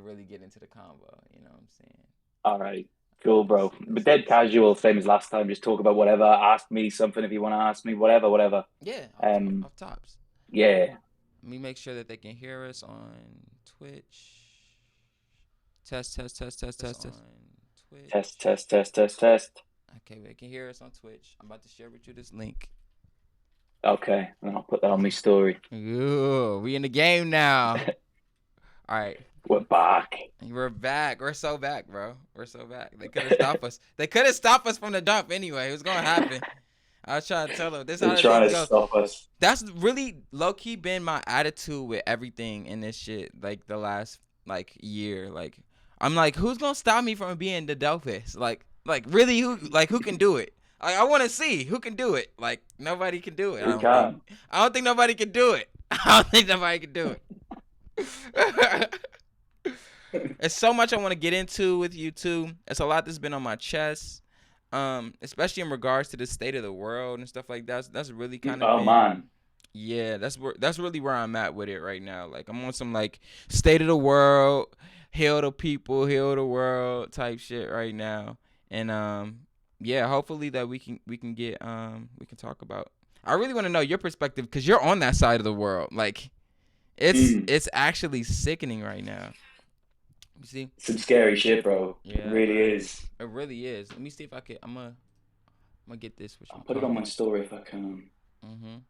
really get into the combo. You know what I'm saying? All right. Cool, bro. Let's But see. dead casual, same as last time. Just talk about whatever. Ask me something if you want to ask me, whatever, whatever. Yeah, off top, Um, off tops. yeah. Let me make sure that they can hear us on Twitch. Test, test, test, test, test, test. Test, Twitch. test, test, test, test. Okay, they can hear us on Twitch. I'm about to share with you this link. Okay, and I'll put that on my story. Ooh, we in the game now. All right. We're back. We're back. We're so back, bro. We're so back. They couldn't stop us. They couldn't stop us from the dump anyway. It was gonna happen. I was trying to tell them this is They're how the trying things to go. stop us. That's really low key been my attitude with everything in this shit. Like the last year. Like I'm like, who's gonna stop me from being the dopest? Like really, who can do it? Like I want to see who can do it. Like nobody can do it. I Who don't think. can? I don't think nobody can do it. I don't think nobody can do it. It's so much I want to get into with you too. It's a lot that's been on my chest, especially in regards to the state of the world and stuff like that. That's really kind of Oh been, man. yeah. That's really where I'm at with it right now. Like I'm on some like state of the world, heal the people, heal the world type shit right now. And yeah, hopefully that we can get we can talk about. I really want to know your perspective because you're on that side of the world. Like Mm. it's actually sickening right now. You see? Some scary shit, bro. It Yeah, really bro. is. It really is. Let me see if I can. I'm gonna get this. Which I'll you put it call on my it. story if I can. Mhm.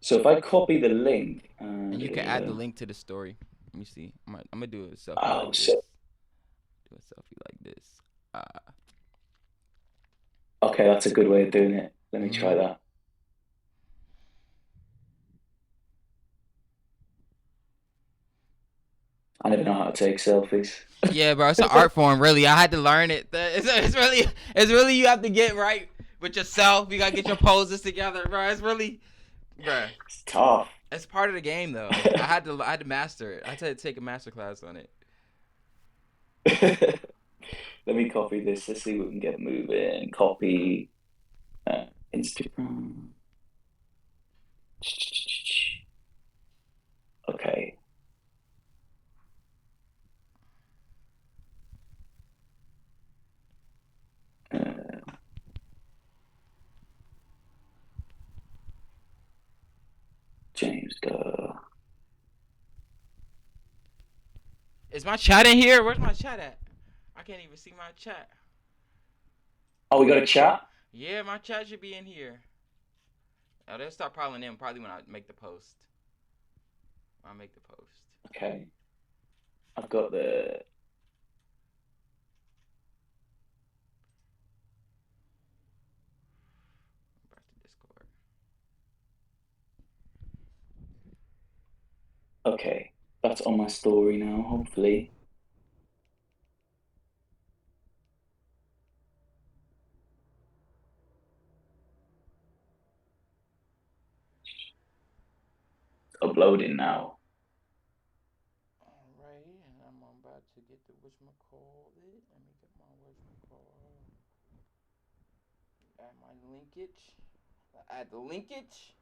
So if I copy the link, And you can add the link to the story. Let me see. I'm gonna do a selfie oh, like this. so Do a selfie like this. Uh. okay, that's a good way of doing it. Let me try Mhm. that. I never know how to take selfies. Yeah, bro. It's an art form, really. I had to learn it. It's really you have to get right with yourself. You gotta get your poses together, bro. It's really, bro. It's tough. It's part of the game, though. I had to master it. I had to take a master class on it. Let me copy this. Let's see what we can get moving. Copy Instagram. Okay. Uh, James, go. Is my chat in here? Where's my chat at? I can't even see my chat. Oh, we got a chat? Yeah, my chat should be in here. Oh, they'll start piling in probably when I make the post. When I make the post. Okay. I've got the. Back to Discord. Okay. That's on my story now, hopefully. Uploading now. Alright, and I'm about to get the whatchamacallit. Let me get my whatchamacallit. Add my linkage. Add the linkage.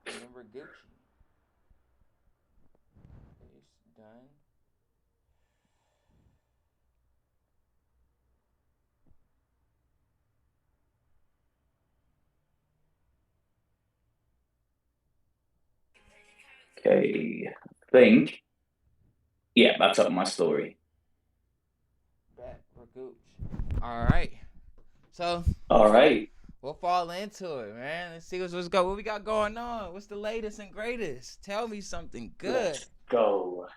Remember Gucci. Paste done. Okay. I think. Yeah, that's up on my story. Bet for Gucci. Alright. So All right. we'll fall into it, man. Let's see what we got going on. What's the latest and greatest? Tell me something good. Let's go.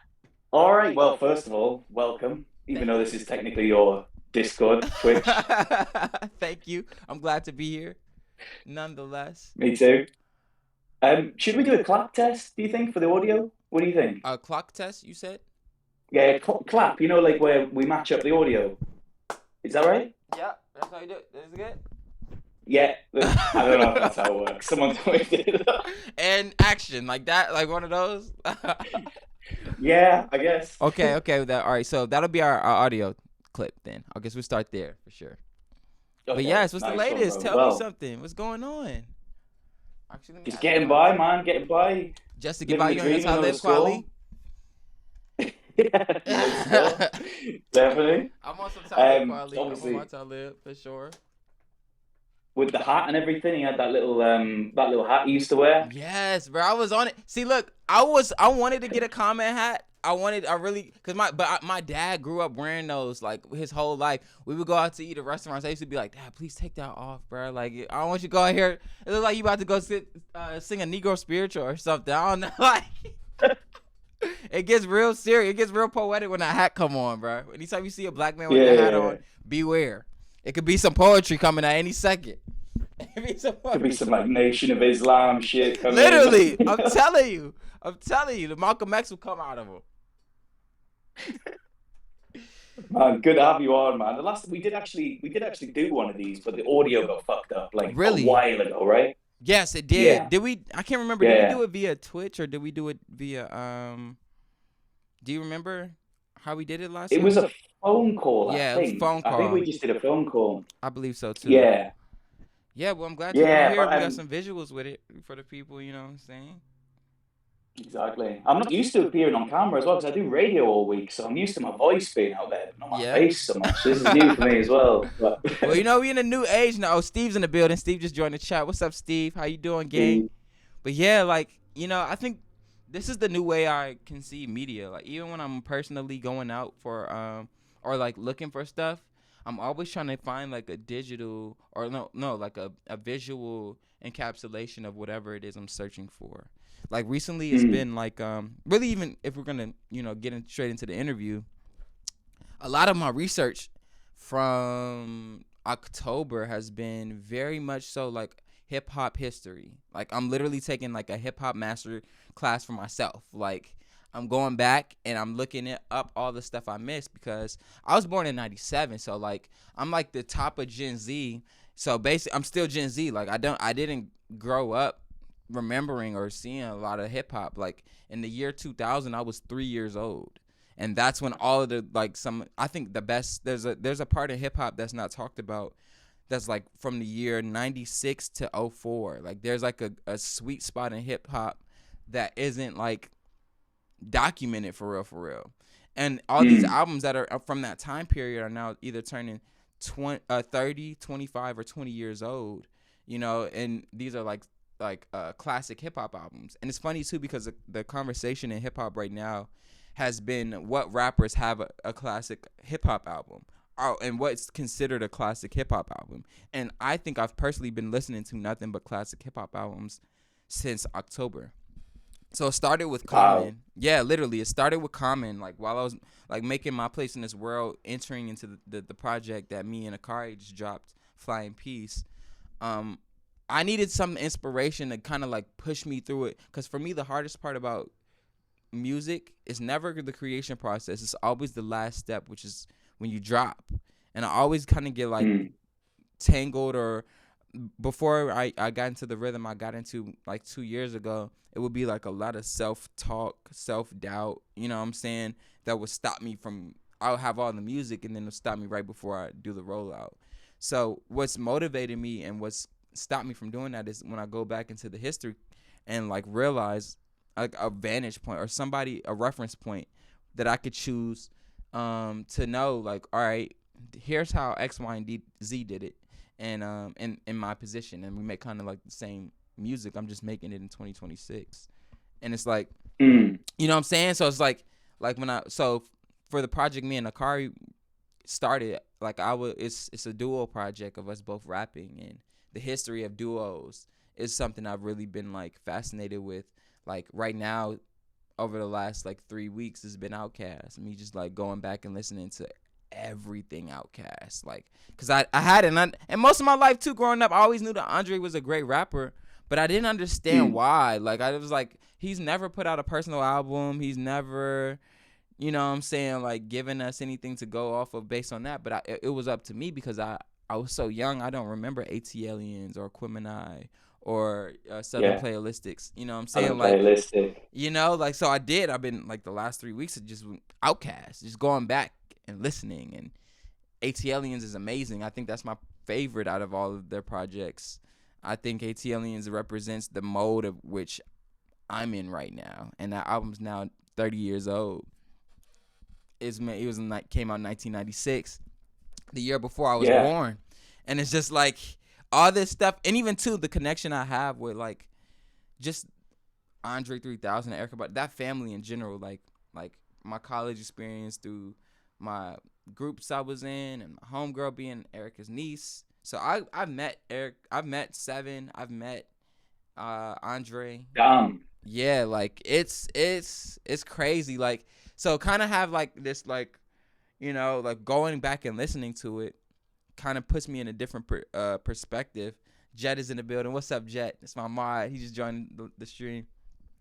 All right. Well, first of all, welcome. Even Thank though you. this is technically your Discord, Twitch. Thank you. I'm glad to be here. Nonetheless. Me too. Should we do a clap test, do you think, for the audio? What do you think? A clock test, you said? Yeah, clap, like where we match up the audio. Is that right? Yeah, that's how you do it. Is it good? Yeah. I don't know if that's how it works. Someone told me to do that. And action like that, like one of those. Yeah, I guess. Okay. All right. So that'll be our audio clip then. I guess we'll start there for sure. But Okay, yes, what's the nice one, latest? bro. Tell me Well, something. What's going on? Actually, let me just add you getting on by, too. man, getting by. Just to get Living by the you, and that's dream, how I live school. quietly. Yeah, no, still, definitely. I'm on some Talib Kweli. I'm on my Obviously, Talib for sure. with the hat and everything, he had that little hat he used to wear. Yes, bro. I was on it. See, look, I wanted to get a comment hat. I really, cause my dad grew up wearing those like his whole life. We would go out to eat at restaurants. I used to be like, Dad, please take that off, bro. Like, I don't want you to go out here. It looks like you about to go sing a Negro spiritual or something. I don't know. Like, it gets real serious. It gets real poetic when that hat come on, bro. Anytime you see a black man with Yeah, that yeah, hat yeah. on, beware. It could be some poetry coming at any second. It could be some Could be poetry. some like Nation of Islam shit coming. Literally, I'm telling you, the Malcolm X will come out of him. Man, good to have you on, man. The last we did actually do one of these, but the audio got fucked up like a Really? while ago, right? Yes, it did. Yeah, Did we? I can't remember. Did we yeah. do it via Twitch or did we do it via? Do you remember how we did it last It was time? a phone call, I Yeah, it was a think. phone I think we call. just did a phone call. I believe so too. Yeah, Yeah, well, I'm glad you're on yeah, here. but We got some visuals with it for the people. You know what I'm saying? exactly. I'm not used to appearing on camera as well because I do radio all week, so I'm used to my voice being out there, but not my Yeah. face so much. This is new for me as well. But Well, you know, we in a new age now. Oh, Steve's in the building. Steve just joined the chat. What's up, Steve? How you doing, gang? But yeah, like, you know, I think this is the new way I can see media. Like, even when I'm personally going out for or like looking for stuff, I'm always trying to find like a digital or no, like a visual encapsulation of whatever it is I'm searching for. Like recently it's mm, been like really, even if we're gonna, you know, straight into the interview, a lot of my research from October has been very much so like hip hop history. Like I'm literally taking like a hip hop master class for myself. Like I'm going back and I'm looking up all the stuff I missed because I was born in '97, so like I'm like the top of Gen Z. So basically, I'm still Gen Z. Like I didn't grow up remembering or seeing a lot of hip hop. Like in the year 2000, I was 3 years old, and that's when all of the like some. I think the best there's a part of hip hop that's not talked about. That's like from the year '96 to '04. Like there's like a sweet spot in hip hop that isn't like documented for real. And all these mm, albums that are from that time period are now either turning 30, 25, or 20 years old, you know, and these are like classic hip hop albums. And it's funny too because the conversation in hip hop right now has been what rappers have a classic hip hop album. And what's considered a classic hip hop album. And I think I've personally been listening to nothing but classic hip hop albums since October. So it started with wow. Common. Yeah, literally, it started with Common. Like while I was like making my place in this world, entering into the project that me and Akari just dropped, Flying Peace. Um, I needed some inspiration to kind of like push me through it. Cause for me, the hardest part about music is never the creation process. It's always the last step, which is when you drop. And I always kind of get like Mm, tangled or before I got into the rhythm I got into like 2 years ago, it would be like a lot of self-talk, self-doubt, you know what I'm saying, that would stop me from, I'll have all the music and then it'll stop me right before I do the rollout. So what's motivated me and what's stopped me from doing that is when I go back into the history and like realize like a vantage point or somebody, a reference point that I could choose to know like, all right, here's how X, Y, and Z did it, and in my position, and we make kind of like the same music. I'm just making it in 2026, and it's like, mm, you know what I'm saying. So it's like when I so for the project me and Akari started, like I was, it's a duo project of us both rapping, and the history of duos is something I've really been like fascinated with. Like right now, over the last like 3 weeks has been Outkast. Me just like going back and listening to everything Outkast. Like, cause I had it, and most of my life too, growing up, I always knew that Andre was a great rapper, but I didn't understand mm. why. Like, I was like, he's never put out a personal album. He's never, you know what I'm saying, like giving us anything to go off of based on that. But it was up to me because I was so young. I don't remember AT Aliens or Quimini or Southern Yeah, Playalistics. You know what I'm on a saying? Like, playlistic. you know, like, so I did. I've been like the last 3 weeks of just Outkast, just going back and listening. And AT Aliens is amazing. I think that's my favorite out of all of their projects. I think AT Aliens represents the mode of which I'm in right now. And that album's now 30 years old. it was in, like, came out in 1996, the year before I was Yeah. born. And it's just like all this stuff, and even too the connection I have with like just Andre 3000 and Erica, but that family in general, like my college experience through my groups I was in, and my homegirl being Erica's niece. So I've met Eric, I've met Seven, I've met Andre. Damn. Yeah, like it's crazy. Like, so kind of have like this, like, like going back and listening to it kind of puts me in a different perspective. Jet is in the building. What's up, Jet? It's my mod. He just joined the stream.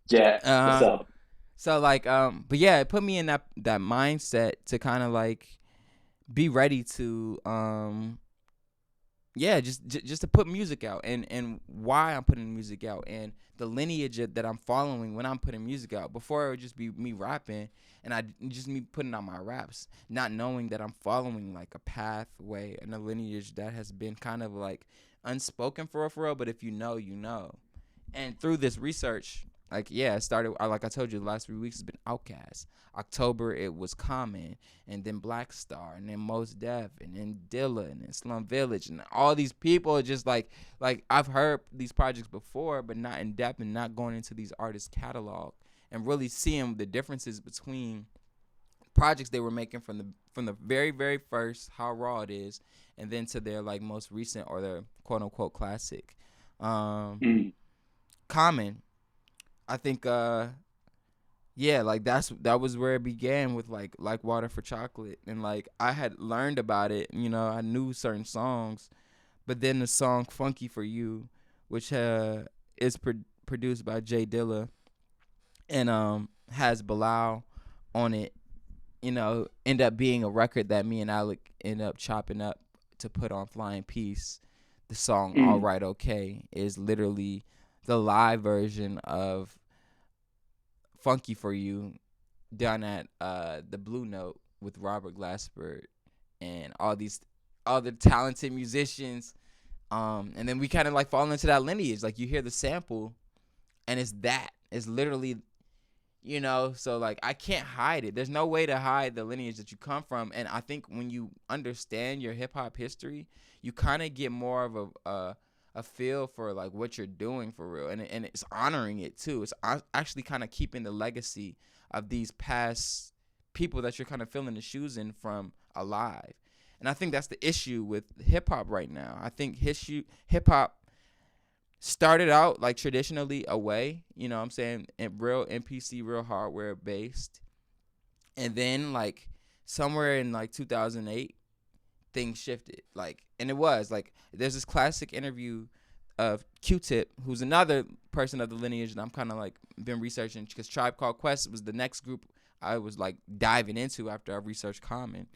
Yeah. What's up? So like, but yeah, it put me in that mindset to kind of like be ready to yeah, just to put music out, and why I'm putting music out, and the lineage that I'm following when I'm putting music out. Before it would just be me rapping, and just me putting out my raps, not knowing that I'm following like a pathway and a lineage that has been kind of like unspoken for real. But if you know, you know. And through this research, like, yeah, it started, like I told you, the last 3 weeks has been Outkast. October, it was Common, and then Black Star, and then Mos Def, and then Dilla, and then Slum Village, and all these people are just like I've heard these projects before, but not in depth, and not going into these artists' catalog and really seeing the differences between projects they were making from the very, very first, how raw it is, and then to their like most recent or their quote unquote classic. Common, I think yeah, like that was where it began with like Water for Chocolate, and like I had learned about it, I knew certain songs, but then the song Funky for You, which is produced by Jay Dilla, and has Bilal on it, end up being a record that me and Alec end up chopping up to put on Flying Peace. The song All Right Okay is literally the live version of Funky for You done at the Blue Note with Robert Glasper and all the talented musicians, and then we kind of like fall into that lineage. Like, you hear the sample and it's literally, so like I can't hide it. There's no way to hide the lineage that you come from. And I think when you understand your hip hop history, you kind of get more of a feel for like what you're doing for real, and it's honoring it too. It's actually kind of keeping the legacy of these past people that you're kind of filling the shoes in from alive. And I think that's the issue with hip hop right now. I think hip hop started out like traditionally away, what I'm saying, in real MPC, real hardware based, and then like somewhere in like 2008 things shifted, like, and it was like there's this classic interview of Q-Tip, who's another person of the lineage, and I'm kind of like been researching, because Tribe Called Quest was the next group I was like diving into after I researched Common.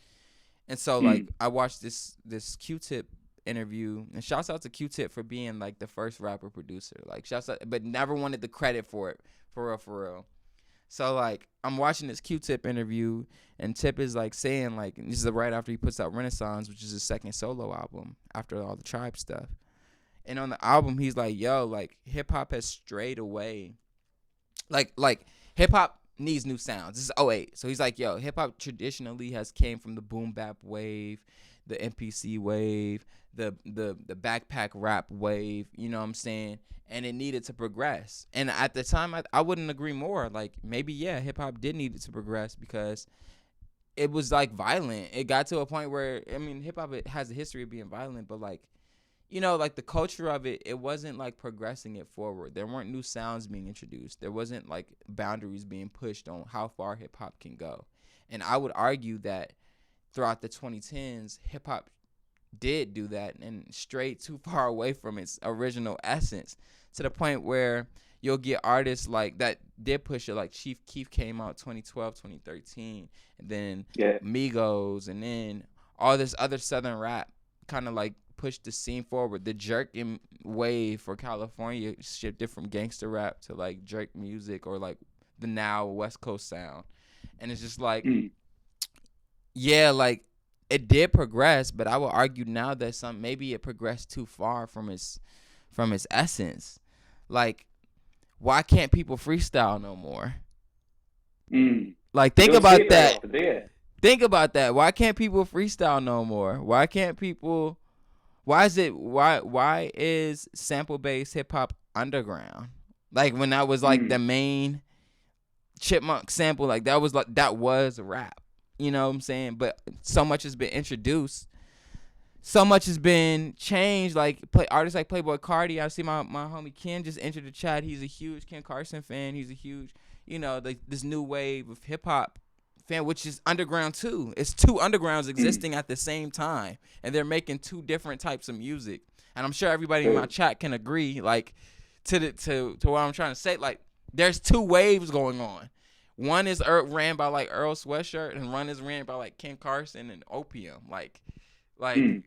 And so like I watched this Q-Tip interview, and shouts out to Q-Tip for being like the first rapper producer, like shouts out, but never wanted the credit for it, for real. So like I'm watching this Q-Tip interview, and Tip is like saying, like, and this is right after he puts out Renaissance, which is his second solo album after all the Tribe stuff. And on the album he's like, yo, like hip hop has strayed away. Like hip hop needs new sounds. This is '08. So he's like, yo, hip hop traditionally has came from the boom bap wave, the MPC wave, the backpack rap wave, you know what I'm saying? And it needed to progress. And at the time, I wouldn't agree more. Like, maybe, yeah, hip-hop did need it to progress, because it was, like, violent. It got to a point where, I mean, hip-hop has a history of being violent, but, like, like, the culture of it, it wasn't, like, progressing it forward. There weren't new sounds being introduced. There wasn't, like, boundaries being pushed on how far hip-hop can go. And I would argue that throughout the 2010s, hip-hop did do that and strayed too far away from its original essence, to the point where you'll get artists like that did push it, like Chief Keef came out 2012, 2013, and then Migos, and then all this other southern rap kind of like pushed the scene forward. The jerking wave for California shifted from gangster rap to like jerk music, or like the now West Coast sound. And it's just like, yeah, like it did progress, but I would argue now that maybe it progressed too far from its essence. Like, why can't people freestyle no more? Like, think about that. Think about that. Why can't people freestyle no more? Why can't people? Why is it? Why is sample based hip hop underground? Like when that was like the Mm. main chipmunk sample, like that was rap. You know what I'm saying? But so much has been introduced, so much has been changed. Like artists like Playboy Cardi. I see my homie Ken just entered the chat. He's a huge Ken Carson fan. He's a huge, this new wave of hip hop fan, which is underground too. It's two undergrounds Mm. existing at the same time, and they're making two different types of music. And I'm sure everybody in my True. chat can agree. Like to what I'm trying to say. Like there's two waves going on. One is ran by like Earl Sweatshirt, and one is ran by like Ken Carson and Opium. Like Mm.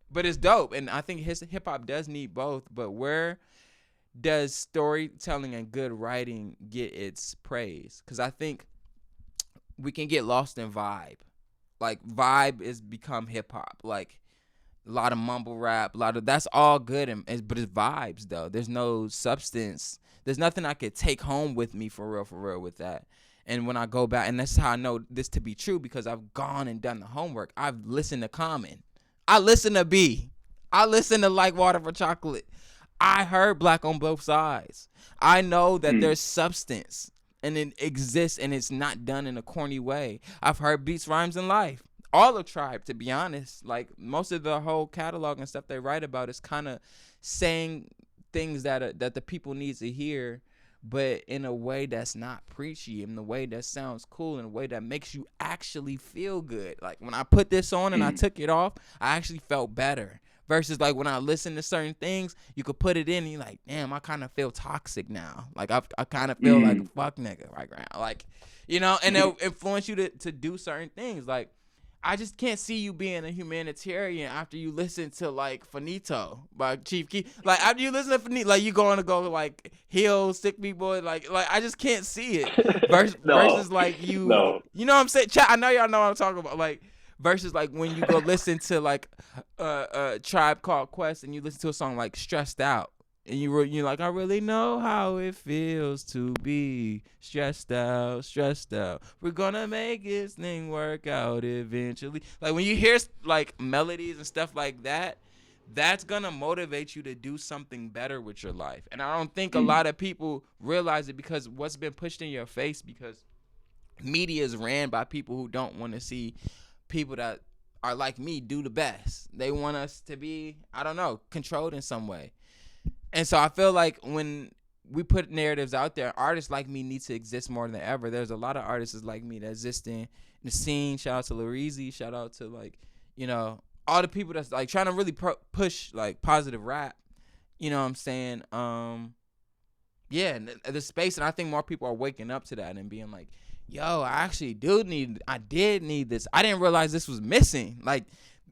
but it's dope, and I think his hip hop does need both. But where does storytelling and good writing get its praise? Because I think we can get lost in vibe. Like vibe is become hip hop. Like a lot of mumble rap, a lot of that's all good, but it's vibes though. There's no substance. There's nothing I could take home with me for real with that. And when I go back, and that's how I know this to be true because I've gone and done the homework. I've listened to Common. I listen to B. I listen to Like Water for Chocolate. I heard Black on Both Sides. I know that Mm. there's substance and it exists and it's not done in a corny way. I've heard Beats, Rhymes, and Life. All of Tribe, to be honest. Like most of the whole catalog and stuff they write about is kind of saying things that the people need to hear, but in a way that's not preachy, in a way that sounds cool, in a way that makes you actually feel good. Like when I put this on and I Mm. took it off, I actually felt better. Versus like when I listen to certain things, you could put it in and you're like, damn, I kind of feel toxic now. Like I kind of feel like a Mm. fuck nigga right now. Like, and it'll influence you to do certain things. Like I just can't see you being a humanitarian after you listen to like Finito by Chief Keef. Like after you listen to Finito, like you going to go like heal sick people. Like I just can't see it. No, Versus like no. you know what I'm saying? Chat, I know y'all know what I'm talking about. Like versus like when you go listen to like Tribe Called Quest and you listen to a song like Stressed Out. And you're like, I really know how it feels to be stressed out, stressed out. We're gonna make this thing work out eventually. Like when you hear like melodies and stuff like that, that's gonna motivate you to do something better with your life. And I don't think a Mm. lot of people realize it because what's been pushed in your face because media is ran by people who don't want to see people that are like me do the best. They want us to be, I don't know, controlled in some way. And so I feel like when we put narratives out there, artists like me need to exist more than ever. There's a lot of artists like me that exist in the scene. Shout out to Lareezy. Shout out to like, all the people that's like trying to really push like positive rap. You know what I'm saying? Yeah, the space, and I think more people are waking up to that and being like, yo, I did need this. I didn't realize this was missing. Like,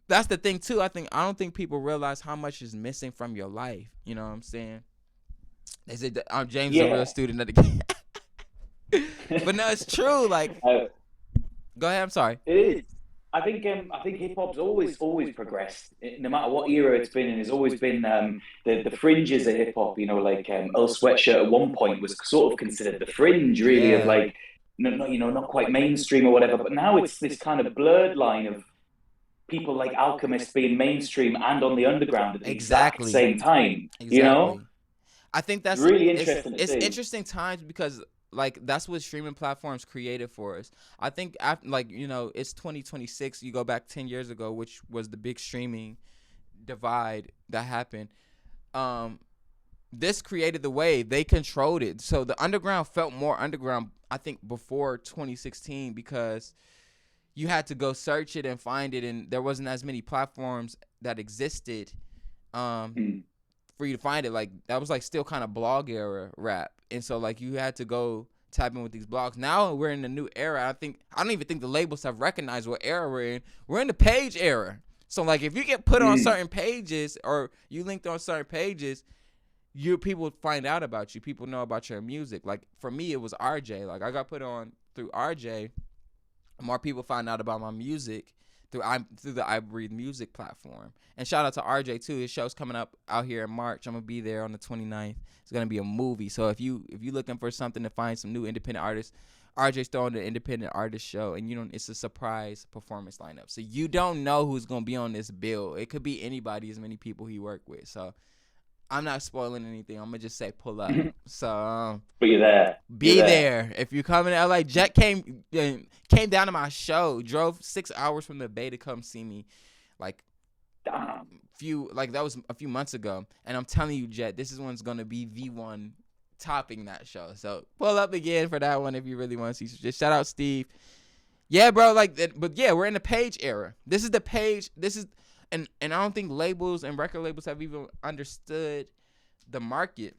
that's the thing too. I don't think people realize how much is missing from your life. You know what I'm saying? They said that, James is a real Yeah. student of the game. But no, it's true. Like, Uh, go ahead. I'm sorry. it is. I think hip hop's always progressed, no matter what era it's been in. It's always been the fringes of hip hop. Like Earl Sweatshirt at one point was sort of considered the fringe, really, of Yeah, like not quite mainstream or whatever. But now it's this kind of blurred line of people like Alchemist being mainstream and on the underground at the exact exactly, same time. exactly. I think It's that's really interesting to it's see. interesting times because like that's what streaming platforms created for us. I think after like it's 2026. You go back 10 years ago, which was the big streaming divide that happened. Um, this created the wave. They controlled it, so the underground felt more underground. I think before 2016 because you had to go search it and find it, and there wasn't as many platforms that existed. Um, Mm. for you to find it, like that was like still kind of blog era rap, and so like you had to go tap in with these blogs. Now we're in a new era. I don't even think the labels have recognized what era we're in. We're in the page era. So like if you get put on Mm. certain pages or you linked on certain pages, people find out about you. People know about your music. Like for me, it was RJ. Like I got put on through RJ. More people find out about my music through the I Breathe Music platform. And shout out to RJ too. His show's coming up out here in March. I'm gonna be there on the 29th. It's gonna be a movie. So if you looking for something to find some new independent artists, RJ's throwing an independent artist show, and it's a surprise performance lineup. So you don't know who's gonna be on this bill. It could be anybody, as many people he worked with. So I'm not spoiling anything. I'm gonna just say pull up. So but you're there. Be there. If you're coming to LA. Jet came down to my show, drove 6 hours from the Bay to come see me, like that was a few months ago. And I'm telling you, Jet, this is one's gonna be the one topping that show. So pull up again for that one if you really want to see. Just shout out Steve. Yeah, bro. But yeah, we're in the page era. This is the page. And I don't think labels and record labels have even understood the market,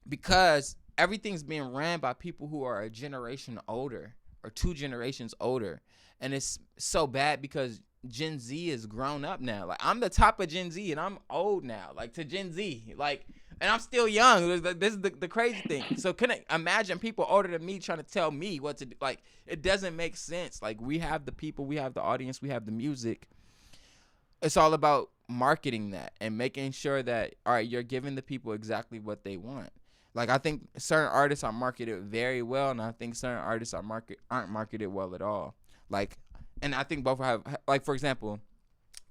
because everything's being ran by people who are a generation older or 2 generations older. And it's so bad because Gen Z is grown up now. Like, I'm the top of Gen Z and I'm old now, like, to Gen Z. Like, and I'm still young. This is the crazy thing. So can I imagine people older than me trying to tell me what to do? Like, it doesn't make sense. Like, we have the people, we have the audience, we have the music. It's all about marketing that and making sure that, all right, you're giving the people exactly what they want. Like, I think certain artists are marketed very well, and I think certain artists aren't marketed well at all. Like, and I think both have, like, for example,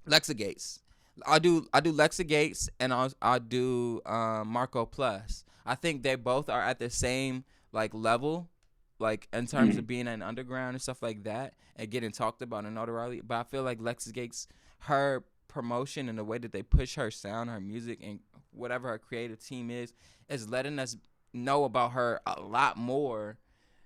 Lexa Gates. I do Lexa Gates, and I'll do Marco Plus. I think they both are at the same, like, level, like, in terms of being an underground and stuff like that and getting talked about in notoriety. But I feel like Lexa Gates, her promotion and the way that they push her sound, her music, and whatever her creative team is letting us know about her a lot more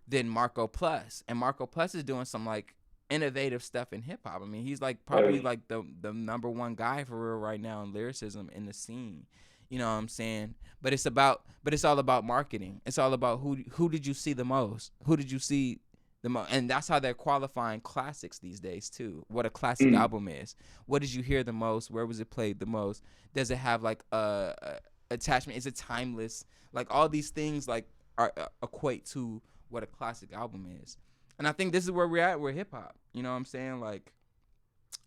than Marco Plus. And Marco Plus is doing some, like, innovative stuff in hip hop. I mean, he's like probably like the number one guy for real right now in lyricism in the scene. You know what I'm saying? But it's all about marketing. It's all about who did you see the most? Who did you see the most? And that's how they're qualifying classics these days too. What a classic album is. What did you hear the most? Where was it played the most? Does it have like a attachment? Is it timeless? Like, all these things like are equate to what a classic album is. And I think this is where we're at with hip hop. You know what I'm saying? Like,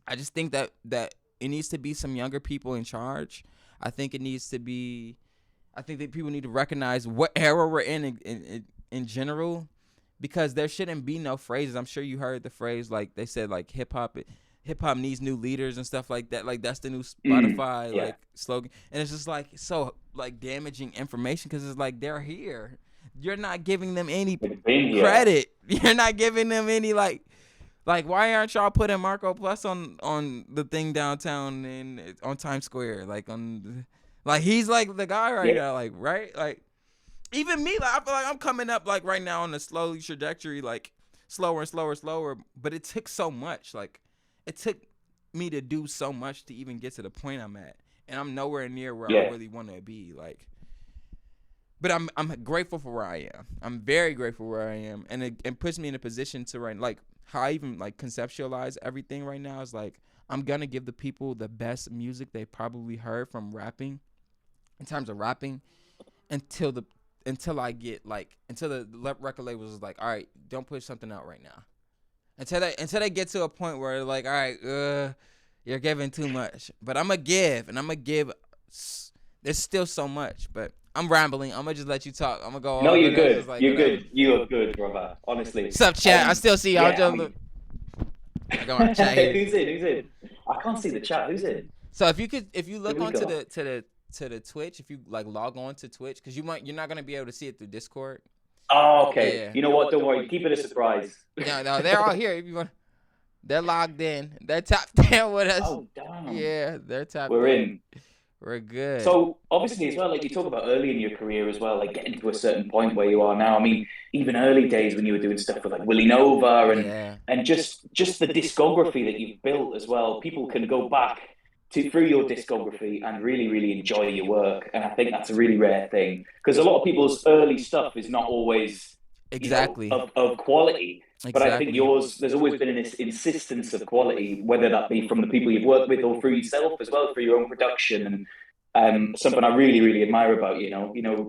I just think that it needs to be some younger people in charge. I think that people need to recognize what era we're in general, because there shouldn't be no phrases. I'm sure you heard the phrase, like, they said, like, hip hop needs new leaders and stuff like that. Like, that's the new Spotify like slogan. And it's just like so like damaging information, because it's like, they're here. You're not giving them any credit. You're not giving them any like why aren't y'all putting Marco Plus on the thing downtown and on Times Square? Like, he's like the guy right now, like, right? Like, even me, like, I feel like I'm coming up, like, right now on a slow trajectory, like, slower and slower. But it took so much. Like, it took me to do so much to even get to the point I'm at, and I'm nowhere near where I really want to be. Like, but I'm grateful for where I am. I'm very grateful where I am, and it puts me in a position to write, like, how I even, like, conceptualize everything right now is, like, I'm gonna give the people the best music they probably heard from rapping, in terms of rapping, until the record labels is like, all right, don't push something out right now, until they get to a point where they're like, all right, you're giving too much. But I'm gonna give. There's still so much, but I'm rambling. I'm gonna just let you talk. I'm gonna go. No, you're good. Like, you're good. You are good, brother. Honestly. What's up, chat? I still see y'all. I go on chat here. Who's in? I can't see the chat. Who's in? So if you look onto the Twitch, if you, like, log on to Twitch, because you're not gonna be able to see it through Discord. Oh, okay. Yeah. You know what? Don't worry. Keep it a surprise. No, they're all here. If you want, they're logged in. They're tapped in with us. Oh, damn. Yeah, they're tapped. We're in. We're good. So obviously as well, like, you talk about early in your career as well, like, getting to a certain point where you are now. I mean, even early days when you were doing stuff with, like, Willie Nova and just the discography that you've built as well. People can go back through your discography and really, really enjoy your work. And I think that's a really rare thing, because a lot of people's early stuff is not always exactly of quality. Exactly. But I think yours, there's always been an insistence of quality, whether that be from the people you've worked with or through yourself as well, through your own production. And something I really, really admire about you.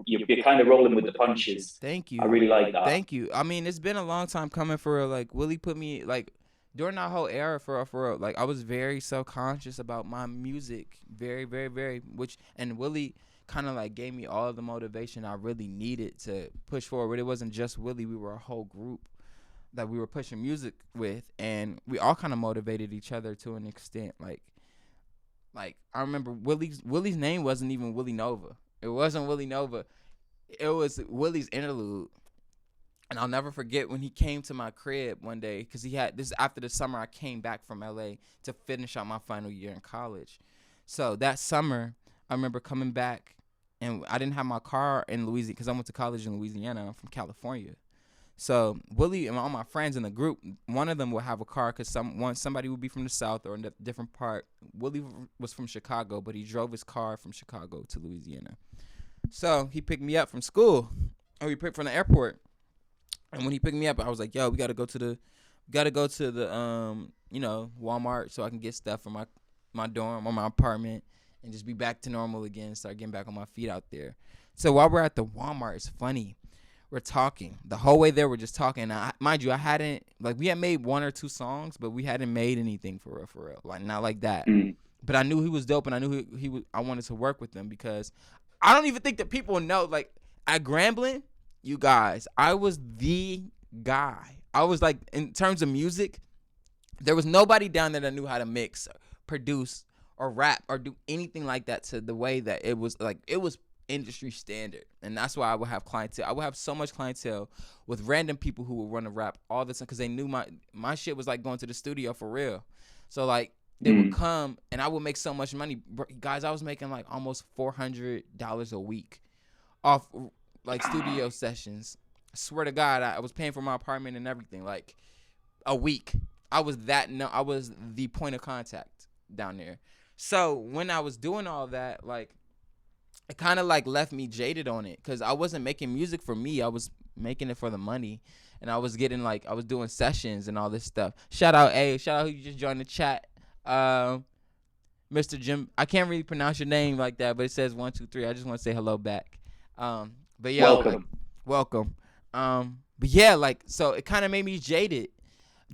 You're kind of rolling with the punches. Thank you. I really like that. Thank you. I mean, it's been a long time coming for real. Like, Willie put me, like, during that whole era for real. Like, I was very self-conscious about my music, very, very, very. And Willie kind of, like, gave me all of the motivation I really needed to push forward. It wasn't just Willie. We were a whole group. that we were pushing music with, and we all kind of motivated each other to an extent. Like I remember Willie's name wasn't even Willie Nova. It wasn't Willie Nova. It was Willie's Interlude. And I'll never forget when he came to my crib one day, because he had this after the summer I came back from LA to finish out my final year in college. So that summer, I remember coming back, and I didn't have my car in Louisiana because I went to college in Louisiana. I'm from California. So Willie and all my friends in the group, one of them would have a car because somebody would be from the South or in a different part. Willie was from Chicago, but he drove his car from Chicago to Louisiana. So he picked me up from school, or he picked from the airport. And when he picked me up, I was like, "Yo, we gotta go to the Walmart so I can get stuff from my dorm or my apartment and just be back to normal again, start getting back on my feet out there." So while we're at the Walmart, it's funny. We're talking the whole way there. We're just talking. Now, mind you, we had made 1 or 2 songs, but we hadn't made anything for real, like not like that. But I knew he was dope, and I knew he was. I wanted to work with him because I don't even think that people know. Like at Grambling, you guys, I was the guy. I was like, in terms of music, there was nobody down there that knew how to mix, produce, or rap, or do anything like that to the way that it was industry standard. And that's why I would have clientele. I would have so much clientele with random people who would run a rap all the time because they knew my shit was like going to the studio for real. So like they would come and I would make so much money. Guys, I was making like almost $400 a week off like studio sessions. I swear to God, I was paying for my apartment and everything like a week. I was the point of contact down there. So when I was doing all that, like it kind of like left me jaded on it because I wasn't making music for me. I was making it for the money, and I was getting I was doing sessions and all this stuff. Shout out who you just joined the chat, Mr. Jim. I can't really pronounce your name like that, but it says 1, 2, 3. I just want to say hello back. But yeah, welcome. But yeah, so it kind of made me jaded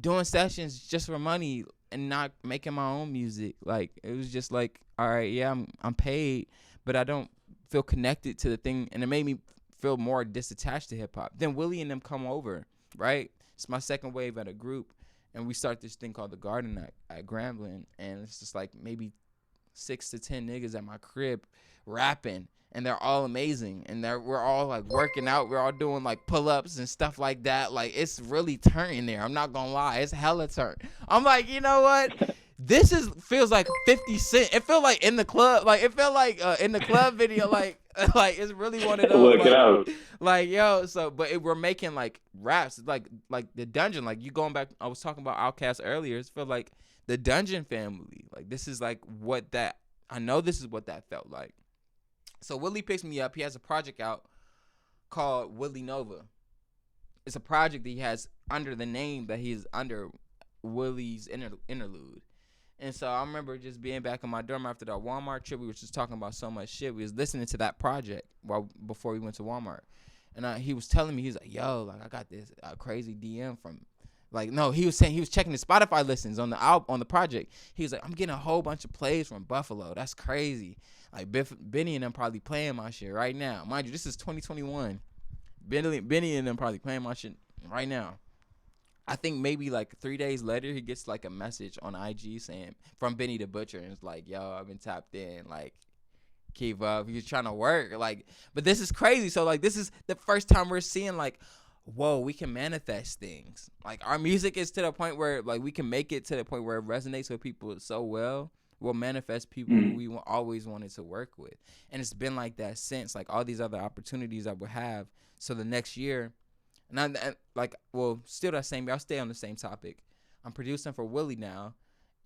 doing sessions just for money and not making my own music. Like it was just like, all right, yeah, I'm paid, but I don't feel connected to the thing, and it made me feel more disattached to hip hop. Then Willie and them come over, right? It's my second wave at a group, and we start this thing called the Garden at Grambling, and it's just like maybe 6 to 10 niggas at my crib rapping, and they're all amazing, and we're all like working out, we're all doing like pull-ups and stuff like that. Like it's really turning there. I'm not gonna lie, it's hella turn. I'm like, you know what? This feels like 50 Cent. It felt like in the club, like it felt like in the club video, like it's really one of those. Work it out. Like yo, we're making like raps, like the Dungeon. Like you going back, I was talking about Outkast earlier. It felt like the Dungeon family. Like this is like I know this is what that felt like. So Willie picks me up. He has a project out called Willie Nova. It's a project that he has under the name that he's under, Willie's Interlude. And so I remember just being back in my dorm after that Walmart trip. We were just talking about so much shit. We was listening to that project before we went to Walmart. And he was telling me, he's like, yo, like I got this crazy DM from, like, no, he was saying he was checking the Spotify listens on the project. He was like, I'm getting a whole bunch of plays from Buffalo. That's crazy. Like Benny and them probably playing my shit right now. Mind you, this is 2021. Benny and them probably playing my shit right now. I think maybe like 3 days later, he gets like a message on IG saying from Benny the Butcher, and it's like, yo, I've been tapped in, like, keep up. He's trying to work, like, but this is crazy. So like, this is the first time we're seeing like, whoa, we can manifest things. Like our music is to the point where like we can make it to the point where it resonates with people so well. We'll manifest people who we always wanted to work with, and it's been like that since. Like all these other opportunities I would have. So the next year. And still that same year, I'll stay on the same topic. I'm producing for Willie now.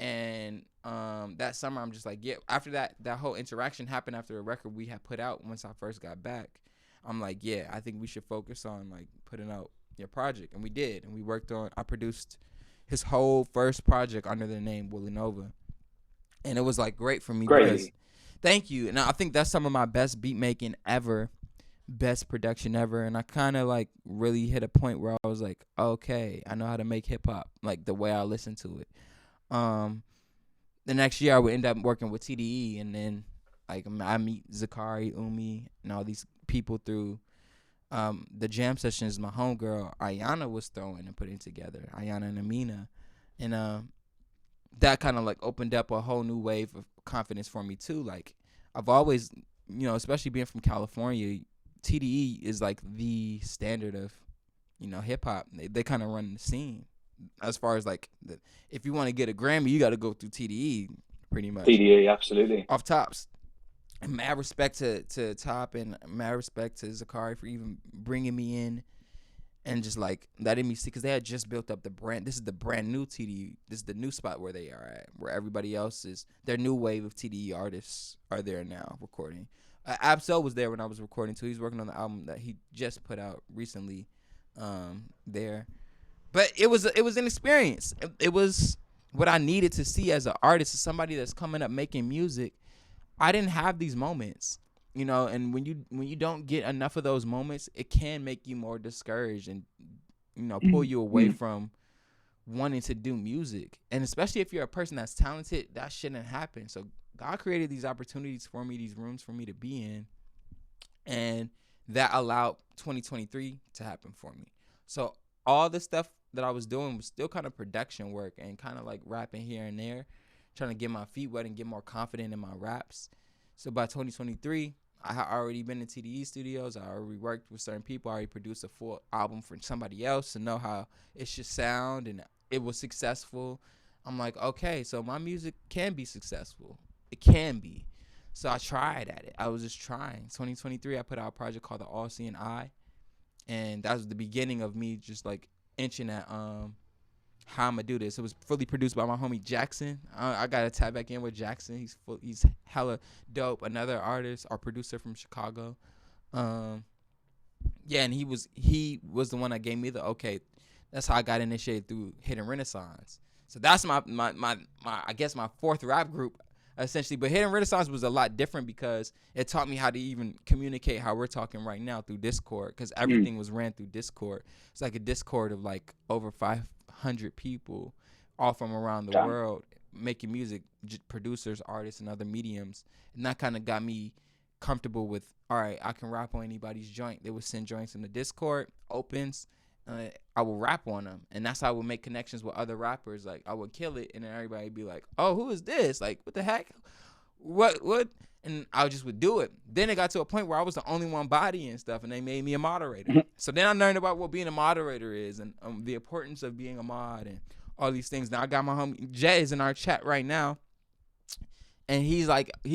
And that summer, I'm just like, yeah, after that whole interaction happened after a record we had put out once I first got back. I'm like, yeah, I think we should focus on like putting out your project. And we did. And I produced his whole first project under the name Willie Nova. And it was like great for me. Because, thank you. And I think that's some of my best beat making ever. Best production ever. And I kind of like really hit a point where I was like, okay, I know how to make hip hop like the way I listen to it. The next year I would end up working with TDE, and then like I meet Zakari, Umi, and all these people through The jam sessions my homegirl Ayana was throwing and putting together, Ayana and Amina, and that kind of like opened up a whole new wave of confidence for me too. Like I've always, especially being from California, TDE is like the standard of, hip hop. They kind of run the scene as far as like if you want to get a Grammy, you got to go through TDE pretty much. TDE, absolutely. Off tops. And mad respect to Top and mad respect to Zakari for even bringing me in and just like letting me see, because they had just built up the brand. This is the brand new TDE. This is the new spot where they are at, where everybody else is. Their new wave of TDE artists are there now recording. Absol was there when I was recording too. He's working on the album that he just put out recently. There, but it was an experience. It was what I needed to see as an artist, as somebody that's coming up making music. I didn't have these moments, and when you don't get enough of those moments, it can make you more discouraged and, pull you away from wanting to do music. And especially if you're a person that's talented, that shouldn't happen. So God created these opportunities for me, these rooms for me to be in, and that allowed 2023 to happen for me. So all the stuff that I was doing was still kind of production work and kind of like rapping here and there, trying to get my feet wet and get more confident in my raps. So by 2023, I had already been in TDE studios. I already worked with certain people. I already produced a full album for somebody else to know how it should sound, and it was successful. I'm like, okay, so my music can be successful. It can be. So I tried at it. I was just trying. 2023, I put out a project called The All Seeing Eye, and that was the beginning of me just like inching at how I'm gonna do this. It was fully produced by my homie Jackson. I gotta tap back in with Jackson. He's hella dope. Another artist, our producer from Chicago. Yeah, and he was the one that gave me the okay. That's how I got initiated through Hidden Renaissance. So that's my I guess my fourth rap group essentially. But Hidden Renaissance was a lot different because it taught me how to even communicate how we're talking right now through Discord, because everything was ran through Discord. It's like a Discord of like over 500 people all from around the world making music, producers, artists, and other mediums. And that kind of got me comfortable with, all right, I can rap on anybody's joint. They would send joints in the Discord, opens, I will rap on them. And that's how I would make connections with other rappers. Like, I would kill it, and then everybody would be like, oh, who is this? Like, what the heck? What? And I just would do it. Then it got to a point where I was the only one bodying stuff, and they made me a moderator. So then I learned about what being a moderator is, and the importance of being a mod and all these things. Now I got my homie Jay is in our chat right now, and he's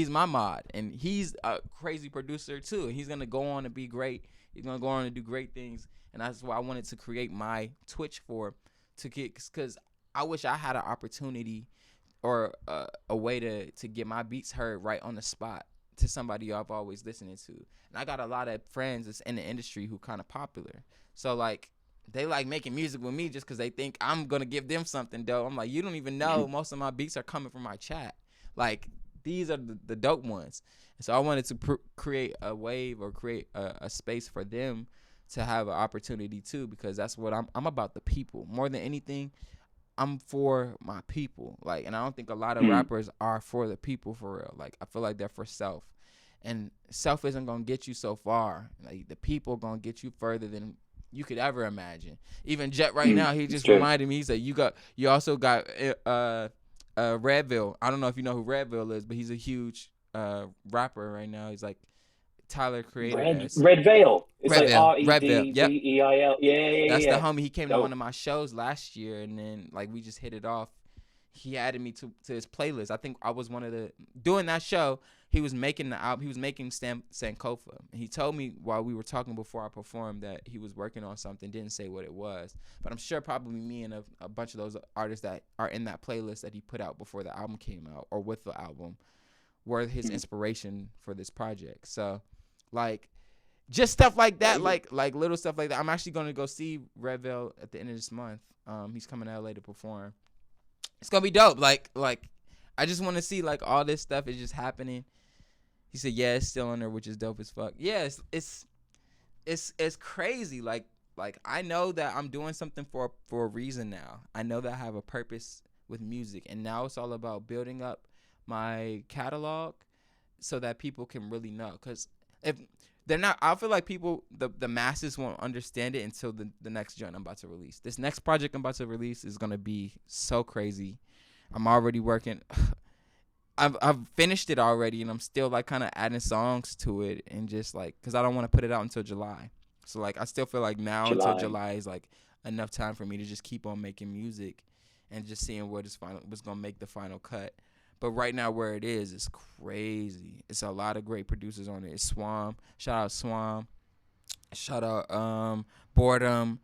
my mod, and he's a crazy producer too. He's gonna go on to be great. He's gonna go on to do great things, and that's why I wanted to create my Twitch because I wish I had an opportunity or a way to get my beats heard right on the spot to somebody I've always listening to. And I got a lot of friends that's in the industry who kind of popular, so like they like making music with me just because they think I'm gonna give them something dope. I'm like, you don't even know most of my beats are coming from my chat. Like, these are the dope ones. And so I wanted to create a wave or create a space for them to have an opportunity too, because that's what I'm about, the people. More than anything, I'm for my people. Like, and I don't think a lot of rappers are for the people for real. Like, I feel like they're for self. And self isn't going to get you so far. Like, the people going to get you further than you could ever imagine. Even Jet right now, he just reminded me, he said, you also got Redville. I don't know if you know who Redville is, but he's a huge rapper right now. He's like Tyler created Red Veil. It's Redville. like REDVEIL. Yeah. That's the homie. He came to one of my shows last year, and then like we just hit it off. He added me to his playlist. I think I was one of the doing that show. He was making the album. He was making Sankofa. And he told me while we were talking before I performed that he was working on something. Didn't say what it was, but I'm sure probably me and a bunch of those artists that are in that playlist that he put out before the album came out or with the album were his inspiration for this project. So, like, just stuff like that, like little stuff like that. I'm actually going to go see Redville at the end of this month. He's coming to LA to perform. It's gonna be dope. Like I just want to see like all this stuff is just happening. He said, yeah, it's still on there, which is dope as fuck. Yeah, it's crazy. Like I know that I'm doing something for a reason now. I know that I have a purpose with music, and now it's all about building up my catalog so that people can really know. Because if they're not. I feel like people, the masses won't understand it until the next joint I'm about to release. This next project I'm about to release is gonna be so crazy. I'm already working. I've finished it already, and I'm still like kind of adding songs to it, and just like because I don't want to put it out until July. So like I still feel like now until July. July is like enough time for me to just keep on making music, and just seeing what's gonna make the final cut. But right now where it is crazy. It's a lot of great producers on it. It's Swam. Shout out Swam. Shout out Boredom.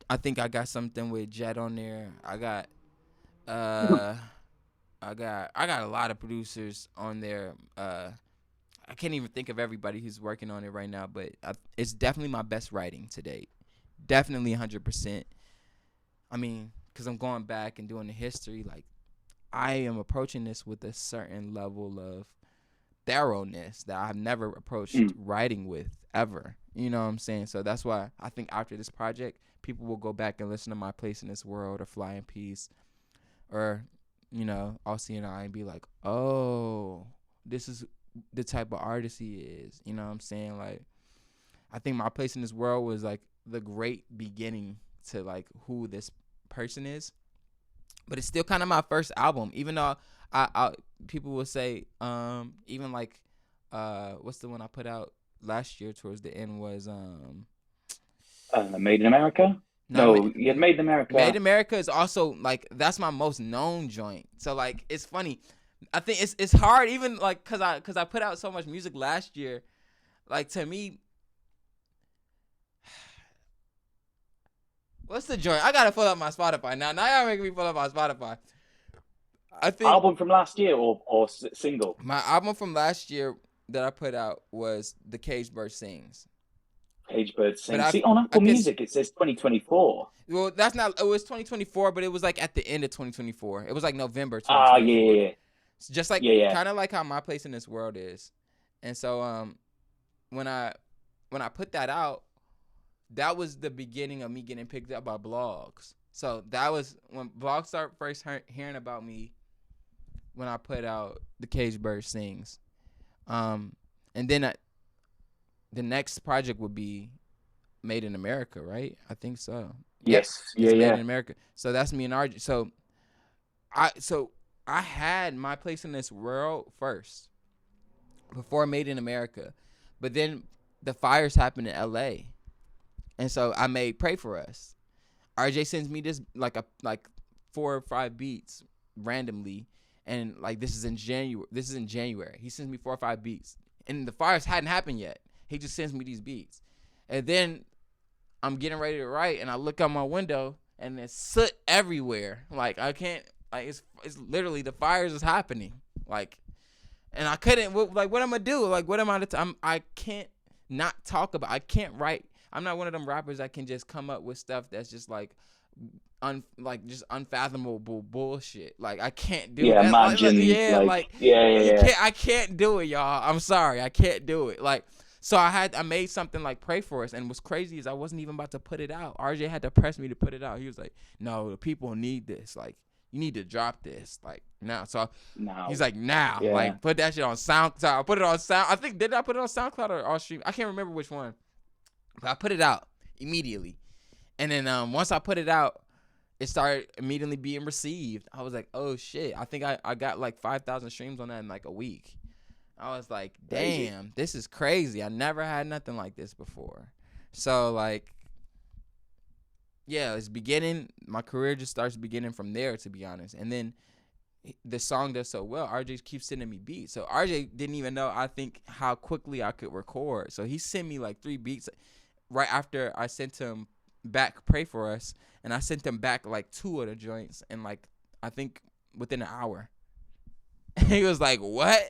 I think I got something with Jet on there. Uh I got a lot of producers on there. I can't even think of everybody who's working on it right now, but it's definitely my best writing to date. Definitely 100%. I mean, because I'm going back and doing the history, like, I am approaching this with a certain level of thoroughness that I've never approached writing with ever. You know what I'm saying? So that's why I think after this project, people will go back and listen to My Place in This World or Fly in Peace or, All Seeing Eye and be like, oh, this is the type of artist he is. You know what I'm saying? Like, I think My Place in This World was like the great beginning to like who this person is. But it's still kind of my first album, even though I people will say even like what's the one I put out last year towards the end was Made in America. no Ma- No, you had Made in America. Made in America is also like that's my most known joint. So like it's funny. I think it's hard even like cuz I put out so much music last year. Like to me, what's the joint? I got to pull up my Spotify now. Now y'all making me pull up my Spotify. I think Album from last year or single? my album from last year that I put out was The Caged Bird Sings. Caged Bird Sings. But See, on I Apple guess Music it says 2024. well that's not it was 2024, but it was like at the end of 2024. It was like November Ah, 2024. yeah. So just like Yeah. kind of like how My Place in This World is. And so when I put that out, that was the beginning of me getting picked up by blogs. So that was when blogs started first hearing about me when I put out The Caged Bird Sings. And then the next project would be Made in America, right? I think so. Yes. It's Made Yeah. in America. So that's me and RJ. So I had My Place in This World first before Made in America. But then the fires happened in LA. And so I made Pray For Us. RJ sends me this like 4 or 5 beats randomly, and like this is in January. He sends me 4 or 5 beats, and the fires hadn't happened yet. He just sends me these beats, and then I'm getting ready to write, and I look out my window, and there's soot everywhere. Like I can't, like it's literally the fires is happening. Like, and I couldn't like what am I do? Like what am I? I can't not talk about. I can't write. I'm not one of them rappers that can just come up with stuff that's just like just unfathomable bullshit. Like I can't do that. Imagine. I can't do it, y'all. I'm sorry, I can't do it. Like so I made something like Pray For Us, and what's crazy is I wasn't even about to put it out. RJ had to press me to put it out. He was like, "No, the people need this. Like you need to drop this like now." So he's like, "Now, like put that shit on SoundCloud. Put it on Sound. I think did I put it on SoundCloud or all stream? I can't remember which one." But I put it out immediately. And then once I put it out, it started immediately being received. I was like, oh, shit. I think I got like 5,000 streams on that in like a week. I was like, damn, this is crazy. I never had nothing like this before. So, like, yeah, it's beginning. My career just starts beginning from there, to be honest. And then the song does so well. RJ keeps sending me beats. So RJ didn't even know, I think, how quickly I could record. So he sent me like 3 beats right after I sent him back Pray For Us, and I sent him back like 2 of the joints, and like I think within an hour. He was like, "What?"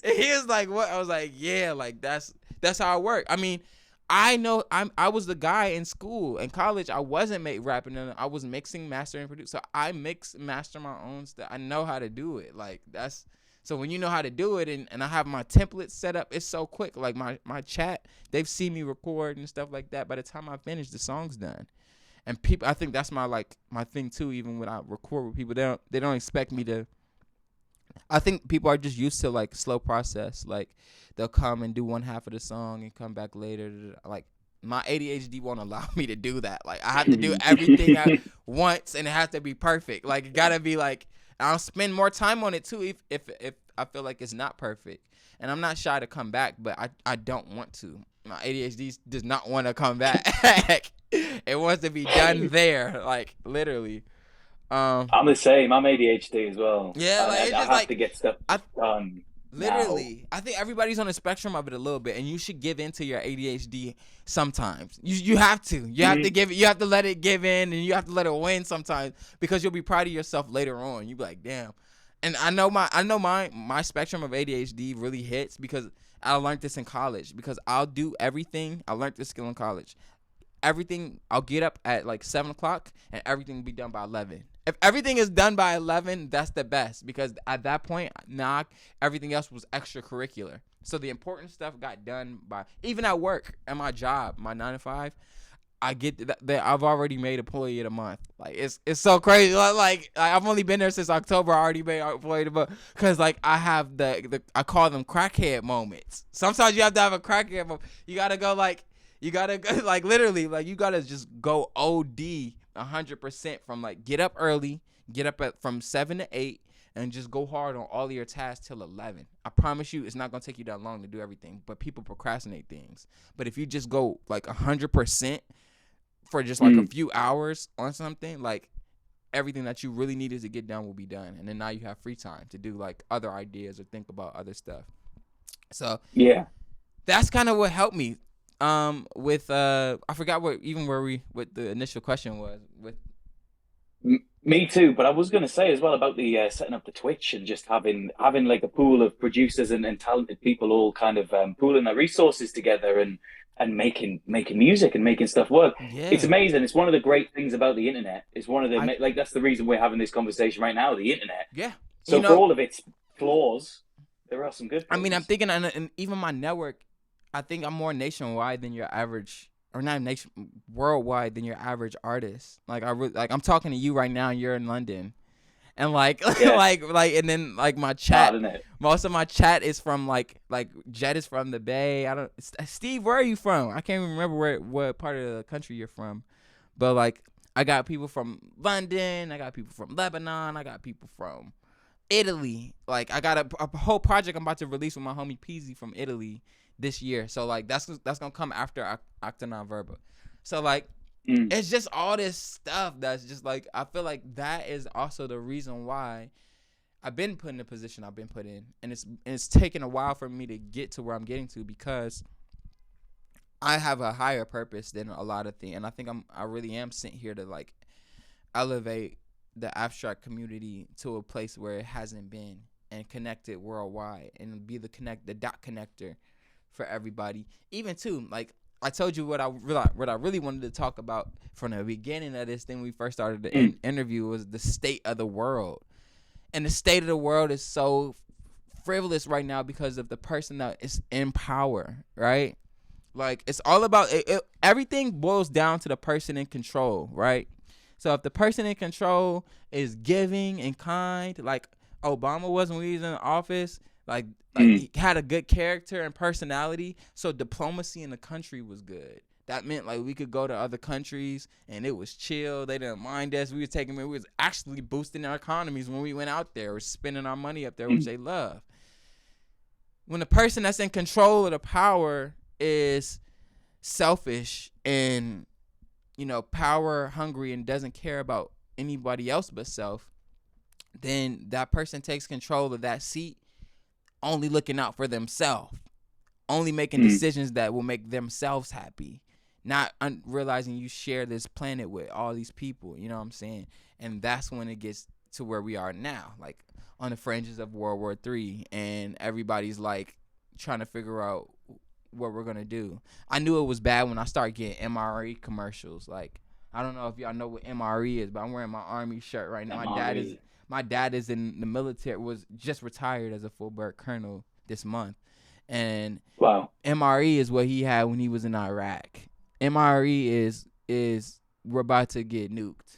He was like, "What?" I was like, "Yeah, like that's how it worked." I mean, I know I was the guy in school in college. I wasn't rapping, I was mixing, mastering, and producing. So I mix, master my own stuff. I know how to do it. Like that's. So when you know how to do it and I have my templates set up, it's so quick. Like my chat, they've seen me record and stuff like that. By the time I finish, the song's done. And people, I think that's my thing too. Even when I record with people, they don't expect me to I think people are just used to like slow process. Like they'll come and do one half of the song and come back later. Like my ADHD won't allow me to do that. Like I have to do everything at once and it has to be perfect. Like it gotta be like I'll spend more time on it too if I feel like it's not perfect. And I'm not shy to come back, but I don't want to. My ADHD does not want to come back. It wants to be done there, like literally. I'm the same. I'm ADHD as well. Yeah, like it's I just have to like get stuff I done now. literally, I think everybody's on the spectrum of it a little bit, and you should give in to your ADHD sometimes. You have to. You have to give it. You have to let it give in, and you have to let it win sometimes because you'll be proud of yourself later on. You be like, damn. And I know my spectrum of ADHD really hits because I learned this in college. Because I'll do everything. I learned this skill in college. Everything, I'll get up at like 7 o'clock, and everything will be done by 11. If everything is done by 11, that's the best because at that point, everything else was extracurricular. So the important stuff got done by, even at work, at my job, my 9 to 5, I get that I've already made employee of the month. Like it's so crazy. Like I've only been there since October. I already made employee of the month because like I have the I call them crackhead moments. Sometimes you have to have a crackhead moment. You gotta go like like literally like you gotta just go OD 100% from like get up early, get up from 7 to 8, and just go hard on all of your tasks till 11. I promise you, it's not gonna take you that long to do everything. But people procrastinate things. But if you just go like 100% for just like a few hours on something, like everything that you really needed to get done will be done, and then now you have free time to do like other ideas or think about other stuff. So yeah, that's kind of what helped me. With I forgot what the initial question was with. Me too. But I was going to say as well about the setting up the Twitch and just having like a pool of producers and talented people all kind of pooling their resources together and making music and making stuff work. It's Yeah, amazing. It's one of the great things about the internet. It's one of I the like that's the reason we're having this conversation right now. The internet. yeah, you So for know, all of its flaws, there are some good I mean, I'm things. thinking, and even my network, I think I'm more nationwide than your average, or not nation worldwide than your average artist. Like I'm talking to you right now, and you're in London, and like Yeah, and then like my hard, chat, isn't it? most of my chat is from like Jet is from the Bay. I don't Steve, where are you from? I can't even remember what part of the country you're from, but like I got people from London, I got people from Lebanon, I got people from Italy. Like I got a whole project I'm about to release with my homie Peasy from Italy this year. So like that's gonna come after Octanon Verba. So like Mm. it's just all this stuff that's just like I feel like that is also the reason why I've been put in the position I've been put in, and it's taken a while for me to get to where I'm getting to because I have a higher purpose than a lot of things, and I think I really am sent here to like elevate the abstract community to a place where it hasn't been and connect it worldwide and be the dot connector for everybody. Even too, like I told you what I really wanted to talk about from the beginning of this thing we first started the Mm. interview was the state of the world. And the state of the world is so frivolous right now because of the person that is in power, right? Like it's all about everything boils down to the person in control, right? So if the person in control is giving and kind, like Obama was when he was in office, like Mm. he had a good character and personality, so diplomacy in the country was good. That meant like we could go to other countries and it was chill. They didn't mind us. We was actually boosting our economies when we went out there. We're spending our money up there, which Mm. they love. When the person that's in control of the power is selfish and power hungry and doesn't care about anybody else but self, then that person takes control of that seat, only looking out for themselves, only making Mm. decisions that will make themselves happy, not realizing you share this planet with all these people. You know what I'm saying? And that's when it gets to where we are now, like on the fringes of World War III, and everybody's like trying to figure out what we're gonna do. I knew it was bad when I started getting MRE commercials. Like I don't know if y'all know what MRE is, but I'm wearing my Army shirt right now. MRE. My dad is in the military. Was just retired as a full bird colonel this month, and Wow. MRE is what he had when he was in Iraq. MRE is we're about to get nuked.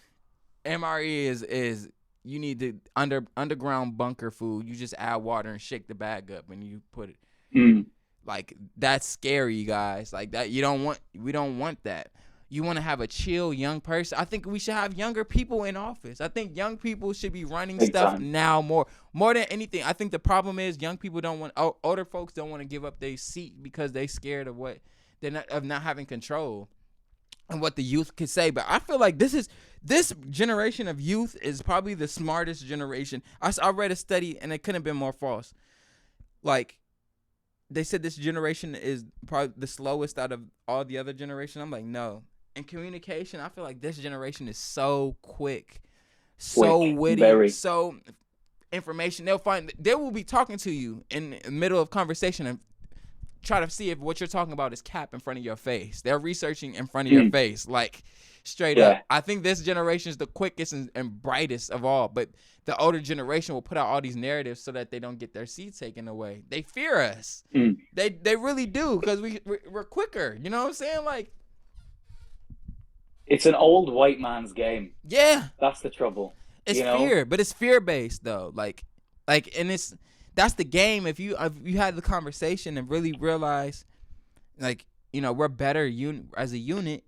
MRE is you need the underground bunker food. You just add water and shake the bag up and you put it. Mm. Like that's scary, guys. Like that we don't want that. You want to have a chill young person. I think we should have younger people in office. I think young people should be running Big stuff time. now more than anything. I think the problem is young people don't want older folks don't want to give up their seat because they scared of what of not having control and what the youth could say. But I feel like this generation of youth is probably the smartest generation. I read a study and it couldn't have been more false. Like they said this generation is probably the slowest out of all the other generations. I'm like, no. In communication, I feel like this generation is so quick, so witty, very. so information. They will be talking to you in the middle of conversation and try to see if what you're talking about is cap in front of your face. They're researching in front of your face, like straight up. I think this generation is the quickest and brightest of all, but the older generation will put out all these narratives so that they don't get their seats taken away. They fear us. They really do because we're quicker. You know what I'm saying? Like, it's an old white man's game. Yeah, that's the trouble. It's fear, but it's fear based though. Like, and that's the game. If you had the conversation and really realize, like, we're better as a unit,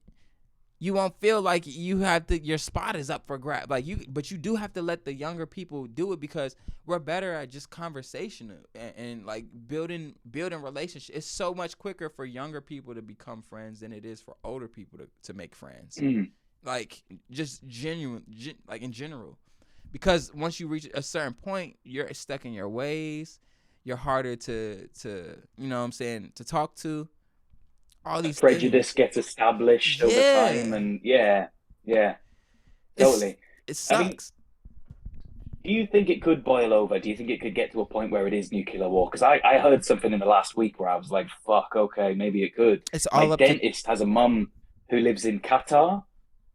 you won't feel like your spot is up for grab. Like but you do have to let the younger people do it because we're better at just conversation and like building relationships. It's so much quicker for younger people to become friends than it is for older people to make friends. Like just like in general, because once you reach a certain point, you're stuck in your ways. You're harder to you know what I'm saying, to talk to. All these prejudice gets established over time, and totally. It sucks. Do you think it could boil over? Do you think it could get to a point where it is nuclear war? Because I heard something in the last week where I was like, fuck, okay, maybe it could. It's all My up dentist has a mum who lives in Qatar,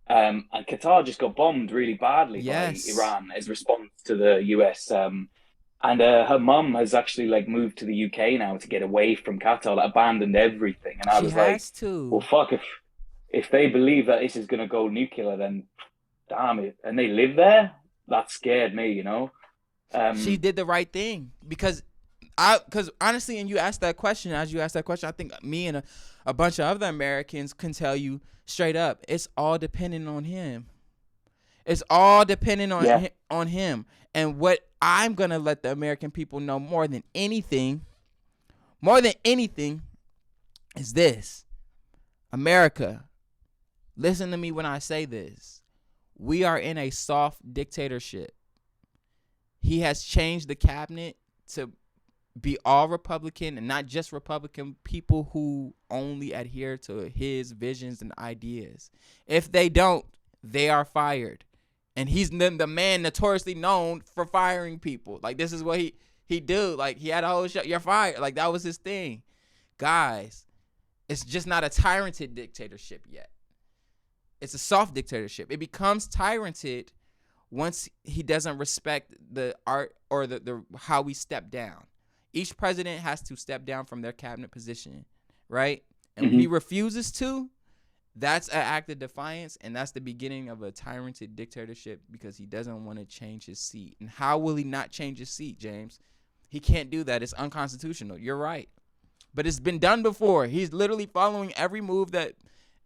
and Qatar just got bombed really badly by Iran as response to the US. And her mum has actually like moved to the UK now to get away from Qatar, like, abandoned everything. And I was like, well, fuck, if they believe that this is going to go nuclear, then damn it. And they live there? That scared me, She did the right thing because honestly, and as you asked that question, I think me and a bunch of other Americans can tell you straight up, it's all dependent on him. It's all dependent on him. And what I'm going to let the American people know more than anything is this. America, listen to me when I say this. We are in a soft dictatorship. He has changed the cabinet to be all Republican and not just Republican people who only adhere to his visions and ideas. If they don't, they are fired. And he's the man notoriously known for firing people. Like, this is what he do. Like, he had a whole show. You're fired. Like, that was his thing. Guys, it's just not a tyranted dictatorship yet. It's a soft dictatorship. It becomes tyranted once he doesn't respect the art or the how we step down. Each president has to step down from their cabinet position, right? And when he refuses to, that's an act of defiance, and that's the beginning of a tyranted dictatorship because he doesn't want to change his seat. And how will he not change his seat, James? He can't do that. It's unconstitutional. You're right. But it's been done before. He's literally following every move that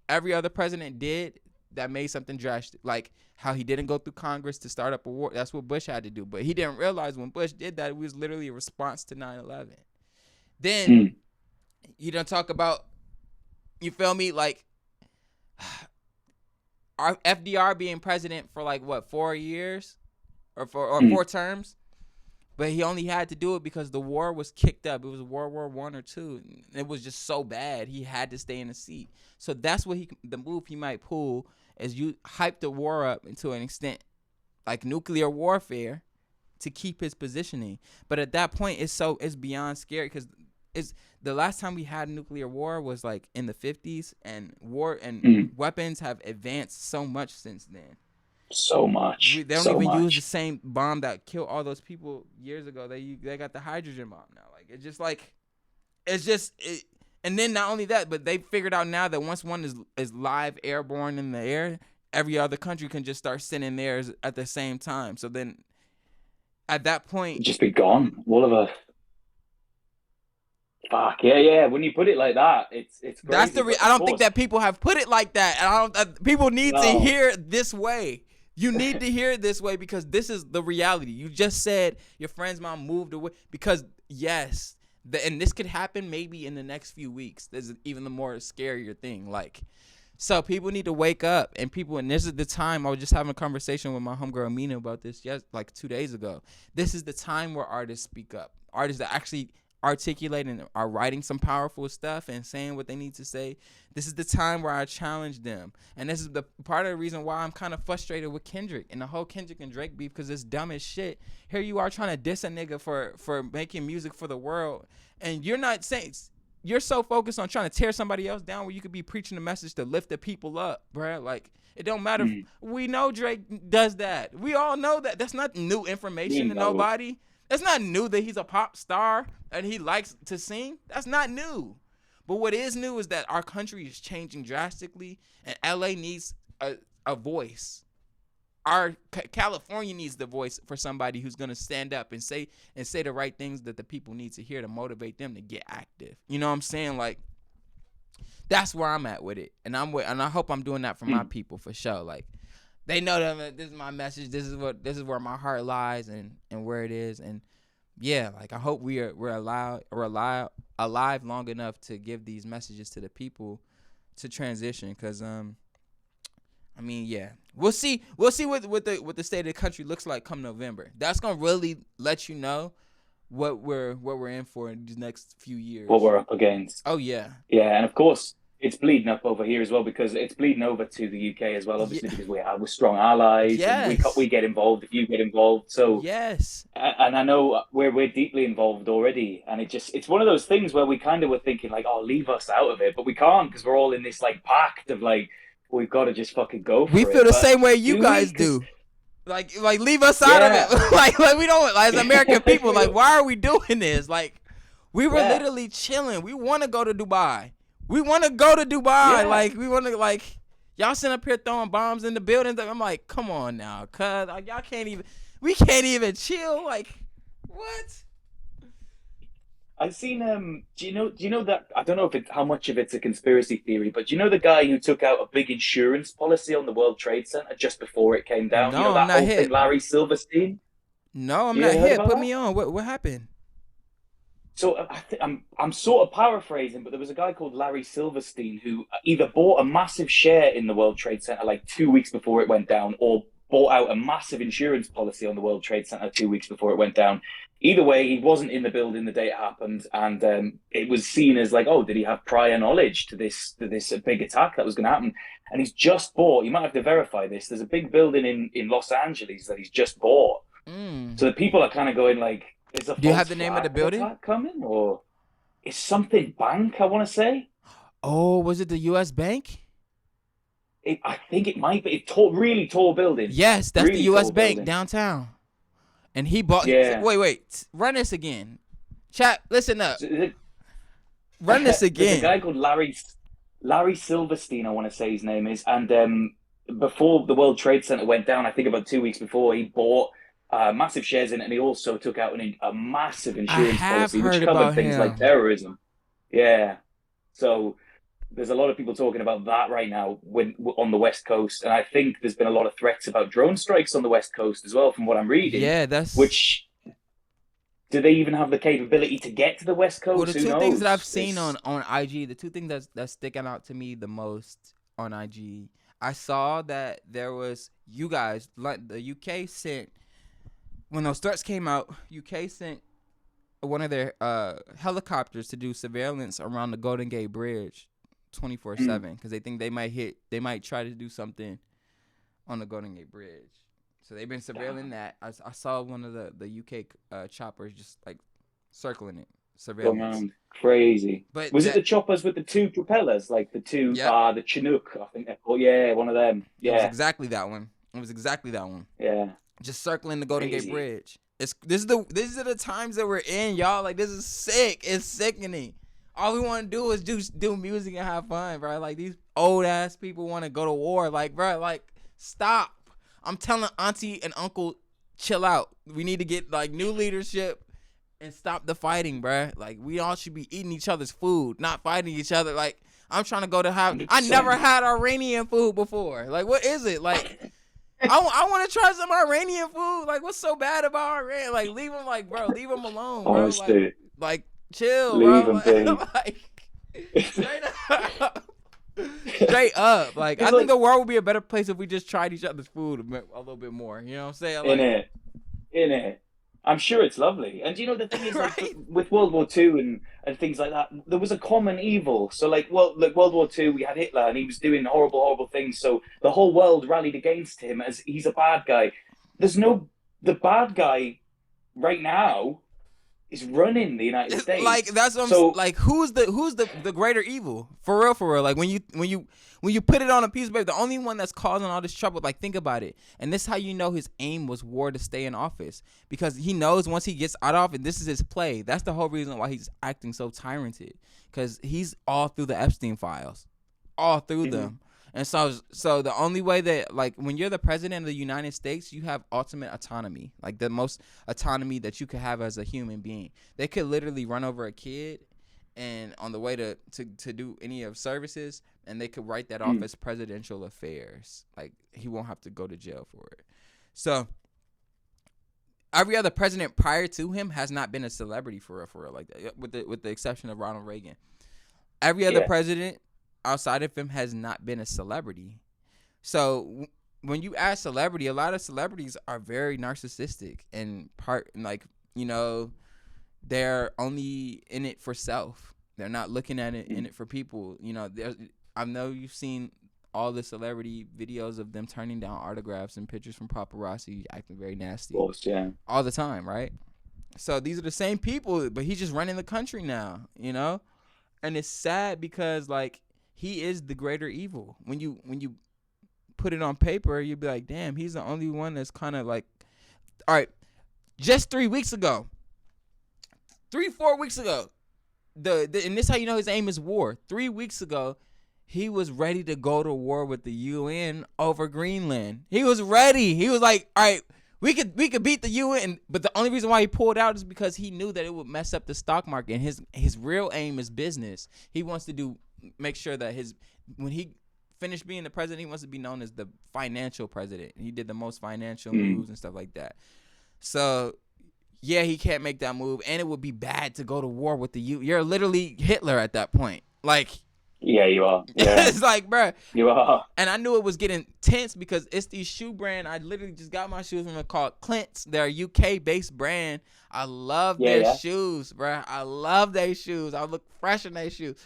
every other president did that made something drastic, like how he didn't go through Congress to start up a war. That's what Bush had to do. But he didn't realize when Bush did that, it was literally a response to 9/11. Then you don't talk about, you feel me, like, our FDR being president for like what, 4 years or 4 terms, but he only had to do it because the war was kicked up. It was World War I or II. It was just so bad he had to stay in the seat. So that's what the move he might pull is you hype the war up into an extent like nuclear warfare to keep his positioning. But at that point, it's beyond scary because it's the last time we had nuclear war was like in the 50s, and weapons have advanced so much since then. So much. They don't even use the same bomb that killed all those people years ago. They got the hydrogen bomb now. Like, and then not only that, but they figured out now that once one is live airborne in the air, every other country can just start sending theirs at the same time. So then at that point, Just be gone, all of us. Fuck yeah, yeah. When you put it like that, it's that's crazy. the. But I of don't think course, that people have put it like that, and I don't. People need to no. hear it this way. You need to hear it this way because this is the reality. You just said your friend's mom moved away because yes, and this could happen maybe in the next few weeks. There's even the more scarier thing. Like, so people need to wake up, and people. And this is the time. I was just having a conversation with my homegirl Mina about this. Like 2 days ago. This is the time where artists speak up. Artists that actually articulate and are writing some powerful stuff and saying what they need to say. This is the time where I challenge them. And this is the part of the reason why I'm kind of frustrated with Kendrick and the whole Kendrick and Drake beef because it's dumb as shit. Here you are trying to diss a nigga for making music for the world. And you're not saying, you're so focused on trying to tear somebody else down where you could be preaching a message to lift the people up, bruh. Like, it don't matter. We know Drake does that. We all know that. That's not new information to nobody. It's not new that he's a pop star and he likes to sing. That's not new. But what is new is that our country is changing drastically and LA needs a voice. Our California needs the voice for somebody who's going to stand up and say the right things that the people need to hear to motivate them to get active. You know what I'm saying? Like, that's where I'm at with it. And I hope I'm doing that for my people for sure. Like, they know that this is my message. This is where my heart lies and where it is. And yeah, like I hope we're alive long enough to give these messages to the people to transition. Cause I mean, yeah, we'll see what the state of the country looks like come November. That's gonna really let you know what we're in for in these next few years. What we're up against. Oh yeah. Yeah, and of course it's bleeding up over here as well because it's bleeding over to the UK as well. Obviously, because we're strong allies. Yes. And we get involved if you get involved. So yes. And I know we're deeply involved already, and it's one of those things where we kind of were thinking like, oh, leave us out of it, but we can't because we're all in this like pact of like we've got to just fucking go for it. We feel the same way you guys do. Like leave us out of it. like we don't, like, as American people, like, why are we doing this? Like, we were literally chilling. We want to go to Dubai. We want to go to Dubai. Like, we want to, like, y'all sitting up here throwing bombs in the buildings. I'm like, come on now, cuz like, y'all can't even, we can't even chill. Like, what? I've seen do you know that I don't know how much of it's a conspiracy theory, but do you know the guy who took out a big insurance policy on the World Trade Center just before it came down? No, you know that I'm not whole hip. thing, Larry Silverstein? No, I'm not hip. Put me on. What happened? So I'm sort of paraphrasing, but there was a guy called Larry Silverstein who either bought a massive share in the World Trade Center like 2 weeks before it went down, or bought out a massive insurance policy on the World Trade Center 2 weeks before it went down. Either way, he wasn't in the building the day it happened, and it was seen as like, oh, did he have prior knowledge to this big attack that was going to happen? And he's just bought. You might have to verify this. There's a big building in Los Angeles that he's just bought. So the people are kind of going like, is a do you have the name of the building coming, or is something bank? I want to say. Oh, was it the U.S. Bank? I think it might be. It's really tall building. Yes, that's really the U.S. Bank building. Downtown. And he bought. Yeah. Wait. Run this again. Chat. Listen up. So Run this again. There's a guy called Larry Silverstein, I want to say his name is, and before the World Trade Center went down, I think about 2 weeks before, he bought massive shares in it, and he also took out a massive insurance policy which covered things like terrorism. Yeah. So there's a lot of people talking about that right now on the West Coast, and I think there's been a lot of threats about drone strikes on the West Coast as well, from what I'm reading. Yeah, that's which. Do they even have the capability to get to the West Coast? Well, the Who two knows? things that I've seen on IG, the two things that's sticking out to me the most on IG, I saw that there was you guys, like the UK sent, when those threats came out, UK sent one of their helicopters to do surveillance around the Golden Gate Bridge 24/7 because they think they might try to do something on the Golden Gate Bridge. So they've been surveilling that. I saw one of the UK choppers just like circling it, surveillance. Crazy. But was it the choppers with the two propellers, like the two? The Chinook, I think they're called. Yeah, one of them. Yeah, it was exactly that one. Yeah, just circling the Golden Gate Bridge. These are the times that we're in, y'all. Like, this is sick. It's sickening. All we want to do is do music and have fun, bro. Like, these old ass people want to go to war. Like, bro, like. Stop. I'm telling auntie and uncle, chill out. We need to get like new leadership and stop the fighting, bruh. Like we all should be eating each other's food, not fighting each other. Like I'm trying to go to have. I 100%. never had Iranian food before. Like what is it? Like I want to try some Iranian food. Like what's so bad about Iran? Like leave them, like bro, leave them alone, bro. Honestly, Like chill, leave bro. them be. Like straight up. Straight up. Like I think the world would be a better place if we just tried each other's food a little bit more. You know what I'm saying? Like, In it. I'm sure it's lovely. And you know the thing is, like right? with World War II and things like that, there was a common evil. So like, well, like World War II, we had Hitler and he was doing horrible, horrible things. So the whole world rallied against him as he's a bad guy. There's no the bad guy right now is running the United States. Like that's what I'm So like. Who's the greater evil? For real, for real. Like when you put it on a piece of paper, the only one that's causing all this trouble. Like think about it. And this is how you know his aim was war to stay in office, because he knows once he gets out of office, this is his play. That's the whole reason why he's acting so tyranted, because he's all through the Epstein files, all through them. And so the only way that, like, when you're the president of the United States, you have ultimate autonomy, like the most autonomy that you could have as a human being. They could literally run over a kid and on the way to do any of services, and they could write that off as presidential affairs. Like he won't have to go to jail for it. So every other president prior to him has not been a celebrity for real like that, with the exception of Ronald Reagan. Every other president outside of him has not been a celebrity. So when you ask celebrity, a lot of celebrities are very narcissistic and they're only in it for self. They're not looking at it in it for people. I know you've seen all the celebrity videos of them turning down autographs and pictures from paparazzi, acting very nasty. of course, yeah. All the time, right? So these are the same people, but he's just running the country now, And it's sad because like he is the greater evil. When you put it on paper, you'd be like, damn, he's the only one that's kind of like, all right, just 3 weeks ago, 4 weeks ago, and this is how you know his aim is war. 3 weeks ago, he was ready to go to war with the UN over Greenland. He was ready. He was like, all right, we could beat the UN, but the only reason why he pulled out is because he knew that it would mess up the stock market. And his real aim is business. He wants to make sure that when he finished being the president, he wants to be known as the financial president. He did the most financial moves and stuff like that. So yeah, he can't make that move, and it would be bad to go to war with the UN. You're literally Hitler at that point. Like, yeah, you are. Yeah. It's like, bruh. You are. And I knew it was getting tense because it's these shoe brand. I literally just got my shoes from them called Clint's. They're a UK-based brand. I love their shoes, bruh. I love their shoes. I look fresh in their shoes.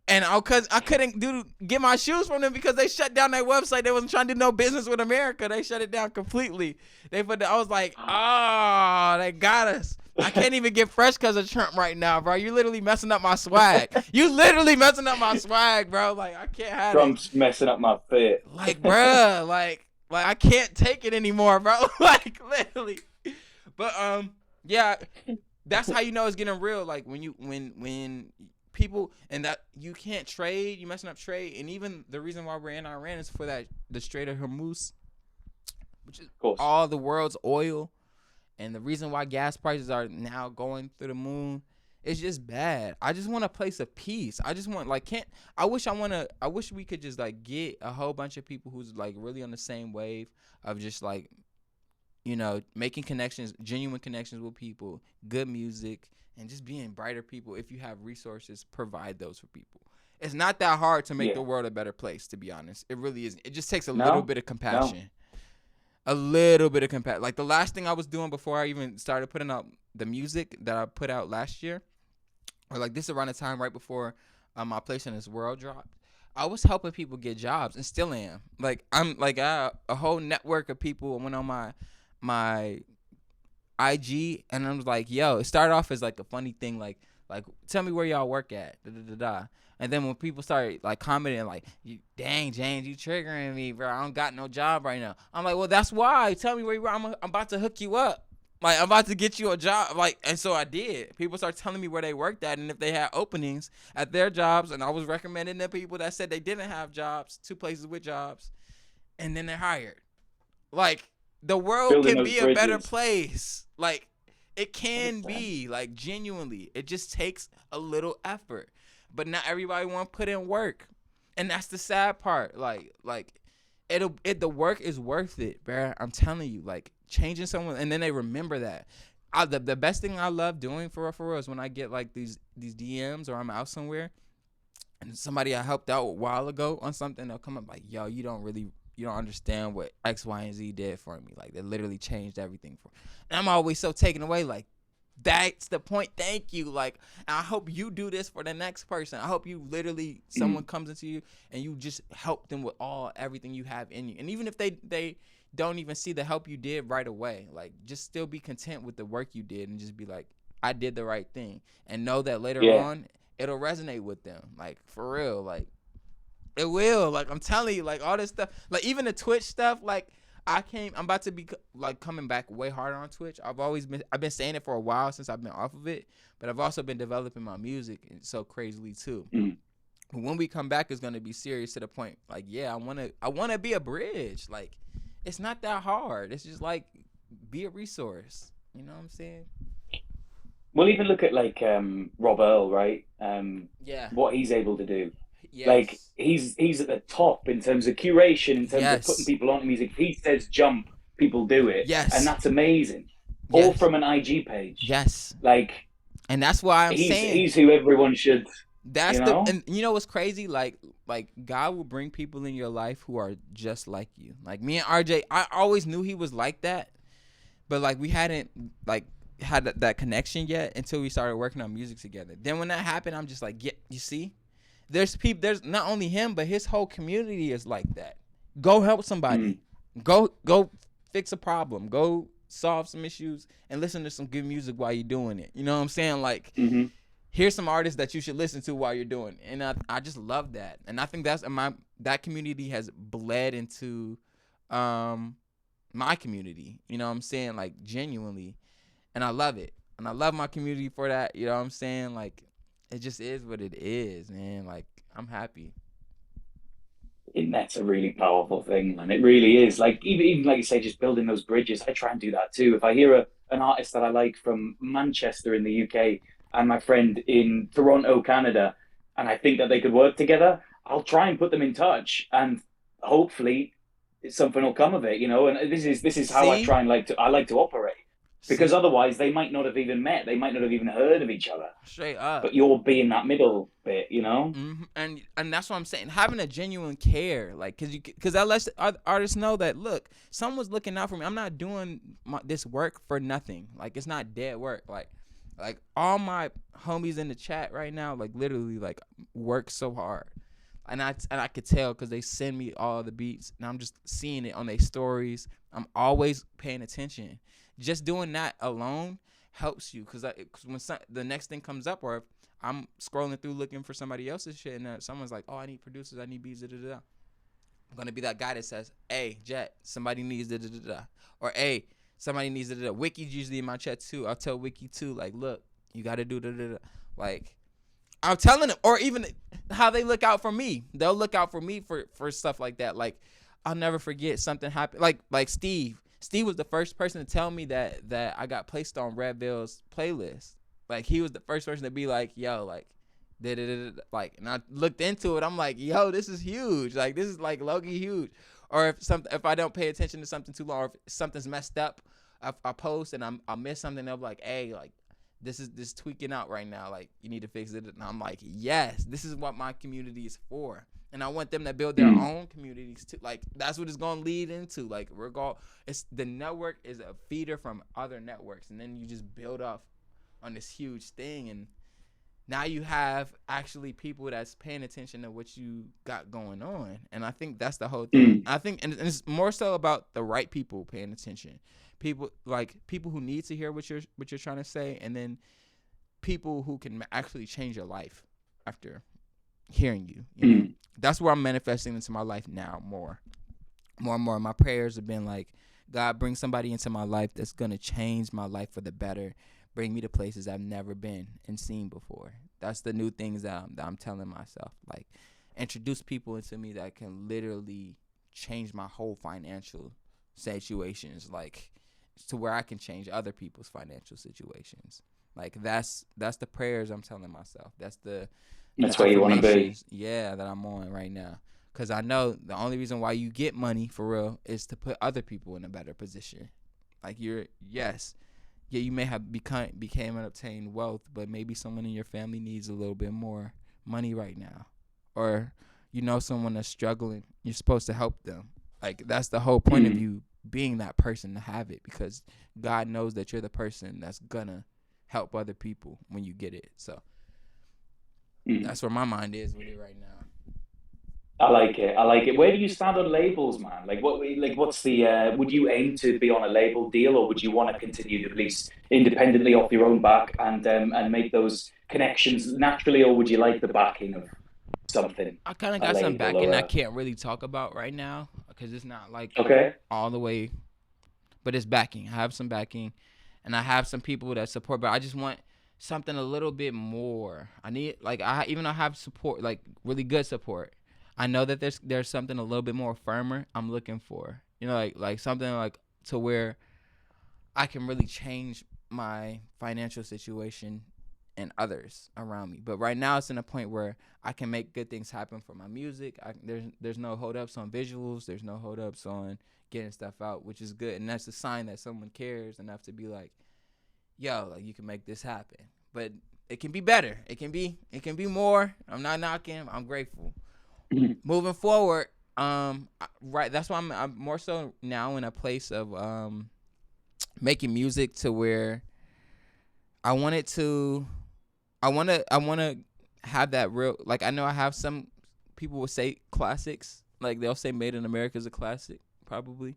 And I couldn't get my shoes from them because they shut down their website. They wasn't trying to do no business with America. They shut it down completely. I was like, oh, they got us. I can't even get fresh because of Trump right now, bro. You literally messing up my swag. You literally messing up my swag, bro. Like, I can't have Trump's messing up my fit. Like, bruh, like I can't take it anymore, bro. Like, literally. But yeah, that's how you know it's getting real. Like when people, and that you can't trade, you messing up trade, and even the reason why we're in Iran is for the Strait of Hormuz, which is all the world's oil. And the reason why gas prices are now going through the moon is just bad. I just want a place of peace. I just want I wish we could just like get a whole bunch of people who's like really on the same wave of just like, making connections, genuine connections with people, good music, and just being brighter people. If you have resources, provide those for people. It's not that hard to make the world a better place, to be honest. It really isn't. It just takes a little bit of compassion. No. A little bit of compassion. Like the last thing I was doing before I even started putting out the music that I put out last year, or like this around the time right before my Place in This World dropped, I was helping people get jobs and still am. Like I'm like a whole network of people went on my IG and I was like, yo, it started off as like a funny thing, like tell me where y'all work at, And then when people started like commenting like, dang James, you triggering me, bro. I don't got no job right now. I'm like, well, that's why. Tell me where you are. I'm about to hook you up. Like I'm about to get you a job. Like, and so I did. People started telling me where they worked at and if they had openings at their jobs, and I was recommending the people that said they didn't have jobs, 2 places with jobs, and then they're hired. Like the world Building can those be a better bridges. place. Like it can 100%. be. Like genuinely, it just takes a little effort. But not everybody want to put in work, and that's the sad part. Like the work is worth it, bruh. I'm telling you, like changing someone, and then they remember that. The best thing I love doing for real is when I get like these DMs or I'm out somewhere and somebody I helped out a while ago on something, they'll come up like, yo, you don't understand what X, Y, and Z did for me. Like, they literally changed everything for me. And I'm always so taken away, like, that's the point. Thank you. Like, I hope you do this for the next person. I hope you literally, someone comes into you and you just help them with everything you have in you. And even if they don't even see the help you did right away, like, just still be content with the work you did and just be like, I did the right thing. And know that later Yeah. on, it'll resonate with them. Like, for real. Like, it will. Like, I'm telling you, like, all this stuff, like, even the Twitch stuff, like, I'm about to be like coming back way harder on Twitch. I've been saying it for a while since I've been off of it, but I've also been developing my music and so crazily too. When we come back, it's gonna be serious to the point like, yeah, I wanna be a bridge. Like, it's not that hard. It's just like be a resource. You know what I'm saying? We'll even look at like Rob Earl, right? Yeah. What he's able to do. Like Yes. he's at the top in terms of curation, in terms of putting Yes. people onto music. If he says jump, people do it, and Yes. that's amazing. All Yes. from an IG page. Yes. Like And that's why I'm saying he's who everyone should, that's you the know. and you know what's crazy? Like God will bring people in your life who are just like you. Like me and RJ, I always knew he was like that, but like we hadn't like had that connection yet until we started working on music together. Then when that happened, I'm just like, yeah, you see, there's not only him, but his whole community is like that. Go help somebody. Go fix a problem. Go solve some issues and listen to some good music while you're doing it. You know what I'm saying? Like, here's some artists that you should listen to while you're doing it. And I just love that. And I think that community has bled into my community. You know what I'm saying? Like, genuinely. And I love it. And I love my community for that. You know what I'm saying? Like, it just is what it is, man. Like, I'm happy. And that's a really powerful thing, man. It really is. Like even like you say, just building those bridges. I try and do that too. If I hear an artist that I like from Manchester in the UK and my friend in Toronto, Canada, and I think that they could work together, I'll try and put them in touch, and hopefully something will come of it. You know, and this is how I See? try and I like to operate, because See? otherwise they might not have even met. They might not have even heard of each other. Straight up. But you'll be in that middle bit, you know. And that's what I'm saying. Having a genuine care, like, cause I let artists know that look, someone's looking out for me. I'm not doing this work for nothing. Like, it's not dead work. Like all my homies in the chat right now, like literally, like work so hard, and I could tell because they send me all the beats, and I'm just seeing it on their stories. I'm always paying attention. Just doing that alone helps you, cause when the next thing comes up, or if I'm scrolling through looking for somebody else's shit, and someone's like, "Oh, I need producers, I need beats," da da da. I'm gonna be that guy that says, "Hey, Jet, somebody needs da da da da," or "Hey, somebody needs da da da." Wiki's usually in my chat too. I'll tell Wiki too, like, "Look, you gotta do da da da." Like, I'm telling them, or even how they look out for me. They'll look out for me for stuff like that. Like, I'll never forget something happened. Like Steve. Steve was the first person to tell me that I got placed on Redville's playlist. Like, he was the first person to be like, "Yo, like, like," and I looked into it. I'm like, "Yo, this is huge. Like, this is like low-key huge." Or if I don't pay attention to something too long, or if something's messed up, I post and I miss something. They'll be like, "Hey, like, this tweaking out right now. Like, you need to fix it." And I'm like, "Yes, this is what my community is for." And I want them to build their own communities too. Like, that's what it's gonna lead into. Like, it's the network is a feeder from other networks, and then you just build off on this huge thing, and now you have actually people that's paying attention to what you got going on. And I think that's the whole thing. I think, and it's more so about the right people paying attention. People who need to hear what you're trying to say, and then people who can actually change your life after hearing you. You know, that's where I'm manifesting into my life now. More and more. My prayers have been like, God, bring somebody into my life that's gonna change my life for the better. Bring me to places I've never been and seen before. That's the new things that I'm telling myself. Like, introduce people into me that can literally change my whole financial situations, like to where I can change other people's financial situations. Like that's the prayers I'm telling myself. That's the That's where you want to be. affirmations, yeah, that I'm on right now. Cause I know the only reason why you get money for real is to put other people in a better position. Like yes, yeah, you may have became and obtained wealth, but maybe someone in your family needs a little bit more money right now, or someone that's struggling. You're supposed to help them. Like that's the whole point of Mm. you being that person to have it, because God knows that you're the person that's gonna help other people when you get it. So Mm. that's where my mind is with it right now. I like it. I like it. Where do you stand on labels, man? Like what's the would you aim to be on a label deal, or would you want to continue to release independently off your own back and make those connections naturally, or would you like the backing of something, I kind of a got some label or backing I a can't really talk about right now because it's not like okay? all the way, but it's backing. I have some backing, and I have some people that support. But I just want something a little bit more. I need like I have support, like really good support. I know that there's something a little bit more firmer I'm looking for. Like something like to where I can really change my financial situation and others around me. But right now it's in a point where I can make good things happen for my music. There's no hold ups on visuals. There's no hold ups on getting stuff out, which is good. And that's a sign that someone cares enough to be like, yo, like you can make this happen. But it can be better. It can be more. I'm not knocking. I'm grateful. Moving forward, right. That's why I'm more so now in a place of making music to where I want it to I want to have that real, like I know I have some people will say classics, like they'll say Made in America is a classic probably.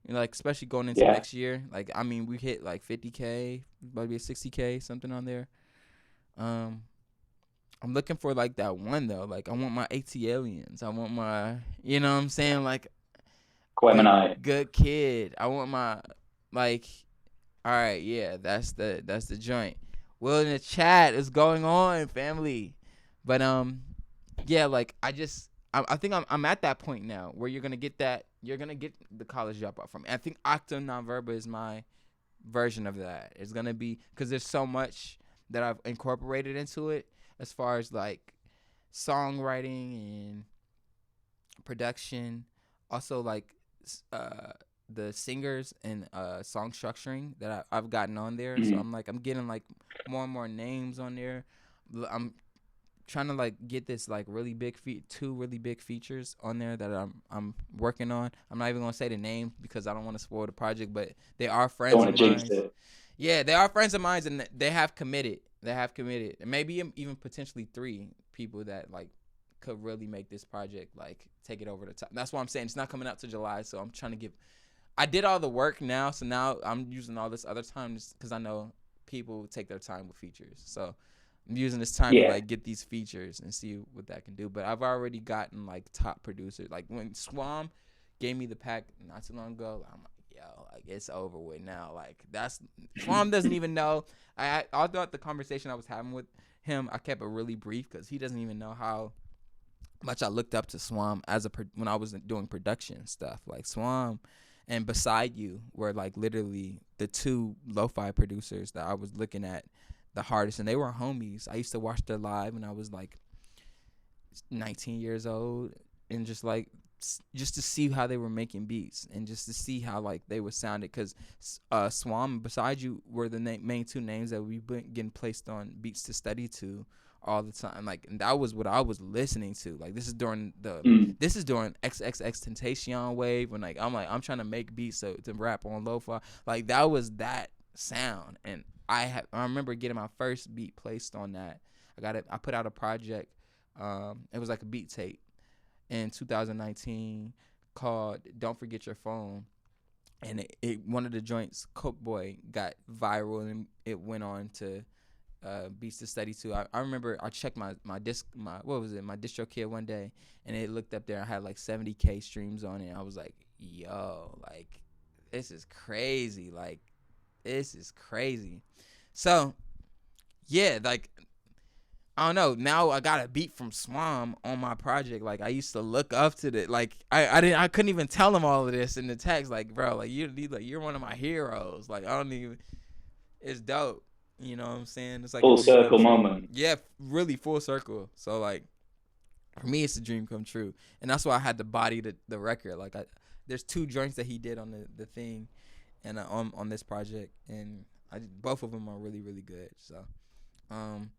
Like especially going into Yeah. next year. Like I mean we hit like 50K, maybe 60K something on there. Um I'm looking for like that one though. Like I want my AT aliens. I want my, what I'm saying, like good Gemini. good kid. I want my, like, all right, yeah, that's the joint. Will in the chat is going on, family. But yeah, like I think I'm at that point now where you're gonna get the college dropout from me. I think Octa Nonverba is my version of that. It's gonna be because there's so much that I've incorporated into it as far as like songwriting and production, also like uh the singers and song structuring that I've gotten on there. So Mm. I'm getting like more and more names on there. I'm trying to like get this like two really big features on there that I'm working on. I'm not even gonna say the names because I don't want to spoil the project, but they are Don't friends want of to jinx mine. it. Yeah, they are friends of mine, and they have committed. And maybe even potentially three people that like could really make this project like take it over the top. That's why I'm saying it's not coming out to July, so I'm trying to give. I did all the work now, so now I'm using all this other time just because I know people take their time with features. So I'm using this time to Yeah. like get these features and see what that can do. But I've already gotten like top producers. Like when Swam gave me the pack not too long ago, I'm like, yo, like it's over with now. Like that's Swam doesn't even know. I all throughout the conversation I was having with him, I kept it really brief because he doesn't even know how much I looked up to Swam when I was doing production stuff. Like Swam and Beside You were like literally the two lo-fi producers that I was looking at the hardest, and they were homies. I used to watch their live when I was like 19 years old, and just to see how they were making beats and just to see how like they were sounded, because Swam and Beside You were the main two names that we've been getting placed on Beats to Study to all the time. Like, and that was what I was listening to. Like Mm. this is during XXX Tentacion wave when like I'm trying to make beats to rap on lo-fi. Like that was that sound, and I remember getting my first beat placed on that. I put out a project. It was like a beat tape in 2019 called "Don't Forget Your Phone," and one of the joints, Coke Boy, got viral, and it went on to Beats to Study too. I remember I checked my DistroKid one day, and it looked up there. I had like 70K streams on it. I was like, yo, like this is crazy. Like this is crazy. So yeah, like I don't know. Now I got a beat from Swam on my project. Like I used to look up to the like I couldn't even tell him all of this in the text. Like bro, like you're one of my heroes. Like I don't even. It's dope. You know what I'm saying? It's like Full a dream come circle true. moment. Yeah, really full circle. So like for me, it's a dream come true, and that's why I had to body the record. Like there's 2 joints that he did on the thing, and on this project, and both of them are really really good. So um.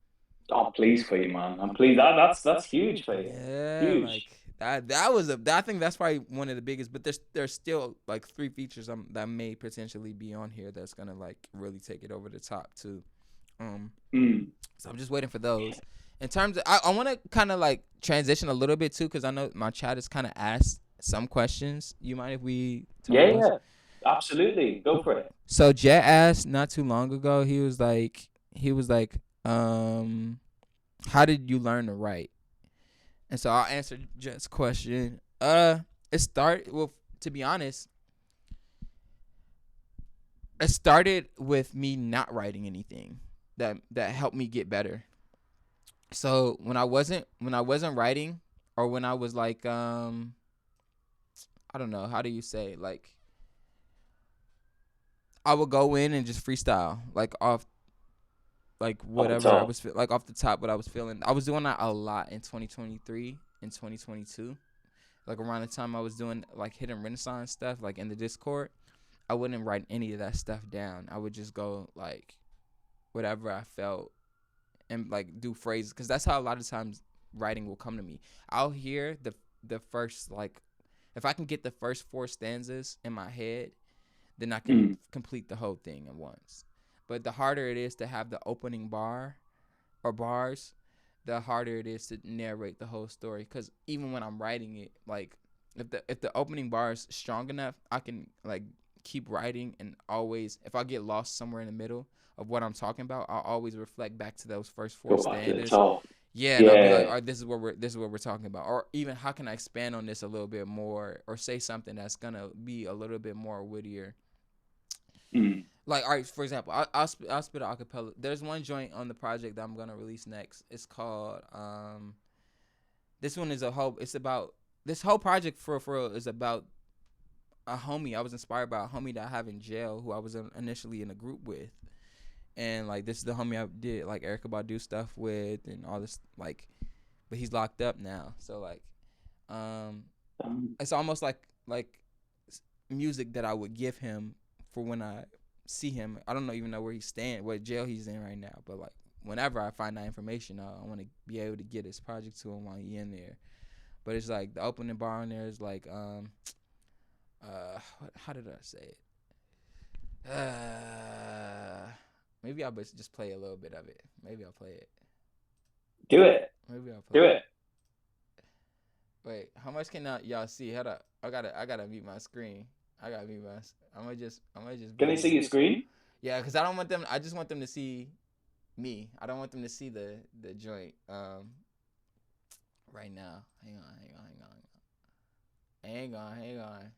I'm pleased for you, man. I'm pleased. That's huge for you. Yeah, like Huge. that was I think that's probably one of the biggest. But there's still like 3 features that may potentially be on here that's gonna like really take it over the top too. Um, Mm. so I'm just waiting for those. In terms of, I want to kind of like transition a little bit too, because I know my chat has kind of asked some questions. You mind if we talk Yeah, about? yeah. Absolutely. Go for it. So Jet asked not too long ago. He was like, how did you learn to write? And so I'll answer Jet's question. It started well, to be honest, it started with me not writing anything that helped me get better. So when I wasn't writing, or when I was like I don't know, how do you say it? Like I would go in and just freestyle like off like Off the whatever I top. was like off the top what I was feeling. I was doing that a lot in 2023 and 2022. Like around the time I was doing like hidden Renaissance stuff, like in the Discord, I wouldn't write any of that stuff down. I would just go like whatever I felt and like do phrases, because that's how a lot of times writing will come to me. I'll hear the first like if I can get the first 4 stanzas in my head, then I can Mm. complete the whole thing at once. But the harder it is to have the opening bar or bars, the harder it is to narrate the whole story. Because even when I'm writing it, like if the opening bar is strong enough, I can like keep writing, and always if I get lost somewhere in the middle of what I'm talking about, I'll always reflect back to those first 4 Go back to the standards. top. Yeah, and I'll be like, Yeah. all right, this is what we're talking about, or even how can I expand on this a little bit more, or say something that's gonna be a little bit more wittier. Mm. Like, all right, for example, I'll spit an acapella. There's one joint on the project that I'm gonna release next. It's called This one is a whole. It's about this whole project for real is about a homie. I was inspired by a homie that I have in jail, who I was initially in a group with, and like this is the homie I did like Erykah Badu stuff with and all this like, but he's locked up now. So like, um, it's almost like music that I would give him for when I see him. I don't know even know where he's staying, what jail he's in right now, but like whenever I find that information, I want to be able to get his project to him while he in there. But it's like the opening bar in there is like how did I say it? Maybe I'll just play a little bit of it. Maybe I'll play it. Do it. Maybe I'll play Do it. it. Wait, how much can y'all see? Hold up. I gotta mute my screen. I gotta mute my. I might just. Can they see your screen? Yeah, cause I don't want them. I just want them to see me. I don't want them to see the joint. Right now. Hang on.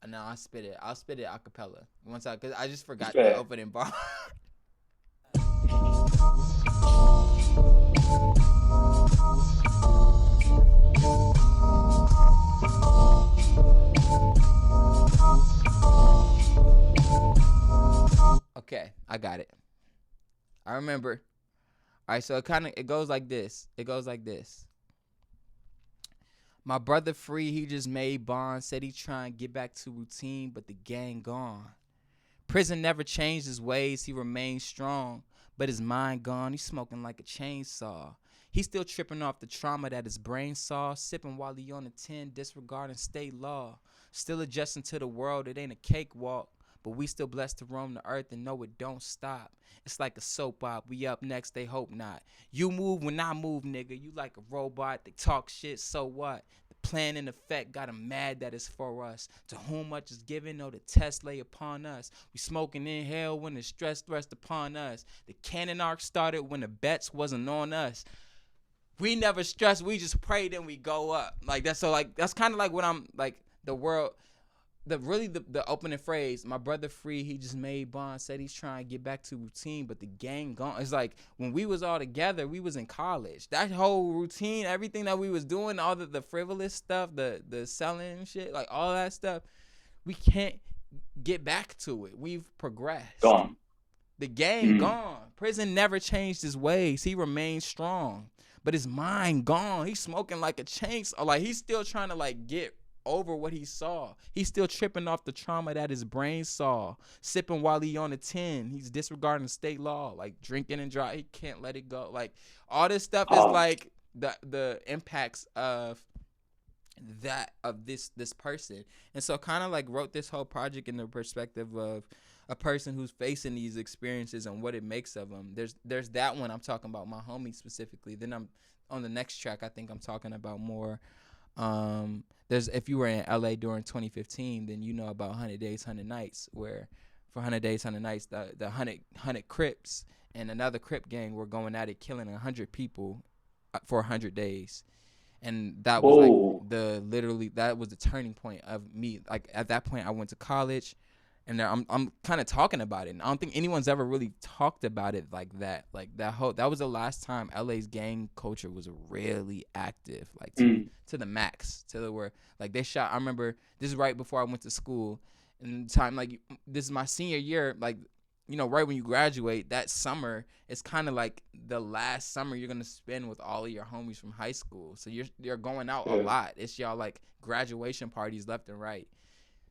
No, I'll spit it a cappella. Cause I just forgot Spit the it. opening bar. Okay, I got it. I remember. All right, so it goes like this. My brother free, he just made bond. Said he try and get back to routine, but the gang gone. Prison never changed his ways. He remained strong, but his mind gone. He's smoking like a chainsaw. He's still tripping off the trauma that his brain saw. Sipping while he on the 10, disregarding state law. Still adjusting to the world. It ain't a cakewalk. But we still blessed to roam the earth and know it don't stop. It's like a soap op. We up next, they hope not. You move when I move, nigga. You like a robot. They talk shit, so what? The plan in effect got 'em mad that it's for us. To whom much is given, no, the test lay upon us. We smoking in hell when the stress rests upon us. The cannon arc started when the bets wasn't on us. We never stress, we just pray, then we go up. Like that's so like that's kind of like what I'm like the world the opening phrase, my brother free, he just made bond, said he's trying to get back to routine, but the gang gone. It's like when we was all together, we was in college. That whole routine, everything that we was doing, all the frivolous stuff, the selling shit, like all that stuff, we can't get back to it. We've progressed. Gone. The gang gone. Prison never changed his ways. He remained strong, but his mind gone. He's smoking like a chainsaw. Like he's still trying to like get over what he saw. He's still tripping off the trauma that his brain saw. Sipping while he on a 10. He's disregarding state law, like drinking and drive. He can't let it go. Like all this stuff is like the impacts of this person. And so kind of like wrote this whole project in the perspective of a person who's facing these experiences and what it makes of them. There's that one I'm talking about, my homie specifically. Then I'm on the next track, I think I'm talking about more there's, if you were in LA during 2015, then you know about 100 Days, 100 Nights, where for 100 Days, 100 Nights, the 100 Crips and another Crip gang were going at it, killing 100 people for 100 days. And that was like that was the turning point of me. Like at that point I went to college, and I'm kind of talking about it. And I don't think anyone's ever really talked about it like that. Like that was the last time LA's gang culture was really active, like to the max, to the where like they shot. I remember this is right before I went to school, and time like this is my senior year. Like, you know, right when you graduate, that summer is kind of like the last summer you're gonna spend with all of your homies from high school. So you're going out a lot. It's y'all like graduation parties left and right.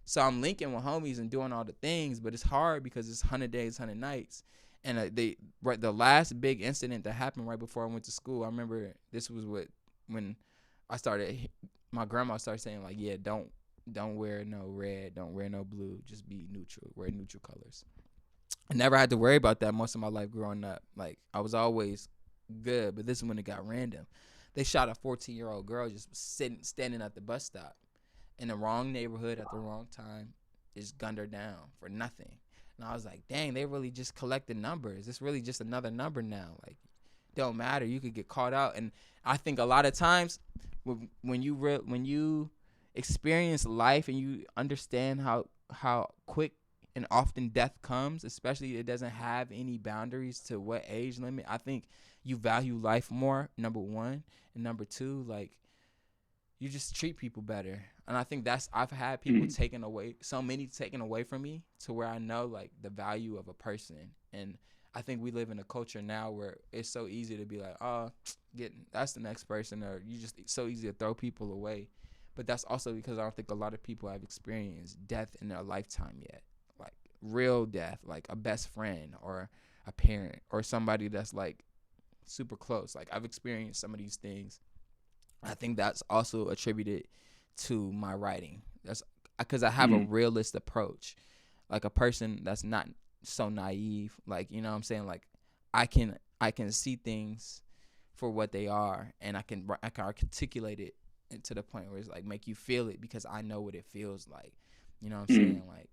So I'm linking with homies and doing all the things, but it's hard because it's 100 Days, 100 Nights. And the last big incident that happened right before I went to school, I remember this was when I started, my grandma started saying like, yeah, don't wear no red, don't wear no blue, just be neutral, wear neutral colors. I never had to worry about that most of my life growing up. Like I was always good, but this is when it got random. They shot a 14-year-old girl just standing at the bus stop in the wrong neighborhood at the wrong time. Just gunned her down for nothing. And I was like, dang, they really just collected numbers. It's really just another number now. Like, don't matter. You could get caught out. And I think a lot of times when you experience life and you understand how quick and often death comes, especially it doesn't have any boundaries to what age limit, I think you value life more, number one. And number two, like, you just treat people better. And I think I've had people taken away from me to where I know like the value of a person. And I think we live in a culture now where it's so easy to be like, oh, that's the next person, or you just, it's so easy to throw people away. But that's also because I don't think a lot of people have experienced death in their lifetime yet. Like real death, like a best friend or a parent or somebody that's like super close. Like I've experienced some of these things. I think that's also attributed to my writing. That's because I have a realist approach, like a person that's not so naive. Like, you know what I'm saying? Like I can see things for what they are, and I can articulate it to the point where it's like make you feel it because I know what it feels like. You know what I'm saying? Like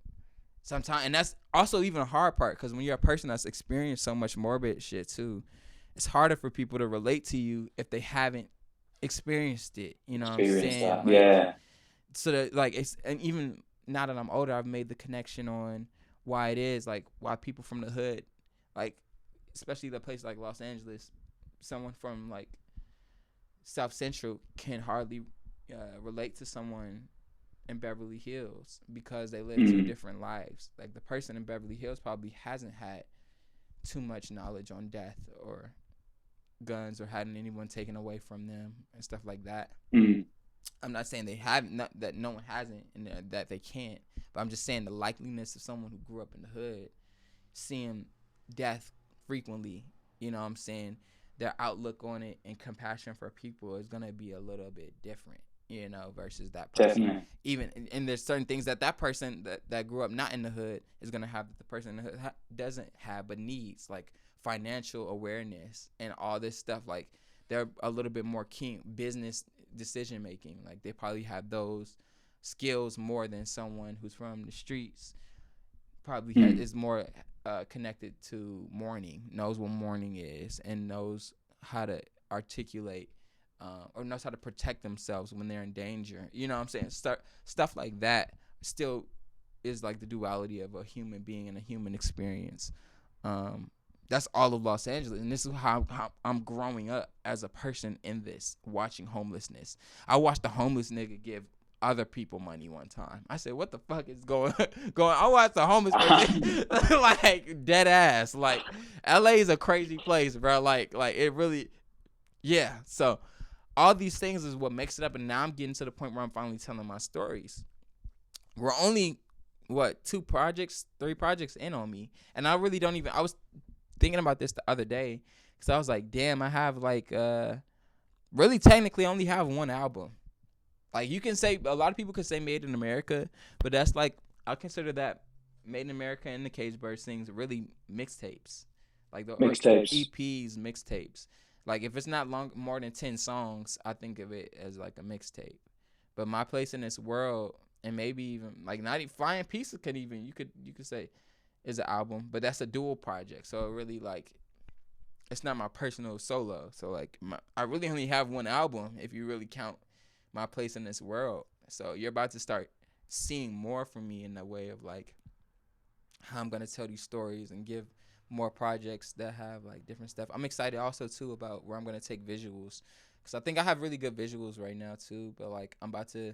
sometimes, and that's also even a hard part because when you're a person that's experienced so much morbid shit too, it's harder for people to relate to you if they haven't experienced it. You know what I'm saying? Like, yeah. So that like it's, and even now that I'm older, I've made the connection on why it is like why people from the hood, like especially the place like Los Angeles, someone from like South Central can hardly relate to someone in Beverly Hills because they live two different lives. Like the person in Beverly Hills probably hasn't had too much knowledge on death or guns or having anyone taken away from them and stuff like that. I'm not saying they have not, that no one hasn't and that they can't, but I'm just saying the likeliness of someone who grew up in the hood seeing death frequently, you know what I'm saying, their outlook on it and compassion for people is going to be a little bit different, you know, versus that person. Definitely. Even and there's certain things that person that grew up not in the hood is going to have that the person in the hood doesn't have but needs, like financial awareness and all this stuff. Like they're a little bit more keen business decision making. Like they probably have those skills more than someone who's from the streets. Probably is more connected to mourning, knows what mourning is, and knows how to articulate or knows how to protect themselves when they're in danger. You know what I'm saying? Stuff like that. still is like the duality of a human being and a human experience. That's all of Los Angeles, and this is how I'm growing up as a person in this, watching homelessness. I watched a homeless nigga give other people money one time. I said, "What the fuck is going?" I watched a homeless person like dead ass. Like LA is a crazy place, bro. Like it really, yeah. So all these things is what makes it up, and now I'm getting to the point where I'm finally telling my stories. We're only 3 projects in on me, and I really don't even. I was thinking about this the other day because I was like, damn, I have like really technically only have 1 album. Like you can say, a lot of people could say Made in America, but that's like, I consider that Made in America and the Cage Bird Sings really mixtapes, like the Mixtapes. EPs, mixtapes. Like if it's not more than 10 songs, I think of it as like a mixtape. But My Place in This World, and maybe even like not even Flying Pieces could even, you could say is an album, but that's a dual project. So it really like, it's not my personal solo. So like I really only have 1 album if you really count My Place in This World. So you're about to start seeing more from me in the way of like how I'm gonna tell these stories and give more projects that have like different stuff. I'm excited also too about where I'm gonna take visuals, because I think I have really good visuals right now too. But like I'm about to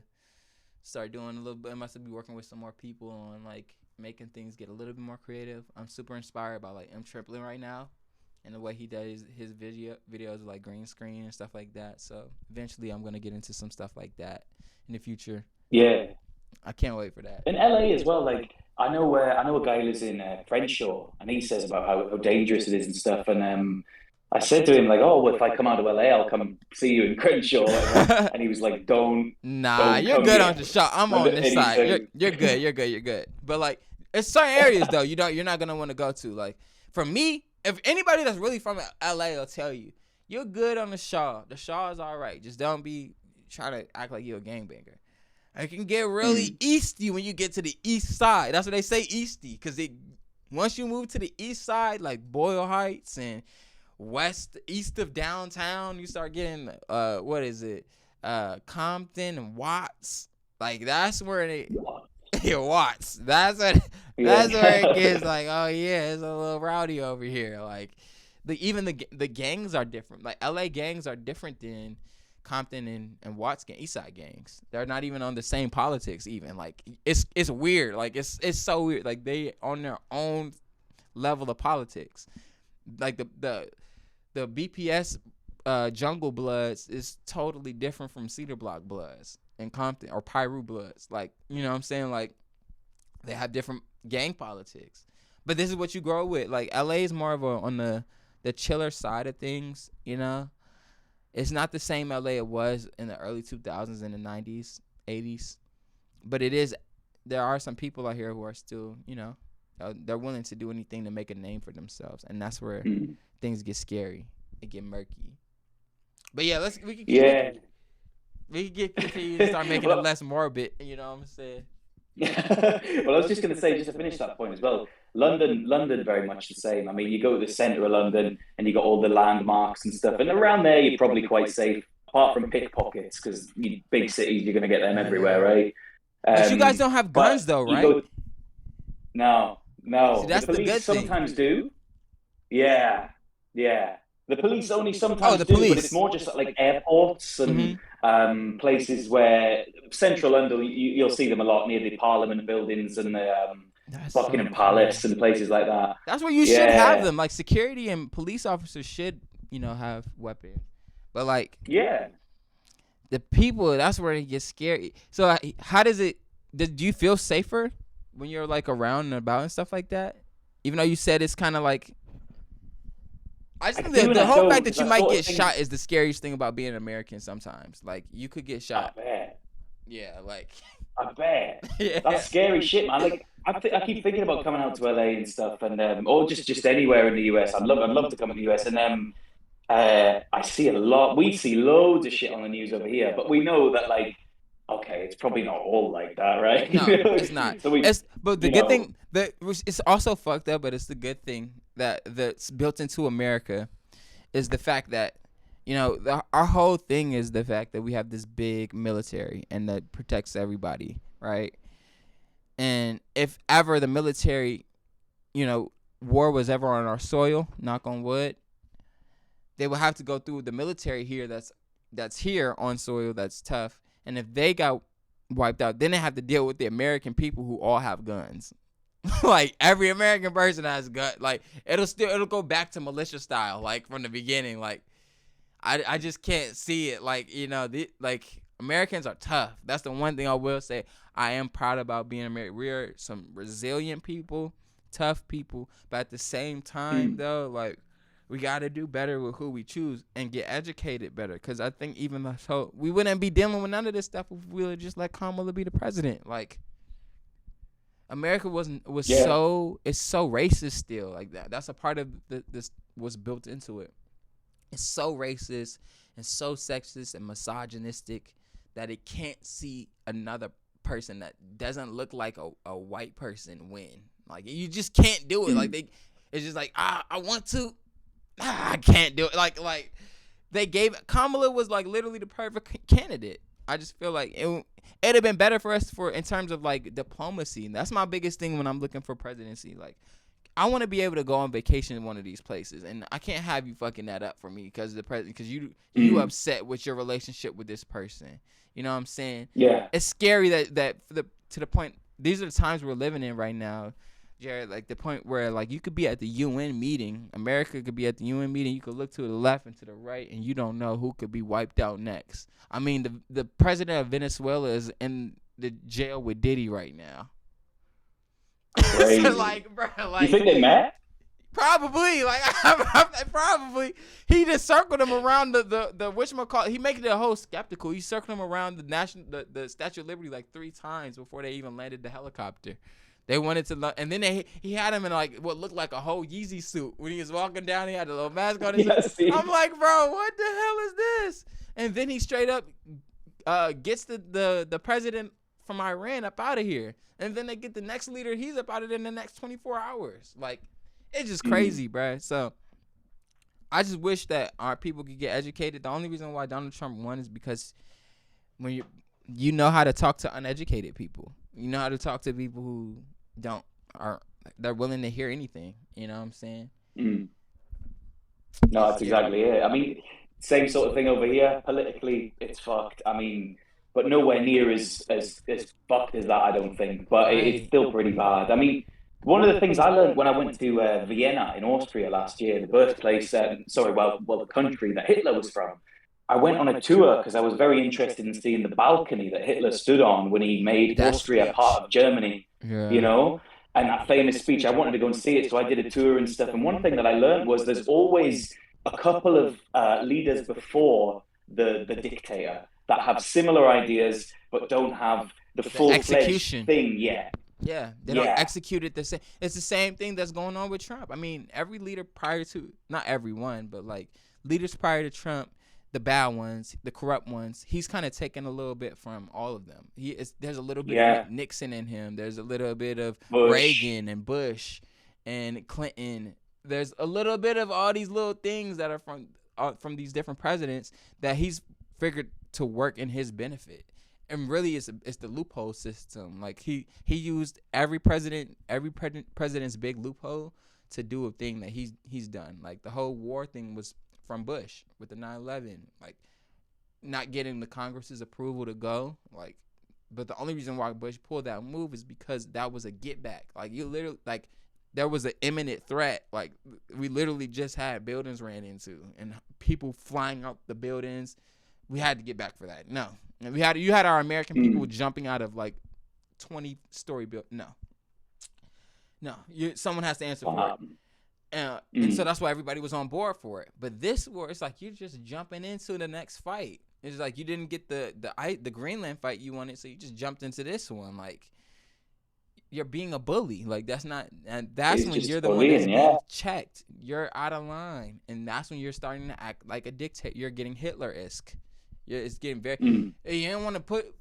start doing a little bit. I'm about to be working with some more people on like making things get a little bit more creative. I'm super inspired by like M. Triplin right now, and the way he does his videos with like green screen and stuff like that. So eventually I'm gonna get into some stuff like that in the future. Yeah. I can't wait for that. In LA as well, like I know a guy who lives in Crenshaw, and he says about how dangerous it is and stuff. And I said to him like, "Oh, well, if I come out of LA, I'll come see you in Crenshaw." And he was like, "Don't, you're come good here." on the shot. I'm on this side. You're good. But like, it's certain areas though you're not gonna want to go to. Like for me, if anybody that's really from LA will tell you, you're good on the Shaw. The Shaw is all right. Just don't be trying to act like you're a gangbanger. It can get really easty when you get to the east side. That's what they say, easty, because once you move to the east side, like Boyle Heights and east of downtown, you start getting Compton and Watts. Like that's where Watts. That's where it gets like, oh yeah, it's a little rowdy over here. Like even the gangs are different. Like LA gangs are different than Compton and Watts East Side gangs. They're not even on the same politics. Even like it's weird. Like it's so weird. Like they on their own level of politics. Like the BPS Jungle Bloods is totally different from Cedar Block Bloods and Compton or Piru Bloods. Like, you know what I'm saying? Like they have different gang politics. But this is what you grow with. Like LA is more of on the chiller side of things, you know? It's not the same LA it was in the early 2000s and the 90s, 80s. But there are some people out here who are still, you know, they're willing to do anything to make a name for themselves. And that's where things get scary. It get murky. But yeah, we can continue to start making it less morbid, you know what I'm saying? Well, I was just going to say, just to finish that point as well, London very much the same. I mean, you go to the centre of London and you got all the landmarks and stuff, and around there you're probably quite safe, apart from pickpockets, because big cities you're going to get them everywhere, right? But you guys don't have guns though, right? No. See, that's the police good sometimes do. Yeah. The police only sometimes do, but it's more just like airports and places where central London, you'll see them a lot near the Parliament buildings and the Buckingham Palace and places like that. That's where you should have them. Like security and police officers should, you know, have weapons. But like, the people, that's where it gets scary. So how does it? Do you feel safer when you're like around and about and stuff like that? Even though you said it's kind of like. I just think the whole fact that you might get shot is the scariest thing about being an American sometimes. Like, you could get shot. I bet. Yeah, like. I bet. That's scary shit, man. Like, I keep thinking about coming out to LA and stuff, and or just anywhere in the US. I'd love to come to the US, and I see a lot. We see loads of shit on the news over here, but we know that, like, okay, it's probably not all like that, right? No, it's not. But the good thing that it's also fucked up, but it's the good thing that's built into America is the fact that, you know, our whole thing is the fact that we have this big military and that protects everybody, right? And if ever the military, war was ever on our soil, knock on wood, they would have to go through the military here that's here on soil that's tough. And if they got wiped out, then they have to deal with the American people who all have guns. Like every American person has gun. Like it'll go back to militia style, like from the beginning. Like I just can't see it. Like like Americans are tough. That's the one thing I will say. I am proud about being American. We're some resilient people, tough people, but at the same time though, like we got to do better with who we choose and get educated better. Because I think even so, we wouldn't be dealing with none of this stuff if we would just let Kamala be the president. Like America it's so racist still. Like that's a part of this was built into it. It's so racist and so sexist and misogynistic that it can't see another person that doesn't look like a white person win. Like you just can't do it. Like it's just like I want to, I can't do it. Like they gave Kamala was like literally the perfect candidate. I just feel like it'd have been better for us in terms of like diplomacy. And that's my biggest thing when I'm looking for presidency. Like I want to be able to go on vacation in one of these places, and I can't have you fucking that up for me because you upset with your relationship with this person. You know what I'm saying? Yeah. It's scary that to the point. These are the times we're living in right now, Jared. Like the point where like you could be at the UN meeting, America could be at the UN meeting. You could look to the left and to the right, and you don't know who could be wiped out next. I mean, the president of Venezuela is in the jail with Diddy right now. Crazy. So, bro, you think they met? Probably, probably. He just circled him around the whatchamacallit. He making the whole skeptical. He circled him around the Statue of Liberty like 3 times before they even landed the helicopter. They wanted to, and then he had him in like what looked like a whole Yeezy suit when he was walking down. He had a little mask on his head. I'm like, bro, what the hell is this? And then he straight up gets the president from Iran up out of here, and then they get the next leader. He's up out of there in the next 24 hours. Like, it's just crazy, bro. So I just wish that our people could get educated. The only reason why Donald Trump won is because when you know how to talk to uneducated people. You know how to talk to people who they're willing to hear anything. You know what I'm saying? No, that's exactly it. I mean, same sort of thing over here. Politically, it's fucked. I mean, but nowhere near as fucked as that, I don't think. But it's still pretty bad. I mean, one of the things I learned when I went to Vienna in Austria last year, the birthplace, the country that Hitler was from. I went on a tour because I was very interested in seeing the balcony that Hitler stood on when he made Austria part of Germany, you know, and that famous speech. I wanted to go and see it, so I did a tour and stuff. And one thing that I learned was there's always a couple of leaders before the dictator that have similar ideas but don't have the full-fledged thing yet. Yeah, they don't execute it the same. It's the same thing that's going on with Trump. I mean, every leader prior to, not everyone, but like leaders prior to Trump, the bad ones, the corrupt ones, he's kind of taken a little bit from all of them. There's a little bit of Nixon in him. There's a little bit of Reagan and Bush and Clinton. There's a little bit of all these little things that are from these different presidents that he's figured to work in his benefit. And really, it's the loophole system. Like he used every president's big loophole to do a thing that he's done. Like the whole war thing was from Bush with the 9/11, like not getting the Congress's approval to go. Like, but the only reason why Bush pulled that move is because that was a get back. Like you literally, like there was an imminent threat. Like we literally just had buildings ran into and people flying out the buildings. We had to get back for that. No, and you had our American people jumping out of like 20-story building. No, someone has to answer for it. And so that's why everybody was on board for it. But this war, it's like you're just jumping into the next fight. It's like you didn't get the Greenland fight you wanted, so you just jumped into this one. Like you're being a bully. Like that's not, and that's when you're the one that's being checked. You're out of line, and that's when you're starting to act like a dictator. You're getting Hitler-esque. It's getting very. You didn't want to put.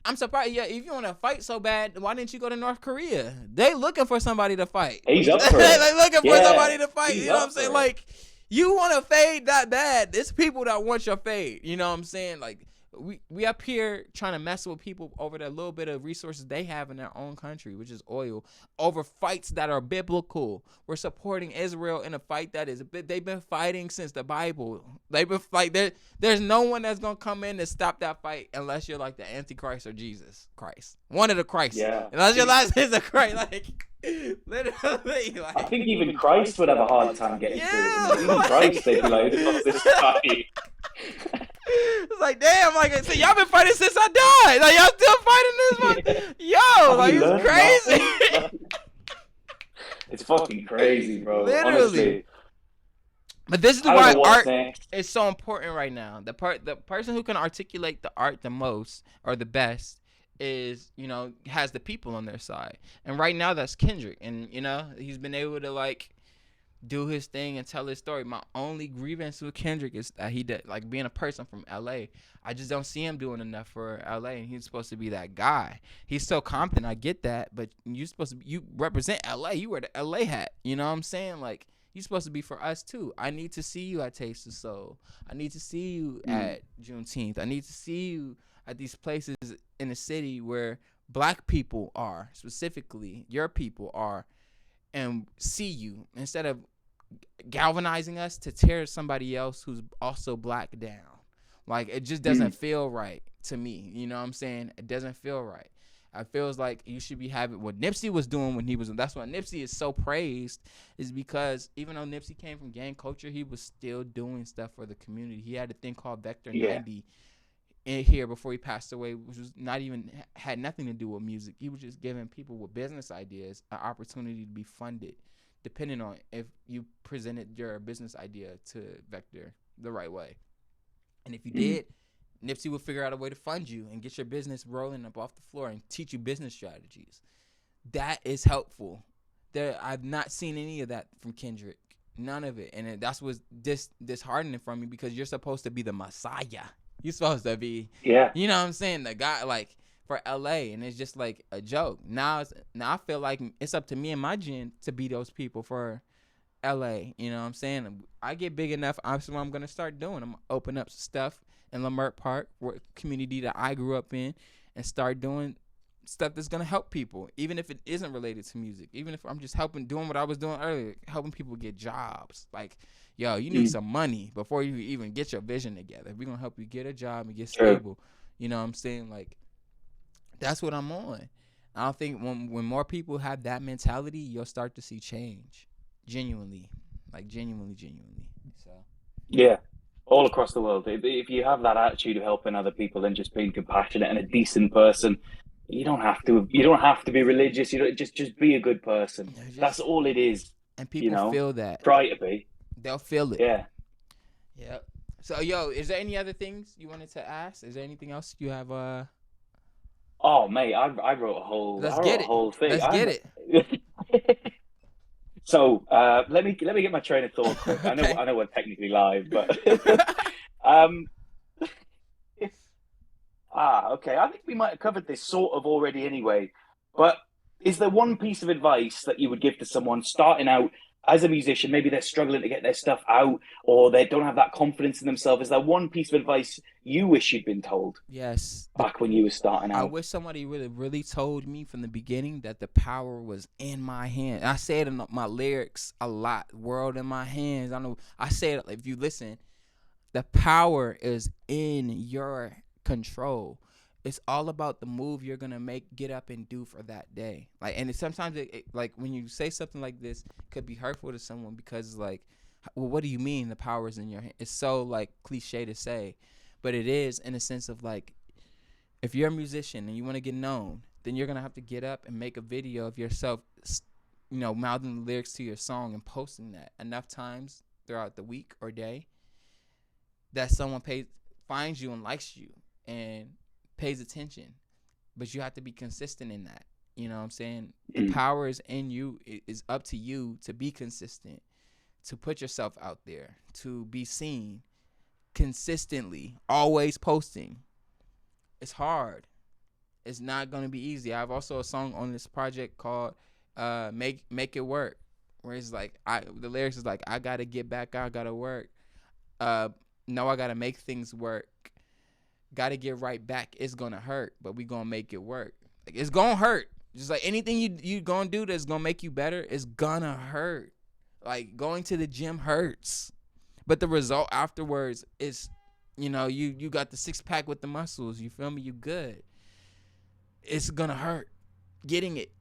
I'm surprised. Yeah, if you want to fight so bad, why didn't you go to North Korea? They looking for somebody to fight. He's up for it. They looking for somebody to fight. You know what I'm saying? Like, you want to fade that bad. It's people that want your fade. You know what I'm saying? Like, we up here trying to mess with people over the little bit of resources they have in their own country, which is oil, over fights that are biblical. We're supporting Israel in a fight that is they've been fighting since the Bible. They've been there's no one that's gonna come in to stop that fight unless you're like the Antichrist or Jesus Christ, one of the Christs. Yeah. Unless your last is a Christ, like literally. Like, I think even Christ would have a hard time getting through it. Even Christ, they'd be like, "What's this fight?" It's like, damn, like, so y'all been fighting since I died. Like, y'all still fighting this one? Yo, like, it's crazy. It's fucking crazy, bro. Literally. Honestly. But this is I don't why know what's art next. is so important right now. The person who can articulate the art the most or the best is, you know, has the people on their side. And right now that's Kendrick. And, you know, he's been able to, like, do his thing and tell his story. My only grievance with Kendrick is that he did, like, being a person from LA, I just don't see him doing enough for LA, and he's supposed to be that guy. He's so Compton, I get that, but you represent LA. You wear the LA hat. You know what I'm saying? Like, you're supposed to be for us too. I need to see you at Taste of Soul. I need to see you at Juneteenth. I need to see you at these places in the city where black people are, specifically your people are, and see you instead of galvanizing us to tear somebody else who's also black down. Like, it just doesn't feel right to me. You know what I'm saying? It doesn't feel right. It feels like you should be having what Nipsey was doing when he was. That's why Nipsey is so praised, is because even though Nipsey came from gang culture, he was still doing stuff for the community. He had a thing called Vector 90 in here before he passed away, which was not even had nothing to do with music. He was just giving people with business ideas an opportunity to be funded, depending on if you presented your business idea to Vector the right way. And if you did, Nipsey will figure out a way to fund you and get your business rolling up off the floor and teach you business strategies. That is helpful. I've not seen any of that from Kendrick. None of it. And that's what's disheartening from me, because you're supposed to be the Messiah. You're supposed to be, you know what I'm saying, the guy, like, for LA, and it's just like a joke. Now I feel like it's up to me and my gen to be those people for LA. You know what I'm saying? I get big enough, that's what I'm going to start doing. I'm going to open up stuff in Leimert Park, community that I grew up in, and start doing stuff that's going to help people, even if it isn't related to music, even if I'm just doing what I was doing earlier, helping people get jobs. Like, yo, you need some money before you even get your vision together. We're going to help you get a job and get stable. You know what I'm saying? Like, that's what I'm on. I think when more people have that mentality, you'll start to see change. Genuinely. Like, genuinely. So. Yeah. All across the world. If you have that attitude of helping other people and just being compassionate and a decent person, you don't have to be religious. You don't just be a good person. That's all it is. And people feel that. Try to be. They'll feel it. Yeah. Yep. So, yo, is there any other things you wanted to ask? Is there anything else you have? Oh, mate, I wrote a whole. Whole thing. Let's get it. So let me get my train of thought quick. Okay. I know we're technically live, but okay. I think we might have covered this sort of already anyway. But is there one piece of advice that you would give to someone starting out as a musician? Maybe they're struggling to get their stuff out, or they don't have that confidence in themselves. Is there one piece of advice you wish you'd been told? Yes. Back when you were starting out. I wish somebody really told me from the beginning that the power was in my hands. I say it in my lyrics a lot. World in my hands. I say it, if you listen, the power is in your control. It's all about the move you're gonna get up and do for that day. Like, and sometimes like when you say something like this, it could be hurtful to someone, because like, well, what do you mean the power is in your hand? It's so like cliche to say, but it is, in a sense of like, if you're a musician and you want to get known, then you're gonna have to get up and make a video of yourself, you know, mouthing the lyrics to your song and posting that enough times throughout the week or day that someone finds you and likes you and pays attention. But you have to be consistent in that. You know what I'm saying? The power is in you. It is up to you to be consistent, to put yourself out there, to be seen consistently, always posting. It's hard. It's not going to be easy. I have also a song on this project called Make It Work, where it's like, the lyrics is like, I got to get back, I got to work. No, I got to make things work. got to get right back. It's going to hurt, but we going to make it work. Like, it's going to hurt. Just like anything you going to do that's going to make you better, it's going to hurt. Like, going to the gym hurts. But the result afterwards is, you got the six pack with the muscles. You feel me? You good. It's going to hurt. Getting it.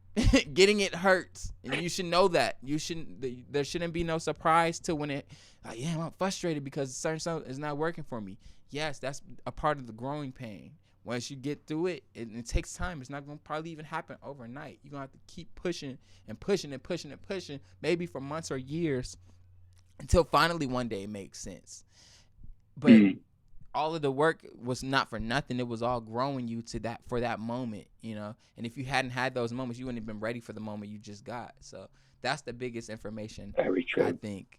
Getting it hurts. And you should know that. There shouldn't be no surprise to when it, like, yeah, I'm frustrated because certain stuff is not working for me. Yes, that's a part of the growing pain. Once you get through it, it takes time. It's not going to probably even happen overnight. You're going to have to keep pushing and pushing and pushing and pushing, maybe for months or years, until finally one day it makes sense. But all of the work was not for nothing. It was all growing you to that, for that moment, And if you hadn't had those moments, you wouldn't have been ready for the moment you just got. So that's the biggest information. Very true. I think.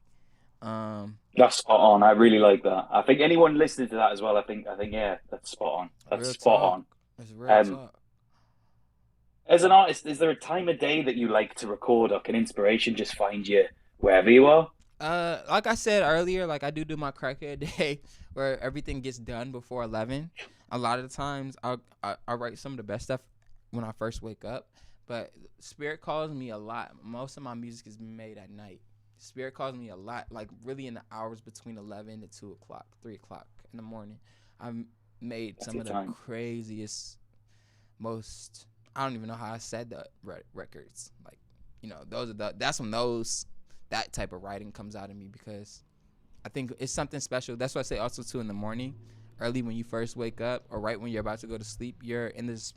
That's spot on. I really like that. I think anyone listening to that as well, I think, yeah, that's spot on. That's spot on. It's real talk. As an artist, is there a time of day that you like to record, or can inspiration just find you wherever you are? Like I said earlier, like I do my crackhead day where everything gets done before 11. A lot of the times I write some of the best stuff when I first wake up, but Spirit calls me a lot. Most of my music is made at night. Spirit calls me a lot, like really in the hours between 11 to 2 o'clock, 3 o'clock in the morning. I've made some of the craziest, most, I don't even know how I said the records. Like, that's when that type of writing comes out of me, because I think it's something special. That's why I say also too, in the morning, early when you first wake up, or right when you're about to go to sleep, you're in this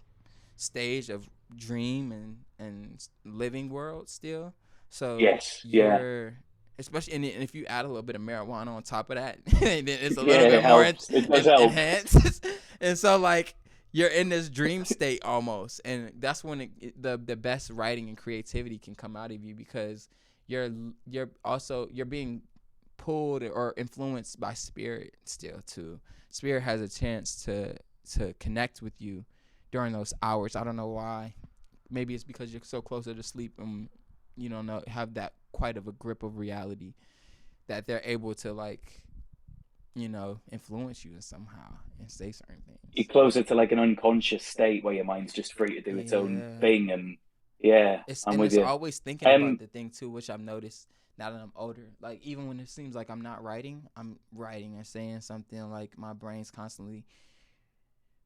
stage of dream and living world still. So yes, especially, and if you add a little bit of marijuana on top of that, then it's a little bit more enhanced. And so, like, you're in this dream state almost, and that's when the best writing and creativity can come out of you, because you're being pulled or influenced by Spirit still too. Spirit has a chance to connect with you during those hours. I don't know why. Maybe it's because you're so closer to sleep and you don't have that quite of a grip of reality that they're able to, like, influence you somehow and say certain things. You're closer to like an unconscious state where your mind's just free to do its own thing, and I'm with you. Always thinking about the thing too, which I've noticed now that I'm older. Like, even when it seems like I'm not writing, I'm writing and saying something. Like, my brain's constantly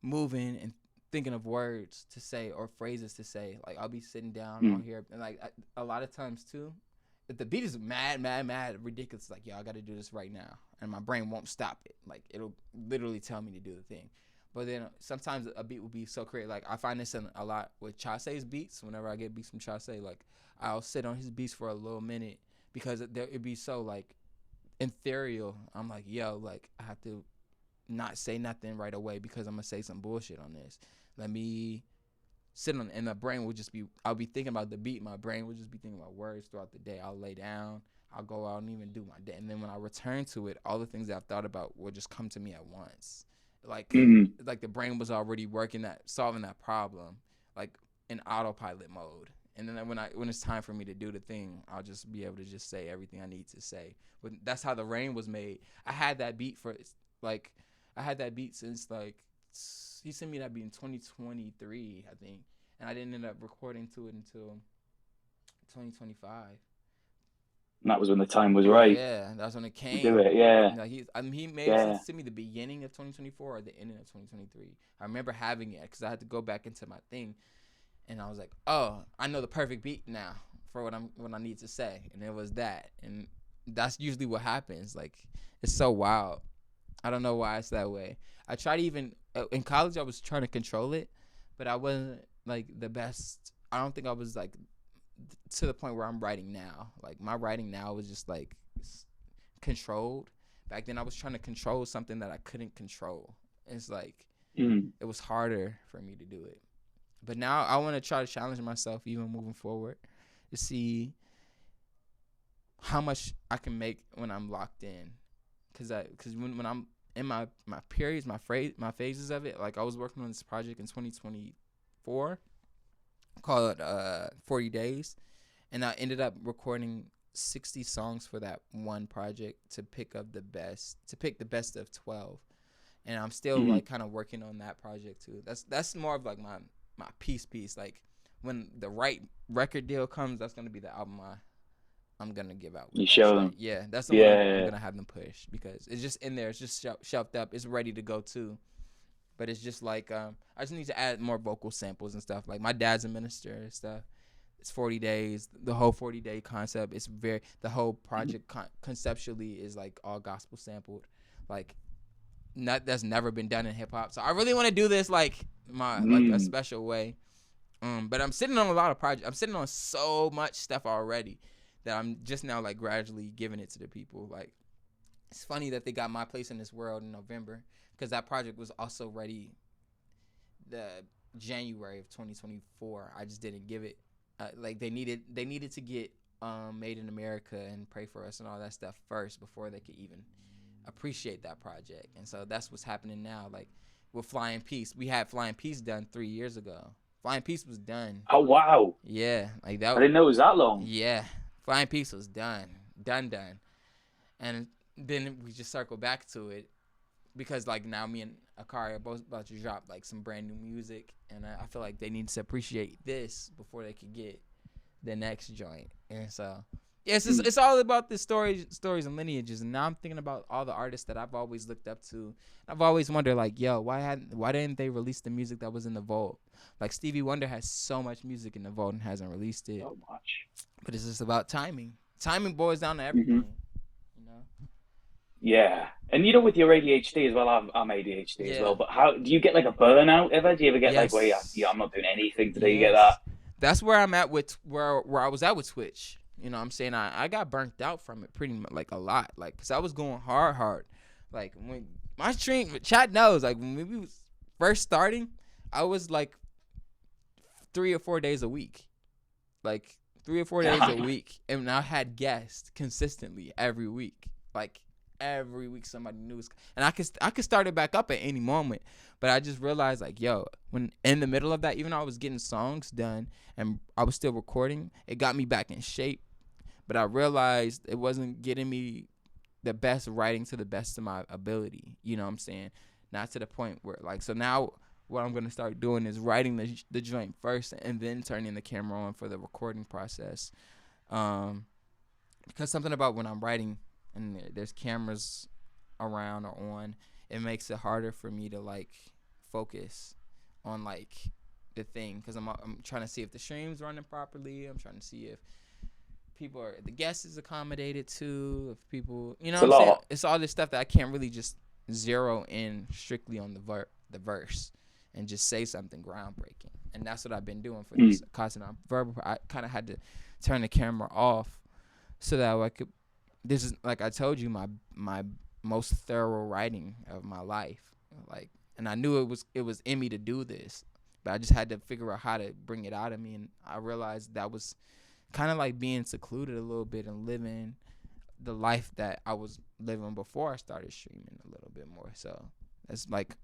moving and thinking of words to say or phrases to say. Like, I'll be sitting down on here, and like a lot of times too, if the beat is mad ridiculous, like, yo, I gotta do this right now, and my brain won't stop it. Like, it'll literally tell me to do the thing. But then sometimes a beat will be so creative. Like, I find this a lot with Chase's beats. Whenever I get beats from Chase, like, I'll sit on his beats for a little minute, because it'd be so, like, ethereal. I'm like, yo, like, I have to not say nothing right away, because I'm gonna say some bullshit on this. Let me sit on, and my brain will just be, I'll be thinking about the beat. My brain will just be thinking about words throughout the day. I'll lay down, I'll go out and even do my day. And then when I return to it, all the things that I've thought about will just come to me at once. Like, like the brain was already solving that problem, like in autopilot mode. And then when it's time for me to do the thing, I'll just be able to just say everything I need to say. But that's how The Rain was made. I had that beat since, like, he sent me that beat in 2023, I think, and I didn't end up recording to it until 2025. And that was when the time was right. Yeah, that's when it came. To do it, yeah. Like, he made it to me the beginning of 2024 or the ending of 2023. I remember having it because I had to go back into my thing, and I was like, oh, I know the perfect beat now for what I need to say, and it was that. And that's usually what happens. Like, it's so wild. I don't know why it's that way. I tried, even in college, I was trying to control it, but I wasn't, like, the best. I don't think I was, like, to the point where I'm writing now. Like, my writing now was just, like, controlled. Back then I was trying to control something that I couldn't control. It's like, it was harder for me to do it. But now I want to try to challenge myself even moving forward to see how much I can make when I'm locked in. Cause when I'm in my periods, my phases of it, like, I was working on this project in 2024 called 40 Days, and I ended up recording 60 songs for that one project to pick the best of 12. and I'm still like kind of working on that project too. That's more of like my piece. Like when the right record deal comes, that's gonna be the album I'm gonna give out. You show them. Yeah, that's the one I'm gonna have them push because it's just in there. It's just shelved up. It's ready to go too. But it's just like I just need to add more vocal samples and stuff. Like my dad's a minister and stuff. It's 40 days. The whole 40-day concept is the whole project conceptually is like all gospel sampled. Like that's never been done in hip hop. So I really want to do this like a special way. But I'm sitting on a lot of projects. I'm sitting on so much stuff already that I'm just now like gradually giving it to the people. Like it's funny that they got My Place in This World in November because that project was also ready the January of 2024. I just didn't give it. Like they needed to get Made in America and Pray for Us and all that stuff first before they could even appreciate that project. And so that's what's happening now. Like with Flying Peace, we had Flying Peace done 3 years ago. Flying Peace was done. Oh wow! Yeah, like that. I didn't know it was that long. Yeah, Flying Peace was done, and then we just circle back to it because like now me and Akari are both about to drop like some brand new music, and I feel like they need to appreciate this before they could get the next joint. And so yes, it's all about the stories and lineages. And now I'm thinking about all the artists that I've always looked up to. I've always wondered like, yo, why didn't they release the music that was in the vault? Like Stevie Wonder has so much music in the vault and hasn't released it. So much. But it's just about timing. Timing boils down to everything. You know. Yeah, and with your ADHD as well, I'm ADHD as well. But how do you get like a burnout ever? Do you ever get like, where I'm not doing anything today? You get that? That's where I'm at with where I was at with Twitch. You know what I'm saying? I got burnt out from it pretty much, like a lot. Like, because I was going hard. Like, when my stream, chat knows, like, when we was first starting, I was like 3 or 4 days a week. Like, 3 or 4 days a week. And I had guests consistently every week. Like, every week somebody new. And I could start it back up at any moment. But I just realized, like, yo, when in the middle of that, even though I was getting songs done and I was still recording, it got me back in shape. But I realized it wasn't getting me the best writing to the best of my ability. You know what I'm saying? Not to the point where, like, so now what I'm going to start doing is writing the joint first and then turning the camera on for the recording process. Because something about when I'm writing and there's cameras around or on, it makes it harder for me to, like, focus on, like, the thing. Because I'm trying to see if the stream's running properly. I'm trying to see if the guest is accommodated to, if people, you know what I'm saying? It's all this stuff that I can't really just zero in strictly on the verse and just say something groundbreaking. And that's what I've been doing for this Constant Verbal. I kind of had to turn the camera off so that I could, this is, like I told you, my most thorough writing of my life. Like, and I knew it was in me to do this, but I just had to figure out how to bring it out of me. And I realized that was kind of like being secluded a little bit and living the life that I was living before I started streaming a little bit more. So it's like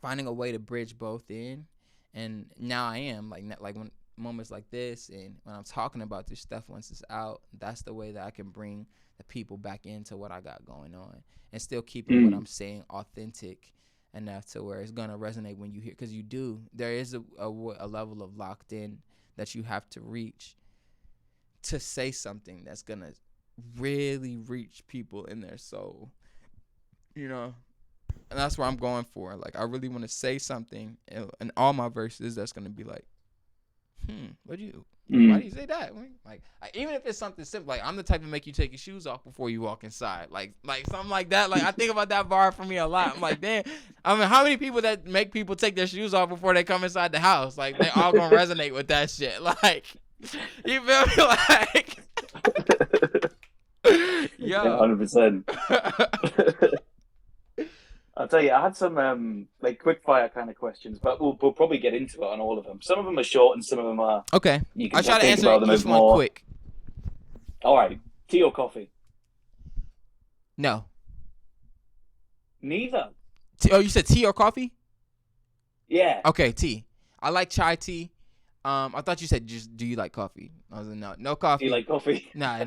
finding a way to bridge both in. And now I am like when moments like this and when I'm talking about this stuff once it's out, that's the way that I can bring the people back into what I got going on and still keeping what I'm saying authentic enough to where it's going to resonate when you hear, because there is a level of locked in that you have to reach to say something that's going to really reach people in their soul, you know? And that's what I'm going for. Like, I really want to say something in all my verses that's going to be like, why do you say that? Like, even if it's something simple, like, I'm the type to make you take your shoes off before you walk inside. Like something like that. Like, I think about that bar for me a lot. I'm like, damn, I mean, how many people that make people take their shoes off before they come inside the house? Like, they all gonna resonate with that shit. Like, you feel me? Like, yo. 100%. I'll tell you, I had some like quick fire kind of questions, but we'll probably get into it on all of them. Some of them are short and some of them are okay. You can I'll try to answer each one more quick. All right, tea or coffee? No. Neither. Oh, you said tea or coffee? Yeah. Okay, tea. I like chai tea. I thought you said just do you like coffee? I was like, no, no Do you coffee. like coffee? Nah,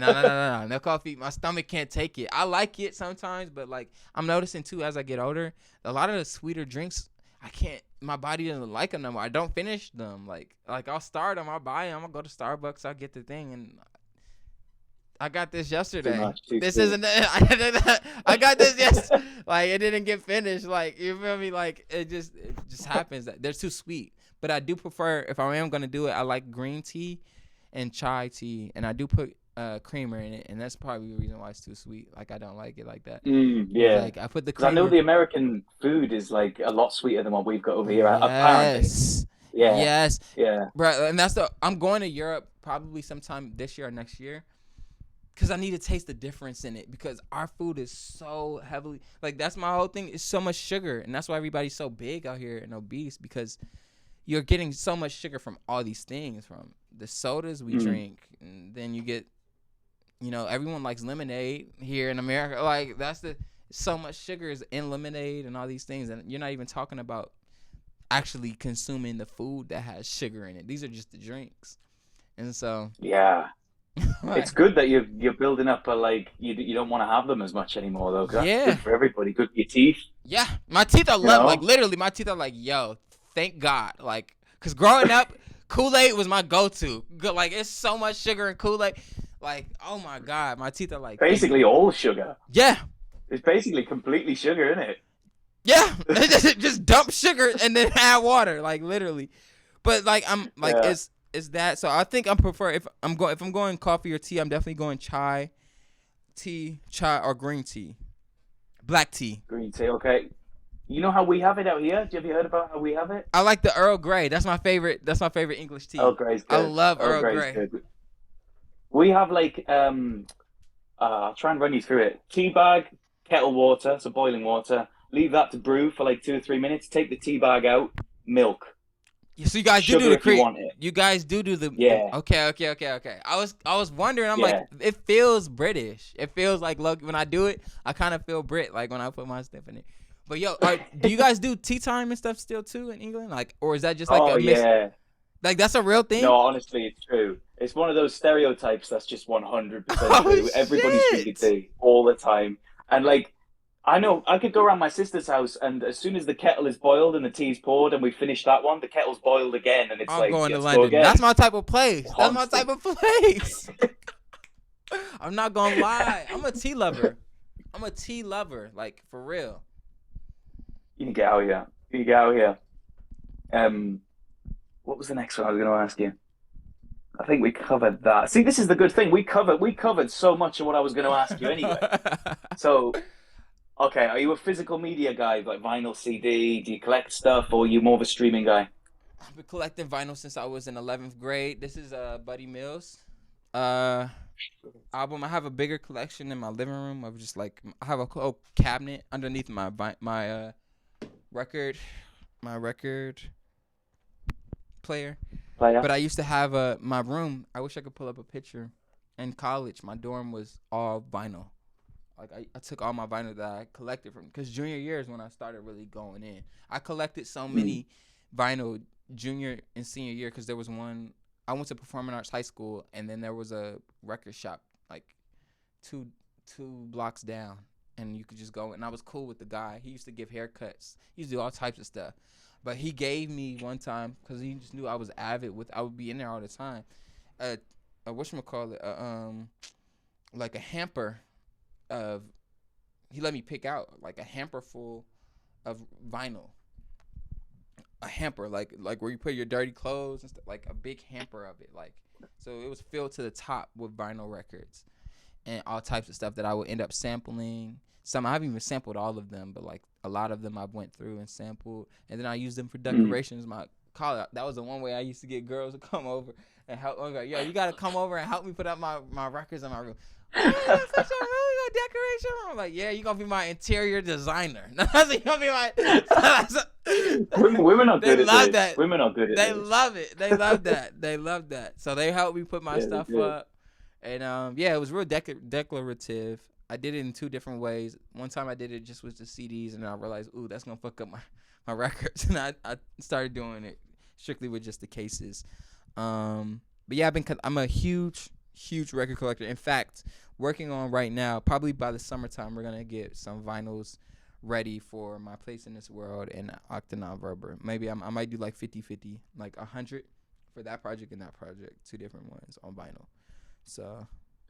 no coffee. My stomach can't take it. I like it sometimes, but like I'm noticing too as I get older, a lot of the sweeter drinks, I can't. My body doesn't like them no more. I don't finish them. Like I'll start them, I'll buy them, I'll go to Starbucks, I'll get the thing, and I got this Too yesterday. much, too This sweet. isn't. I got this like it didn't get finished. Like you feel me? Like it just happens that they're too sweet. But I do prefer if I am gonna do it. I like green tea and chai tea, and I do put creamer in it, and that's probably the reason why it's too sweet. Like I don't like it like that. It's Yeah. like I put the Because I know creamer. the American food is like a lot sweeter than what we've got over here, apparently. Yes, Yeah, yes, yeah. bro. And that's the. I'm going to Europe probably sometime this year or next year. Cause I need to taste the difference in it because our food is so heavily like that's my whole thing. It's so much sugar, and that's why everybody's so big out here and obese because you're getting so much sugar from all these things, from the sodas we drink, and then you get, everyone likes lemonade here in America. Like that's so much sugar is in lemonade and all these things, and you're not even talking about actually consuming the food that has sugar in it. These are just the drinks, and so Yeah. It's good that you're building up a like you don't want to have them as much anymore though, because that's yeah. good for everybody. Good for your teeth, Yeah, my teeth are you like know? literally, my teeth are like, yo, thank God, like, cause growing up, Kool Aid was my go-to. Like, it's so much sugar in Kool Aid, like, oh my God, my teeth are like, thank Basically all sugar. yeah, It's basically completely sugar, isn't yeah, it? just dump sugar and then add water, like literally. But like, I'm like, Yeah. it's that. So I think I'm prefer if I'm going coffee or tea, I'm definitely going chai or green tea, black tea. Green tea, okay. You know how we have it out here? Have you heard about how we have it? I like the Earl Grey. That's my favorite. That's my favorite English Earl tea. Grey's I good. love Earl Earl Grey's Grey. good. We have like I'll try and run you through it. Tea bag, kettle water, so boiling water. Leave that to brew for like 2 or 3 minutes. Take the tea bag out. Milk, So you guys do sugar the if you want it. You guys do the Yeah, okay. I was wondering. I'm like, yeah. it feels British. It feels like look when I do it, I kind of feel Brit like when I put my stuff in it. But yo, do you guys do tea time and stuff still too in England? Like, or is that just like Oh a miss? yeah. Like that's a real No, thing? honestly, it's true. It's one of those stereotypes that's just 100% Oh true. Everybody's drinking shit! tea all the time. And like, I know I could go around my sister's house, and as soon as the kettle is boiled and the tea's poured, and we finish that one, the kettle's boiled again, and it's I'm like, going to let's go London. That's again. my type of place. That's my type Constant. of place. I'm not gonna lie. I'm a tea lover. Like for real. You can get out here. You can get out here. Um, what was the next one I was going to ask you? I think we covered that. See, this is the good thing. We covered so much of what I was going to ask you anyway. So, okay, are you a physical media guy, like vinyl CD? Do you collect stuff, or are you more of a streaming guy? I've been collecting vinyl since I was in 11th grade. This is Buddy Mills uh album. I have a bigger collection in my living room of just like I have a whole cabinet underneath my record my record player. Player? But I used to have my room. I wish I could pull up a picture. In college, my dorm was all vinyl. Like I took all my vinyl that I collected from because junior year is when I started really going in. I collected so Mm, many vinyl junior and senior year because there was one. I went to Performing Arts High School and then there was a record shop like two two blocks down and you could just go and I was cool with the guy. He used to give haircuts. He used to do all types of stuff. But he gave me one time because he just knew I was avid with. I would be in there all the time. Whatchamacallit, like a hamper of. He let me pick out like a hamper full of vinyl. A hamper like where you put your dirty clothes and stuff. Like a big hamper of it. Like so it was filled to the top with vinyl records and all types of stuff that I would end up sampling. Some I haven't even sampled all of them, but like a lot of them I went through and sampled, and then I used them for mm. decorations. My college that was the one way I used to get girls to come over and help. I'm like, yo, you gotta come over and help me put up my records in my room. Oh, you gonna put your room? You gonna decorate your room? I'm like, yeah, you gonna be my interior designer. You gonna be my. Women are They good at love this. that. Women are good at They this. love it. They love that. They love that. So they helped me put my Yeah, they stuff do. up. And yeah, it was real declarative. I did it in two different ways. One time I did it just with the CDs, and then I realized, ooh, that's gonna fuck up my records, and I started doing it strictly with just the cases. But yeah, I'm a huge record collector. In fact, working on right now, probably by the summertime, we're gonna get some vinyls ready for my place in this world and Octanon Verber. Maybe I might do like 50-50, like 100 for that project and that project, two different ones on vinyl. So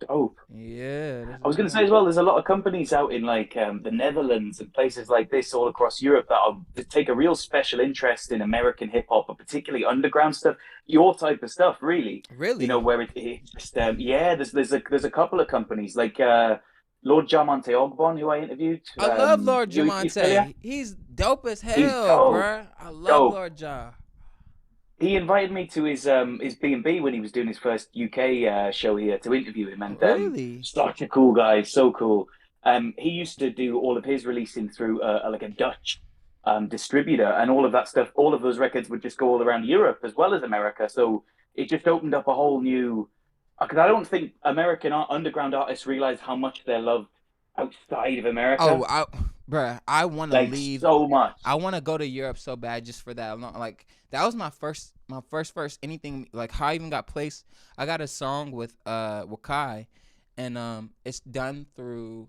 Oh, yeah, that's I was what's going to say going. as well. There's a lot of companies out in like the Netherlands and places like this all across Europe that take a real special interest in American hip hop, but particularly underground stuff. Your type of stuff, really. You know Really, where it's just yeah. There's a couple of companies like Lord Jamonte Ogbon, who I interviewed. I love Lord You familiar? Jamonte. He's dope as He's hell, dope, bruh. I love dope. Lord Ja. He invited me to his B&B when he was doing his first UK show here to interview him, and Really, such a cool guy, so cool. He used to do all of his releasing through like a Dutch distributor, and all of that stuff. All of those records would just go all around Europe as well as America. So it just opened up a whole new. Because I don't think American underground artists realize how much they're loved outside of oh, America, bruh, I want to like leave. so much. I want to go to Europe so bad just for that. Like that was my first anything. Like how I even got placed. I got a song with Wakai, and it's done through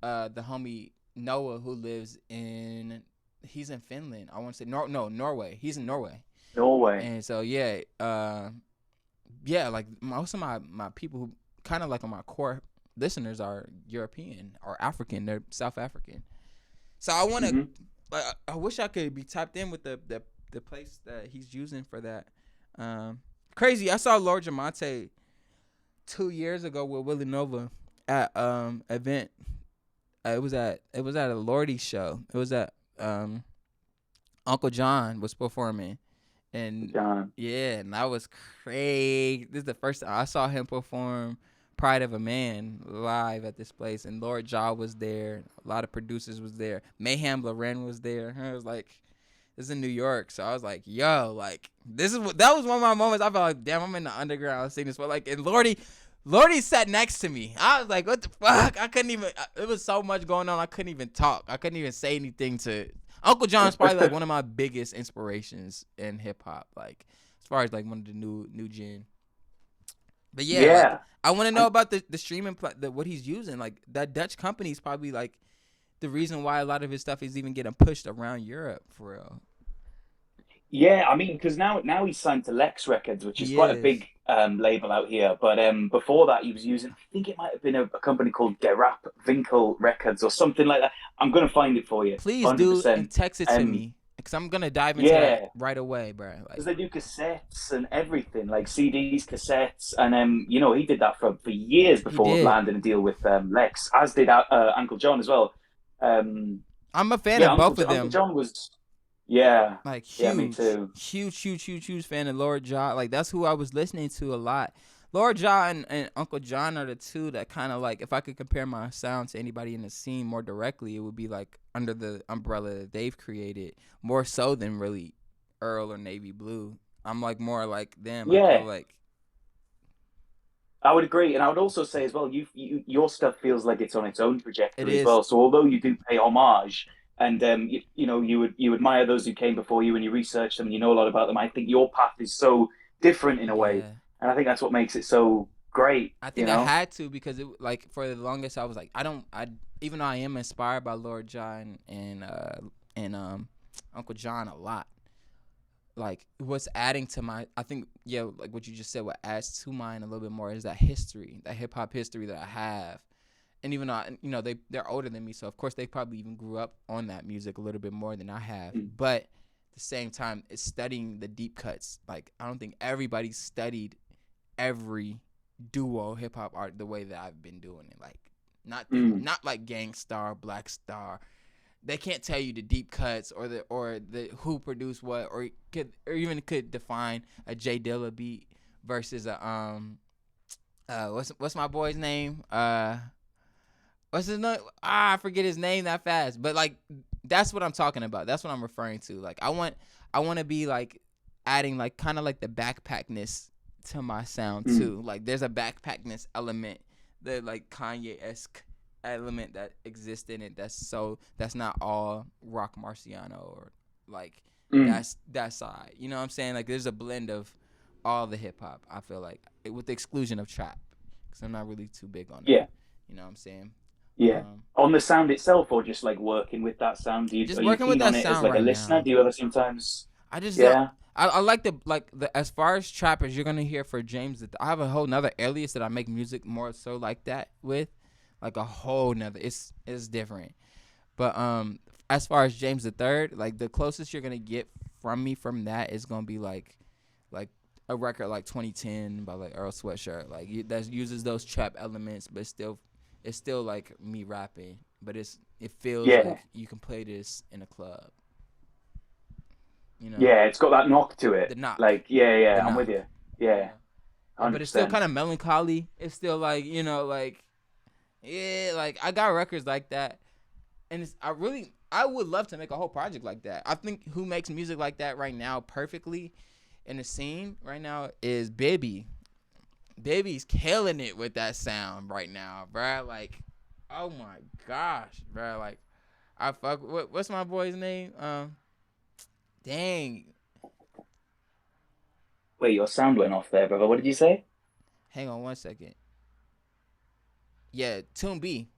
the homie Noah who lives in. He's in Finland. I want to say Norway. He's in Norway, Norway. and so yeah, like most of my people who kind of like on my core listeners are European or African. They're South African. So I want to, Hmm. like, I wish I could be tapped in with the place that he's using for that. Crazy. I saw Lord Jamonte 2 years ago with Willie Nova at event. It was at a Lordy show. It was at Uncle John was performing, and John. yeah, and that was crazy. This is the first time I saw him perform Pride of a Man live at this place, and Lord Ja was there. A lot of producers was there. Mayhem Loren was there. I was like, this is in New York, so I was like, yo, like that was one of my moments. I felt like, damn, I'm in the underground seeing this, but like, and Lordy sat next to me. I was like, what the fuck? I couldn't even. It was so much going on. I couldn't even talk. I couldn't even say anything to. Uncle John's probably like one of my biggest inspirations in hip hop, like as far as like one of the new gen. But yeah, like Yeah. I want to know And about the streaming what he's using. Like that Dutch company is probably like the reason why a lot of his stuff is even getting pushed around Europe for real. yeah, I mean, because now he's signed to Lex Records, which is He quite a is. big label out here. But before that, he was using, I think it might have been a company called Derap Winkel Records or something like that. I'm gonna find it for you, Please do and 100%. text it to Um, me because I'm gonna dive into that yeah, right away, bro. because Like they do cassettes and everything, like CDs, cassettes, and he did that for years he before did. landing a deal with Lex, as did Uncle John as well. Um, I'm a fan yeah, of both of Uncle them. John was, yeah, Like yeah, me huge, too. huge fan of Lord Ja. Like that's who I was listening to a lot. Lord Ja and Uncle John are the two that kind of like, if I could compare my sound to anybody in the scene more directly, it would be like under the umbrella that they've created more so than really Earl or Navy Blue. I'm like more like them. I feel Yeah, like I would agree, and I would also say as well, your stuff feels like it's on its own it trajectory as is. well. So although you do pay homage, and you admire those who came before you, and you research them, and you know a lot about them. I think your path is so different in a way, Yeah. and I think that's what makes it so great. I You think I know? had to because it like for the longest I was like I even though I am inspired by Lord John and Uncle John a lot, like what's adding to my, I think, yeah, like what you just said, what adds to mine a little bit more is that history, that hip hop history that I have. And even though they're older than me, so of course they probably even grew up on that music a little bit more than I have, Mm. but at the same time it's studying the deep cuts. Like I don't think everybody studied every duo hip hop art the way that I've been doing it. Like Mm. not like Gang Star, Black Star. They can't tell you the deep cuts or the who produced what, or even could define a J Dilla beat versus a what's my boy's name? What's his name? I forget his name that fast. But like that's what I'm talking about. That's what I'm referring to. Like I want to be like adding like kind of like the backpackness to my sound Mm. too. Like there's a backpackness element, the like Kanye esque element that exists in it. That's not all Rock Marciano or like Mm. that's that side. You know what I'm saying? Like there's a blend of all the hip hop. I feel like with the exclusion of trap, because I'm not really too big on it. Yeah, You know what I'm saying? yeah. Um, On the sound itself, or just like working with that sound? just Are you working with keen on that it as sound like a right listener? now. Do you ever sometimes? I just don't. Yeah. I like the as far as trappers you're gonna hear for James. I have a whole nother alias that I make music more so like that with, like a whole nother. It's different. But as far as James the Third, like the closest you're gonna get from me from that is gonna be like a record like 2010 by like Earl Sweatshirt, like that uses those trap elements, but it's still like me rapping, but it feels Yeah. like you can play this in a club, you know, Yeah, it's got that knock to the it. knock, Like, yeah, the yeah, I'm with knock, you. you Yeah, know, but it's still 100%. kind of melancholy. It's still like like yeah, like I got records like that, and I would love to make a whole project like that. I think who makes music like that right now perfectly in the scene right now is Bibby. Bibby's killing it with that sound right now, bruh. Like, oh my gosh, bruh. Like, I fuck. What's my boy's name? Dang. Wait, your sound went off there, brother. What did you say? Hang on 1 second. Yeah, Tune B.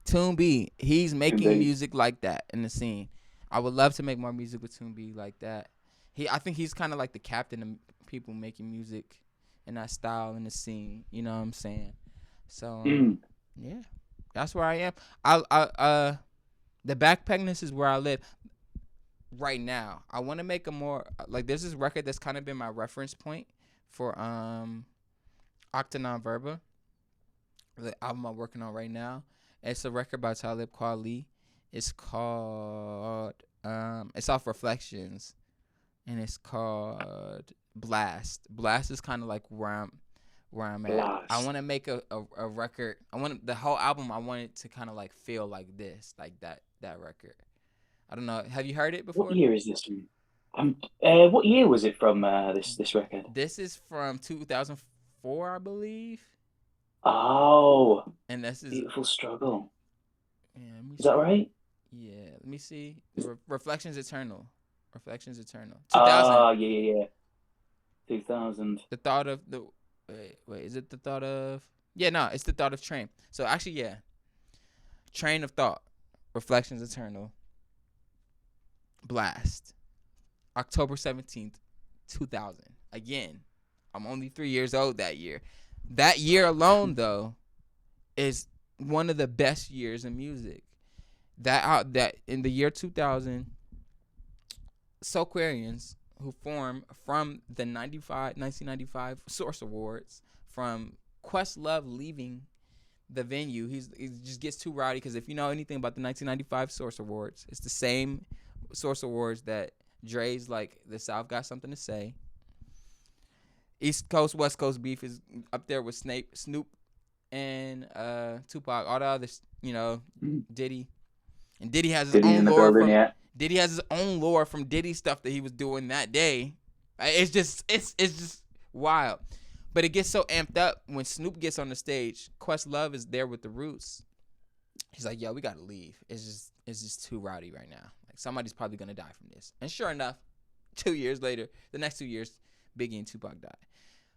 Tune B. He's making Indeed. music like that in the scene. I would love to make more music with Tune B like that. I think he's kind of like the captain of people making music in that style in the scene. You know what I'm saying? So Mm. yeah, that's where I am. The Backpackness is where I live right now. I want to make a more like there's this record that's kind of been my reference point for Octanon Verba, the album I'm working on right now. It's a record by Talib Kweli. It's called it's off Reflections, and it's called Blast. Blast is kind of like where I'm at. I Blast. want to make a record. I want the whole album. I want it to kind of like feel like this, like that record. I don't know. Have you heard it What before? year is this from? What year was it from? This record. This is from 2004, I believe, Oh, and this is Beautiful Struggle. yeah. Let me Is that see. right? Yeah, let me see. Reflections Eternal. Reflections Eternal. 2000. Ah, yeah, yeah, yeah. 2000. The thought of the wait, is it the thought of? Yeah, no, it's the thought of Train. So actually, yeah, Train of Thought. Reflections Eternal. Blast. October 17th, 2000. Again, I'm only 3 years old that year. That year alone, though, is one of the best years in music. That in the year 2000, Soulquarians, who formed from the 1995 Source Awards, from Questlove leaving the venue, he just gets too rowdy, because if you know anything about the 1995 Source Awards, it's the same Source Awards that Dre's like the South got something to say. East Coast West Coast beef is up there with Snoop and Tupac, all the others, Diddy. And Diddy has his Diddy's in own the lore building from yet? Diddy has his own lore from Diddy stuff that he was doing that day. It's just wild. But it gets so amped up when Snoop gets on the stage. Questlove is there with the Roots. He's like, "Yo, we gotta leave. It's just too rowdy right now. Like somebody's probably gonna die from this." And sure enough, 2 years later, the next 2 years, Biggie and Tupac died.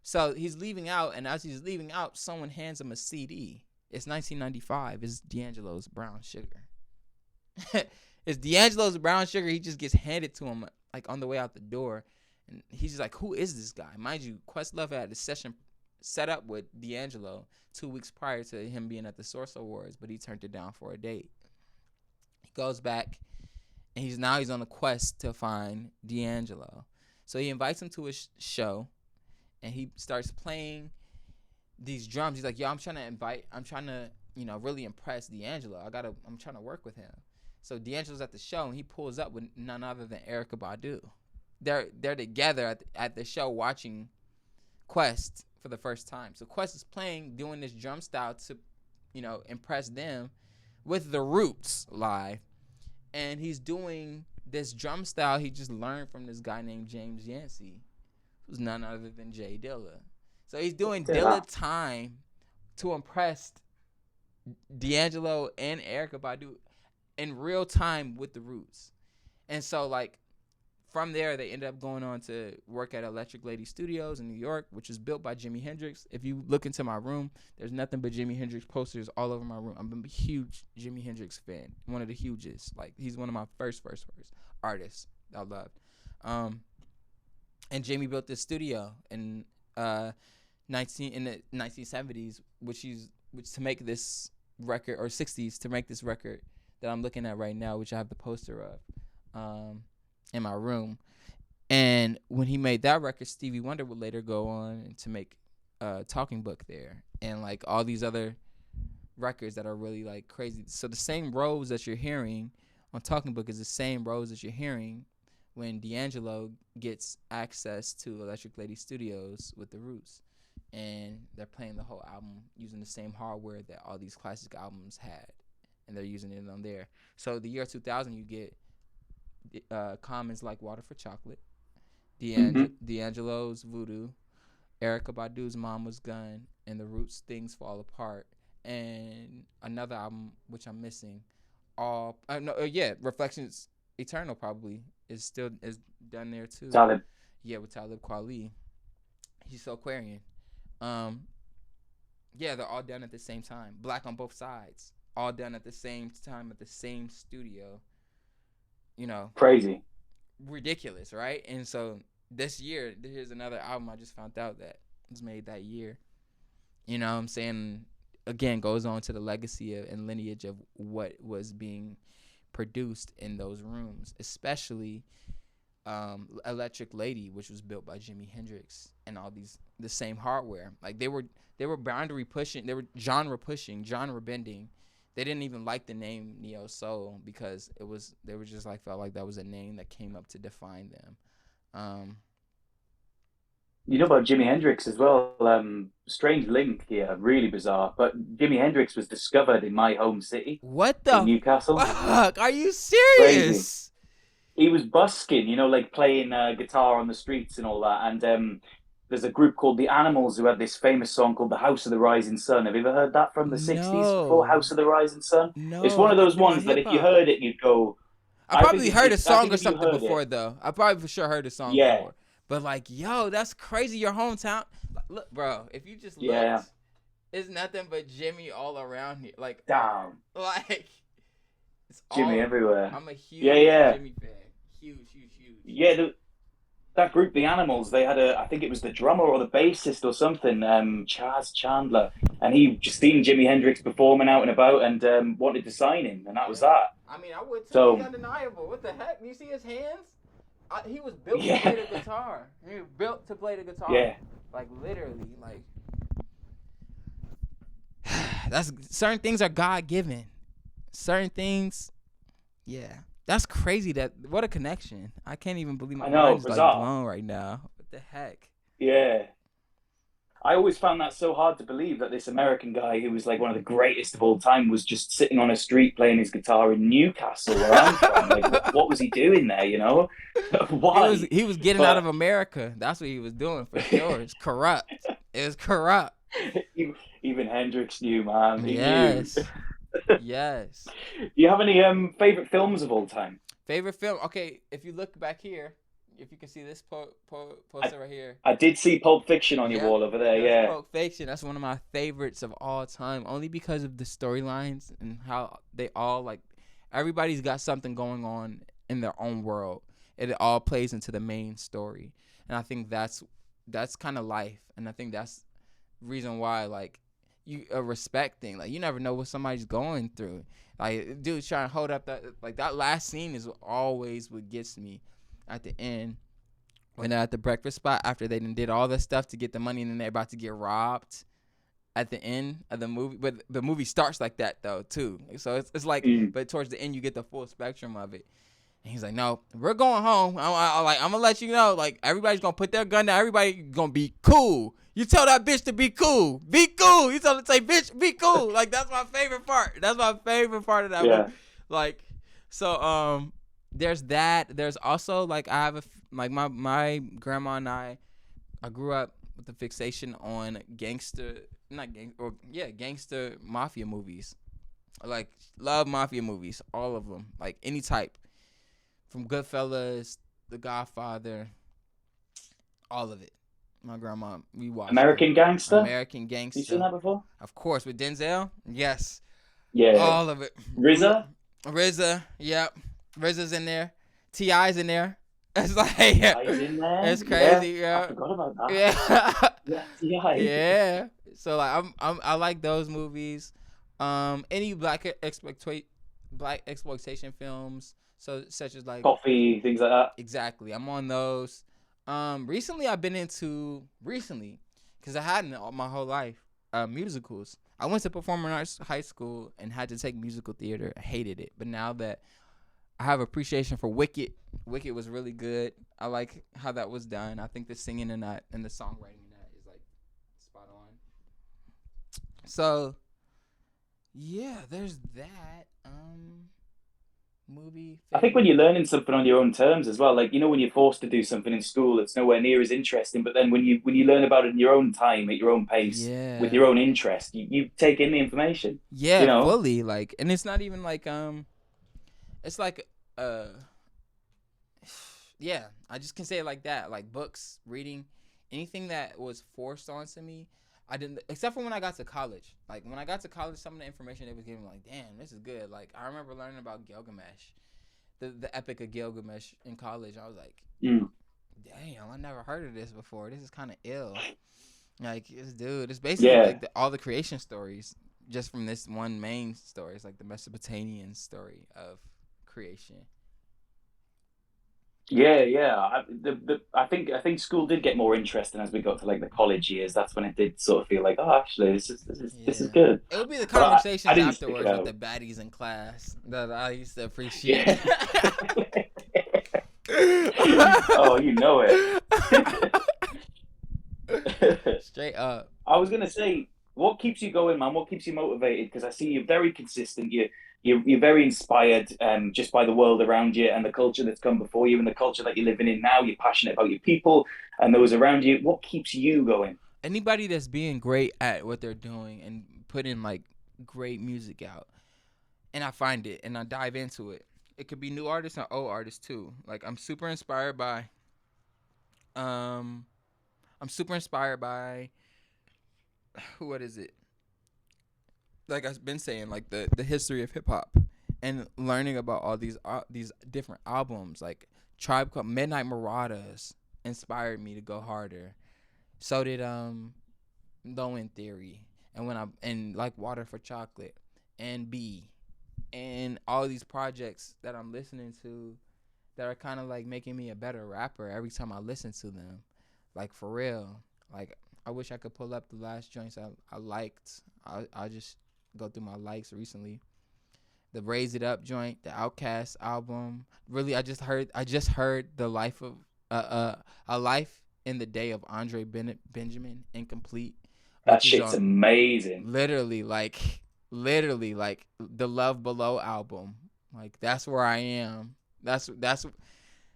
So he's leaving out, and as he's leaving out, someone hands him a CD. It's 1995. It's D'Angelo's Brown Sugar. It's D'Angelo's Brown Sugar. He just gets handed to him like on the way out the door, and he's just like, "Who is this guy?" Mind you, Questlove had a session set up with D'Angelo 2 weeks prior to him being at the Source Awards, but he turned it down for a date. He goes back, and he's on a quest to find D'Angelo. So he invites him to his show, and he starts playing these drums. He's like, "Yo, I'm trying to really impress D'Angelo. I'm trying to work with him." So D'Angelo's at the show, and he pulls up with none other than Erykah Badu. They're together at the show watching Quest for the first time. So Quest is doing this drum style to, impress them with the Roots live. And he's doing this drum style he just learned from this guy named James Yancey, who's none other than Jay Dilla. So he's doing Dilla time to impress D'Angelo and Erykah Badu in real time with the Roots. And so, like, from there, they ended up going on to work at Electric Lady Studios in New York, which was built by Jimi Hendrix. If you look into my room, there's nothing but Jimi Hendrix posters all over my room. I'm a huge Jimi Hendrix fan, one of the hugest. Like, he's one of my first artists I loved. And Jimi built this studio in the 1970s, which to make this record, or 60s, to make this record that I'm looking at right now, which I have the poster of. In my room. And when he made that record, Stevie Wonder would later go on to make Talking Book there, and like all these other records that are really like crazy. So the same Rose that you're hearing on Talking Book is the same Rose that you're hearing when D'Angelo gets access to Electric Lady Studios with the Roots, and they're playing the whole album using the same hardware that all these classic albums had, and they're using it on there. So the year 2000, you get Common's Like Water for Chocolate, D'Angelo's Voodoo, Erykah Badu's Mama's Gun, and the Roots' Things Fall Apart, and another album which I'm missing. Reflections Eternal probably is done there too. Talib. Yeah, with Talib Kweli. He's so Aquarian. They're all done at the same time. Black on Both Sides, all done at the same time at the same studio. You know, crazy, ridiculous, right? And so this year, here's another album I just found out that was made that year. You know what I'm saying? Again, goes on to the legacy and lineage of what was being produced in those rooms, especially Electric Lady, which was built by Jimi Hendrix, and all the same hardware. Like they were boundary pushing, they were genre pushing, genre bending. They didn't even like the name Neo Soul because they were just like, felt like that was a name that came up to define them. You know about Jimi Hendrix as well. Strange link here, really bizarre. But Jimi Hendrix was discovered in my home city. What the in Newcastle? Fuck? Are you serious? Crazy. He was busking, like playing guitar on the streets and all that. And there's a group called The Animals who had this famous song called The House of the Rising Sun. Have you ever heard that from the 60s? Before House of the Rising Sun? No. It's one of those ones that if you heard it, you'd go... I probably heard a song or something before, though. I probably for sure heard a song before. But like, yo, that's crazy. Your hometown. Look, bro, if you just looked, it's nothing but Jimmy all around here. Like, damn. Like, it's Jimmy everywhere. I'm a huge Jimmy fan. Huge. Yeah, that group, The Animals, they had I think it was the drummer or the bassist or something, Chaz Chandler, and he just seen Jimi Hendrix performing out and about and wanted to sign him, and that was that. I mean, I would too. He's undeniable. What the heck? Do you see his hands? He was built to play the guitar. He was built to play the guitar. Yeah. Like, literally, like... certain things are God-given. Certain things... Yeah. That's crazy. What a connection. I can't even believe my mind's like blown right now. What the heck? Yeah. I always found that so hard to believe that this American guy who was like one of the greatest of all time was just sitting on a street playing his guitar in Newcastle, where I'm from. Like, what was he doing there, Why? He was getting out of America. That's what he was doing, for sure. It's corrupt. It was corrupt. Even Hendrix knew, man. He yes. knew. Yes. Do you have any favorite films of all time? Favorite film? Okay, if you look back here, if you can see this poster right here. I did see Pulp Fiction on your wall over there, yeah. Pulp Fiction, that's one of my favorites of all time, only because of the storylines and how they all, like, everybody's got something going on in their own world. It all plays into the main story. And I think that's kind of life. And I think that's the reason why, like, a respect thing. Like, you never know what somebody's going through. Like, dude trying to hold up that last scene is always what gets me at the end when they're at the breakfast spot after they did all this stuff to get the money and then they're about to get robbed at the end of the movie. But the movie starts like that though too. So it's like, but towards the end you get the full spectrum of it. And he's like, no, we're going home. I'm gonna let you know, like, everybody's gonna put their gun down. Everybody gonna be cool. You tell that bitch to be cool. Be cool. You tell her to say, bitch, be cool. Like, that's my favorite part. That's my favorite part of that movie. Like, so there's that. There's also, like, I have my grandma and I grew up with a fixation on gangster mafia movies. Like, love mafia movies, all of them, like any type. From Goodfellas, The Godfather, all of it. My grandma, we watched it. American Gangster. American You seen Gangster, that before? of course, with Denzel. Yes, Yeah. all of it. RZA. RZA, yep. RZA's in there. Ti's in there. It's like Ti's in there. it's crazy, Yeah. I yeah. forgot about that. Yeah. Yeah, T.I. Yeah. So like I like those movies. Any black exploitation films, so such as like Coffee, things like that. exactly. I'm on those. Recently I've been into because I hadn't all my whole life musicals. I went to performing arts high school and had to take musical theater. I hated it, but now that I have appreciation for Wicked. Wicked was really good. I like how that was done. I think the singing in that and the songwriting in that is like spot on. So yeah, there's that movie. I think when you're learning something on your own terms as well, like when you're forced to do something in school that's nowhere near as interesting, but then when you learn about it in your own time, at your own pace, with your own interest, you take in the information. Yeah, fully. Like, and it's not even like it's like yeah, I just can say it like that. Like books, reading, anything that was forced onto me, I didn't. Except for when I got to college. Like when I got to college, some of the information they was giving, like, damn, this is good. Like I remember learning about Gilgamesh, the Epic of Gilgamesh in college. I was like, damn, I never heard of this before. This is kind of ill. Like it's basically like all the creation stories just from this one main story. It's like the Mesopotamian story of creation. Yeah. I think school did get more interesting as we got to like the college years. That's when it did sort of feel like, oh, actually, this is good. It would be the conversations I afterwards with the baddies in class that I used to appreciate. Yeah. Oh, you know it. Straight up. I was gonna say, what keeps you going, man? What keeps you motivated? Because I see you're very consistent. You're very inspired just by the world around you and the culture that's come before you and the culture that you're living in now. You're passionate about your people and those around you. What keeps you going? Anybody that's being great at what they're doing and putting like great music out, and I find it and I dive into it. It could be new artists and old artists too. Like I'm super inspired by what is it? Like I've been saying, like the history of hip hop and learning about all these different albums, like Tribe Called Midnight Marauders inspired me to go harder. So did Low End Theory, and like Water for Chocolate and B, and all these projects that I'm listening to that are kind of like making me a better rapper every time I listen to them. Like for real, like I wish I could pull up the last joints I liked. I just go through my likes recently. The Raise It Up joint, the Outkast album. Really, I just heard the life of a life in the day of Andre Benjamin, Incomplete. That shit's amazing. Literally like the Love Below album. Like that's where I am. That's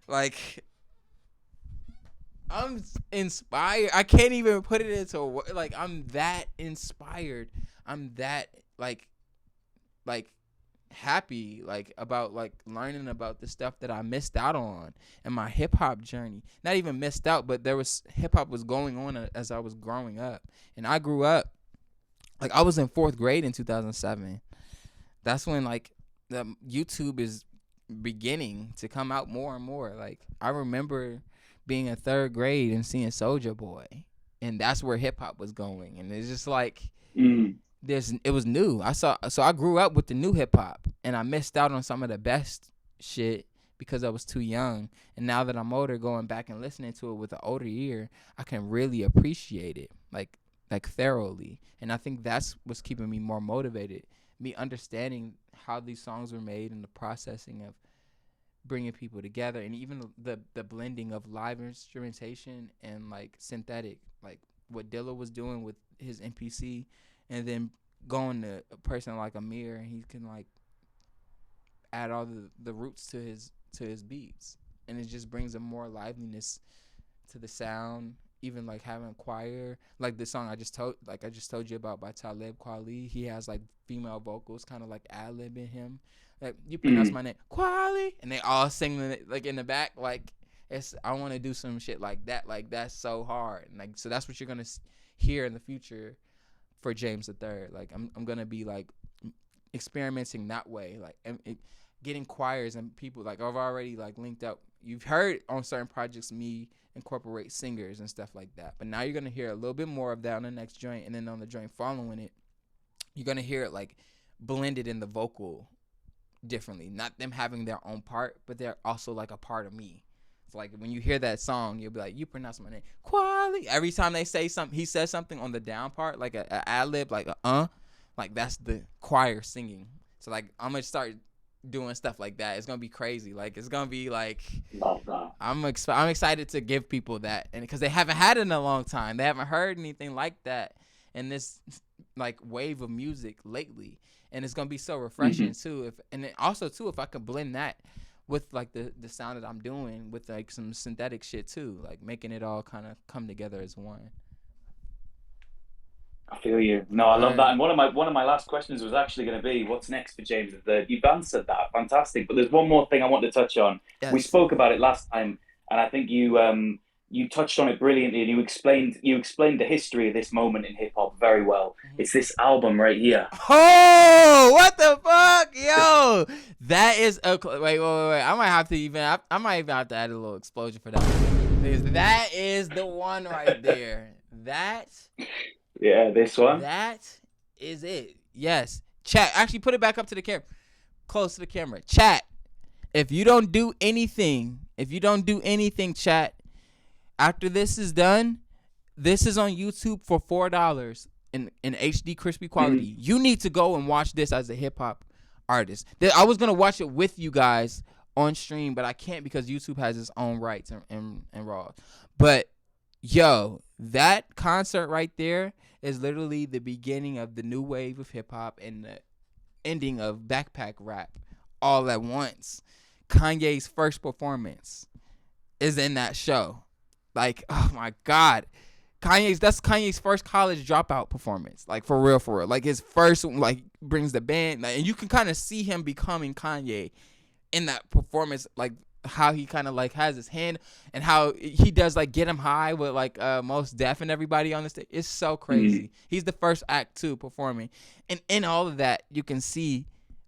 like I'm inspired. I can't even put it into a word. Like I'm that inspired. I'm that like happy like about like learning about the stuff that I missed out on in my hip hop journey. Not even missed out, but there was hip hop was going on as I was growing up. And I grew up like I was in 4th grade in 2007. That's when like the YouTube is beginning to come out more and more. Like I remember being in 3rd grade and seeing Soulja Boy, and that's where hip hop was going. And it's just like it was new. I grew up with the new hip hop, and I missed out on some of the best shit because I was too young. And now that I'm older, going back and listening to it with an older ear, I can really appreciate it like thoroughly. And I think that's what's keeping me more motivated. Me understanding how these songs were made and the processing of bringing people together, and even the blending of live instrumentation and like synthetic, like what Dilla was doing with his MPC, and then going to a person like Amir, and he can like add all the roots to his beats, and it just brings a more liveliness to the sound. Even like having choir, like the song I just told you about by Talib Kweli, he has like female vocals, kind of like ad-libbing him. Like you pronounce my name Kweli, and they all sing it like in the back. Like I want to do some shit like that. Like that's so hard. And like so that's what you're gonna hear in the future for James the Third. Like I'm gonna be like experimenting that way. Like getting choirs and people. Like I've already like linked up. You've heard on certain projects me incorporate singers and stuff like that. But now you're gonna hear a little bit more of that on the next joint, and then on the joint following it, you're gonna hear it like blended in the vocal differently. Not them having their own part, but they're also like a part of me. It's like when you hear that song, you'll be like, you pronounce my name Quali. Every time they say something, he says something on the down part, like a ad lib, like like that's the choir singing. So like I'm gonna start doing stuff like that. It's gonna be crazy. Like it's gonna be like Love that. I'm excited to give people that, and because they haven't had it in a long time, they haven't heard anything like that in this like wave of music lately, and it's gonna be so refreshing too. If I could blend that with like the sound that I'm doing with like some synthetic shit too, like making it all kind of come together as one. I feel you. No, I love that. And one of my last questions was actually going to be, what's next for James the Third? You've answered that, fantastic. But there's one more thing I want to touch on. We Yes. spoke about it last time, and I think you touched on it brilliantly, and you explained the history of this moment in hip hop very well. It's this album right here. Oh, what the fuck, yo! That is a wait. I might have to even. I might even have to add a little explosion for that. Because that is the one right there. That. Yeah, this one. That is it. Yes. Chat. Actually, put it back up to the camera. Close to the camera. Chat. If you don't do anything, chat, after this is done, this is on YouTube for $4 in HD crispy quality. You need to go and watch this as a hip hop artist. I was gonna watch it with you guys on stream, but I can't because YouTube has its own rights and raw. But yo, that concert right there is literally the beginning of the new wave of hip hop and the ending of backpack rap all at once. Kanye's first performance is in that show. Like, oh my God. That's Kanye's first college dropout performance. Like for real. Like his first like brings the band, like, and you can kind of see him becoming Kanye in that performance, like how he kind of like has his hand and how he does like get him high with like Mos Def and everybody on the stage. It's so crazy. He's the first act too performing, and in all of that you can see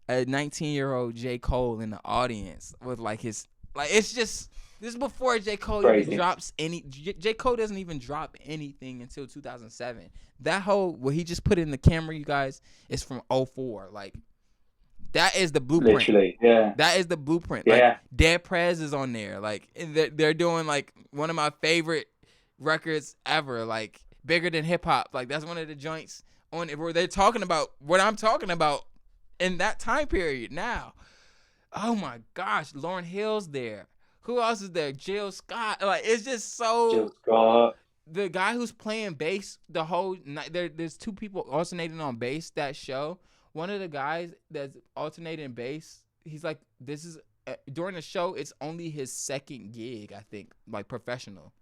a 19-year-old J. Cole in the audience with like his like it's just this is before J. Cole even drops any. J. Cole doesn't even drop anything until 2007. That whole what he just put in the camera, you guys, is from 2004. Like that is the blueprint. Literally, yeah. That is the blueprint. Yeah. Like Dead Prez is on there. Like they're doing like one of my favorite records ever. Like Bigger Than Hip Hop. Like that's one of the joints on it where they're talking about what I'm talking about in that time period now. Oh my gosh, Lauryn Hill's there. Who else is there? Jill Scott. Like it's just so. Jill Scott. The guy who's playing bass the whole night. There's two people alternating on bass that show. One of the guys that's alternating bass, he's like, this is during the show. It's only his second gig, I think, like professional.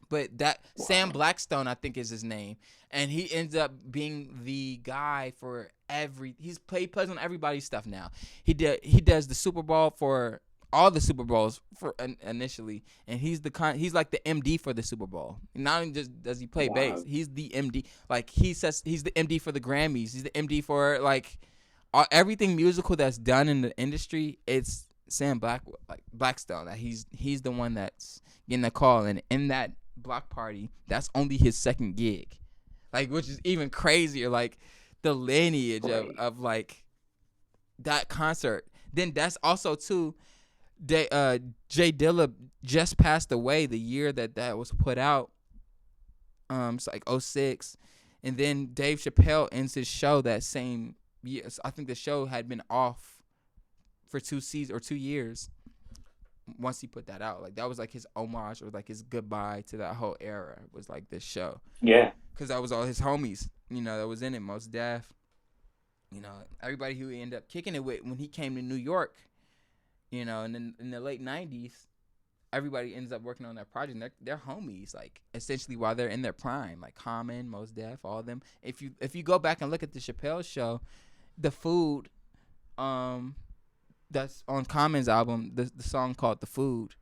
But Sam Blackstone, I think, is his name, and he ends up being the guy for he plays on everybody's stuff now. He does the Super Bowl for all the Super Bowls for initially, and he's like the MD for the Super Bowl. Not only just does he play bass, he's the MD. Like he says, he's the MD for the Grammys. He's the MD for like everything musical that's done in the industry. It's Sam Blackstone. That he's the one that's getting the call, and in that block party, that's only his second gig. Like, which is even crazier. Like the lineage of like that concert. Then that's also too. Jay Dilla just passed away the year that was put out. It's like 2006, and then Dave Chappelle ends his show that same year. I think the show had been off for 2 seasons or 2 years. Once he put that out, like that was like his homage or like his goodbye to that whole era. Was like this show. Yeah. Because that was all his homies, that was in it. Mos Def, everybody who he ended up kicking it with when he came to New York. And then in the late 90s, everybody ends up working on that project. They're homies, like essentially while they're in their prime, like Common, Mos Def, all of them. If you go back and look at the Chappelle show, the Food, that's on Common's album, the song called "The Food,"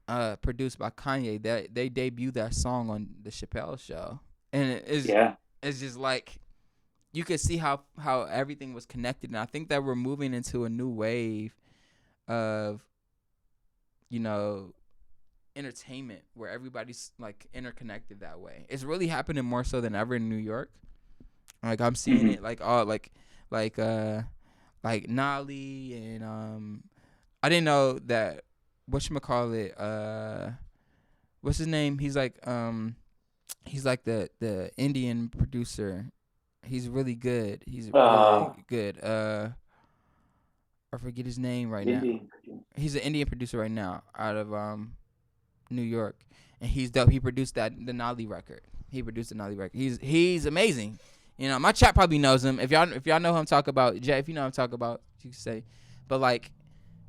produced by Kanye. They debuted that song on the Chappelle Show, and Yeah. it's just like you could see how everything was connected. And I think that we're moving into a new wave of, you know, entertainment where everybody's like interconnected that way. It's really happening more so than ever in New York. Like I'm seeing Hmm. it like all like like Nolly and I didn't know that whatchamacallit, what's his name? He's like the Indian producer. He's really good. He's really Uh, good. I forget his name right now. Indian. He's an Indian producer right now out of New York, and he's dope. He produced the Nolly record. He produced the Nolly record. He's amazing. You know, my chat probably knows him. If y'all know who I'm talking about, Jay, if you know who I'm talking about, you can say. But like,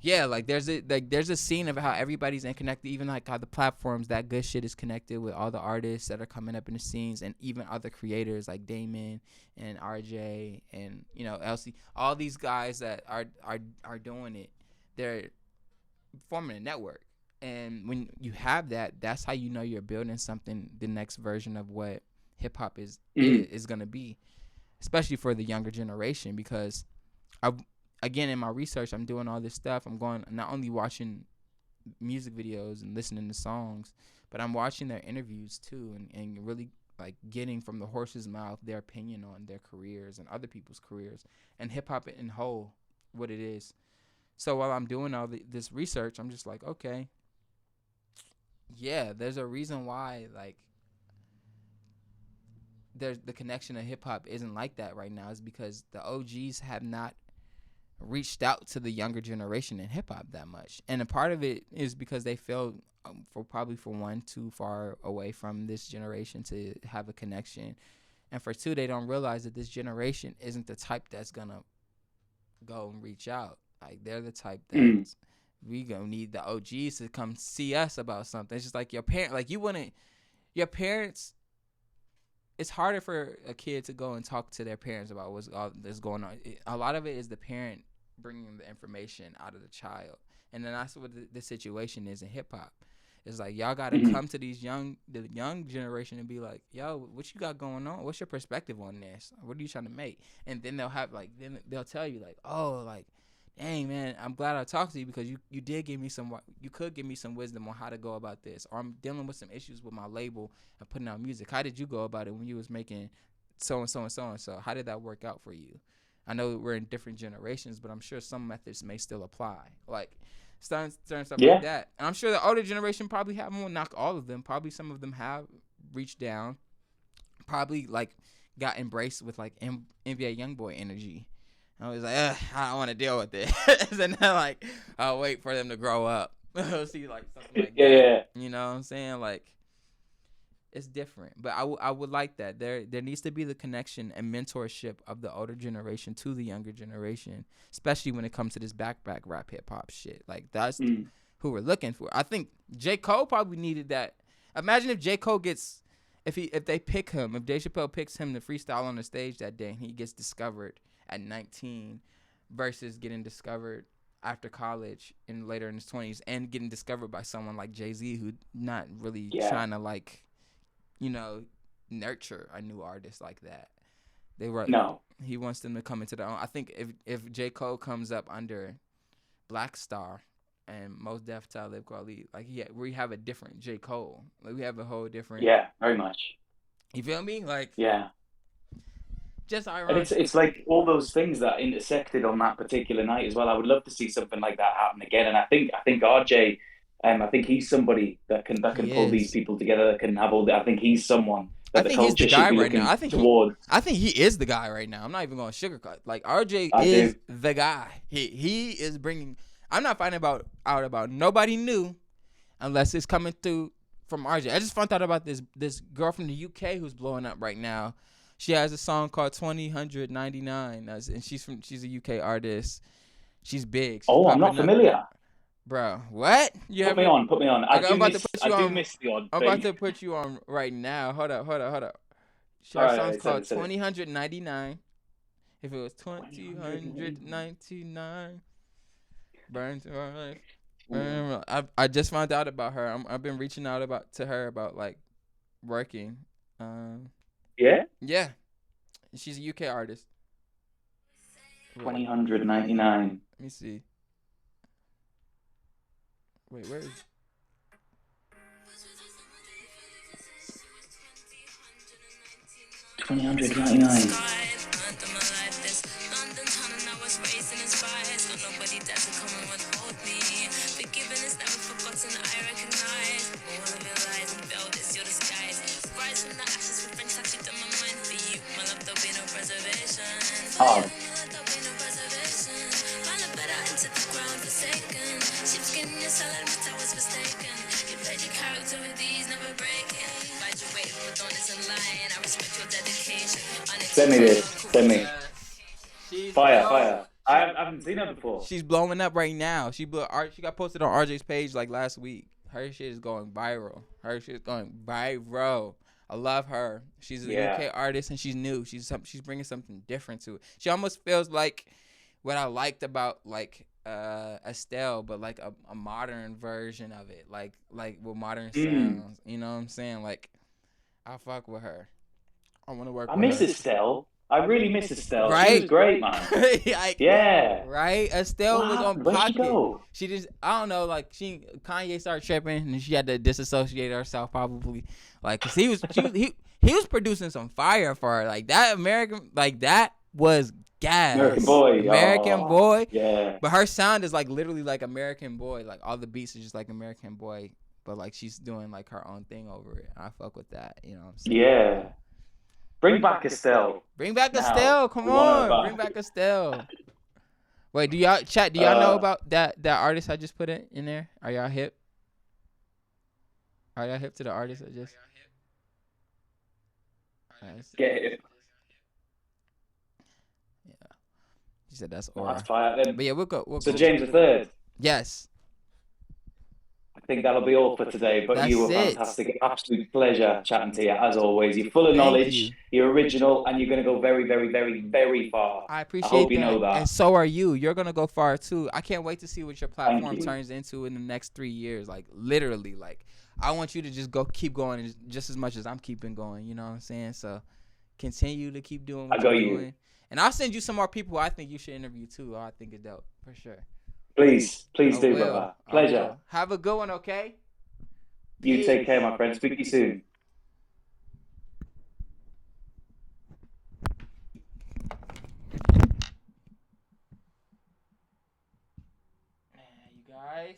yeah, like there's a scene of how everybody's connected, even like how the platforms that good shit is connected with all the artists that are coming up in the scenes, and even other creators like Damon and RJ and Elsie, all these guys that are doing it. They're forming a network, and when you have that, that's how you know you're building something, the next version of what hip hop Mm. is gonna be, especially for the younger generation. Because I, again, in my research, I'm doing all this stuff. I'm going not only watching music videos and listening to songs, but I'm watching their interviews too, and really like getting from the horse's mouth their opinion on their careers and other people's careers and hip hop in whole, what it is. So while I'm doing this research, I'm just like, okay, yeah, there's a reason why like there's the connection of hip hop isn't like that right now, is because the OGs have not reached out to the younger generation in hip hop that much. And a part of it is because they feel for one, too far away from this generation to have a connection. And for two, they don't realize that this generation isn't the type that's gonna go and reach out. Like they're the type that Mm. we gonna need the OGs to come see us about something. It's just like your parent, like you wouldn't, your parents. It's harder for a kid to go and talk to their parents about what's all that's going on. A lot of it is the parent bringing the information out of the child, and then that's what the situation is in hip hop. It's like y'all got to Hmm. come to the young generation and be like, "Yo, what you got going on? What's your perspective on this? What are you trying to make?" And then then they'll tell you like, "Oh, like, dang man, I'm glad I talked to you because you did give me you could give me some wisdom on how to go about this, or I'm dealing with some issues with my label and putting out music. How did you go about it when you was making so and so and so and so? How did that work out for you? I know we're in different generations, but I'm sure some methods may still apply." Like certain stuff like Yeah. that. And I'm sure the older generation probably have more. Not all of them. Probably some of them have reached down. Probably like got embraced with like NBA YoungBoy energy. I was like, I don't want to deal with it. And then like, I'll wait for them to grow up. See like something Yeah. like that. Yeah. You know what I'm saying? Like it's different, but I would like that. There needs to be the connection and mentorship of the older generation to the younger generation, especially when it comes to this backpack rap hip hop shit. Like that's Mm. who we're looking for. I think J. Cole probably needed that. Imagine if J. Cole gets if they pick him, if Dave Chappelle picks him to freestyle on the stage that day and he gets discovered at 19 versus getting discovered after college and later in his 20s and getting discovered by someone like Jay-Z who not really Yeah. trying to like, you know, nurture a new artist like that. They were No. he wants them to come into their own. I think if J. Cole comes up under Black Star and Most Def Talib Kweli, like we have a different J. Cole. Like we have a whole different. Yeah. Very much. You feel me? Like Yeah. just And ironic. it's like all those things that intersected on that particular night as well. I would love to see something like that happen again. And I think RJ, I think he's somebody that can He pull these is. people together. That can have all. I think he's someone I that the think he's the culture should guy be right now. looking towards. I think he is the guy right now. I'm not even going to sugarcoat. Like RJ I do. is the guy. He is bringing. I'm not finding out about nobody new unless it's coming through from RJ. I just found out about this girl from the UK who's blowing up right now. She has a song called 2099, and she's a UK artist. She's big. She's Oh, I'm not popping up, familiar. bro. What you Put me haven't? on. Put me on. Okay, I'm about to put I you do on. miss the odd I'm about thing. to put you on right now. Hold up. All Her right, all song's right. Said called it. Said it. 2099. If it was 2099. 2099, burn to our life. I just found out about her. I've been reaching out to her about like working. Yeah, Yeah, she's a UK artist. Wait, 2099. let me see. Wait, where is? 2099. Oh, send me this. Send me. She's Fire, dope. fire. I haven't seen her before. She's blowing up right now. She got posted on RJ's page like last week. Her shit is going viral. I love her. She's a UK artist and she's new. She's bringing something different to it. She almost feels like what I liked about like Estelle, but like a modern version of it, like with modern sounds. You know what I'm saying? Like I fuck with her. I want to work I with miss her. Estelle. I really miss Estelle. Right? She was great, man. Like, Yeah. right? Estelle What was on happened? Where'd she Pocket. go? She just, I don't know, like Kanye started tripping and she had to disassociate herself probably, like, cause he was producing some fire for her, like that was gas. American Boy. American Oh, Boy. yeah. But her sound is like literally like American Boy, like all the beats are just like American Boy, but like she's doing like her own thing over it. I fuck with that, you know what I'm saying? Yeah. Bring back Estelle. Bring back Now, Estelle. Come we want her on. Bring back Estelle. Wait, do y'all know about that artist I just put in there? Are y'all hip? Are y'all hip to the artist I just? Get it. Yeah. She said that's Well, Aura. that's fire. Then. But yeah, we'll go. So James III. Yes. I think that'll be all for today. But you were fantastic. Absolute pleasure chatting to you as always. You're full of knowledge. You're original, and you're going to go very, very, very, very far. I appreciate I hope you know that. And so are you. You're going to go far too. I can't wait to see what your platform turns into in the next 3 years. Like literally, like I want you to just keep going just as much as I'm keeping going. You know what I'm saying? So continue to keep doing what you're doing. And I'll send you some more people I think you should interview too. I think it's dope for sure. Please do, brother. Pleasure. Have a good one, okay? You take care, my friend. Speak to you soon. You guys.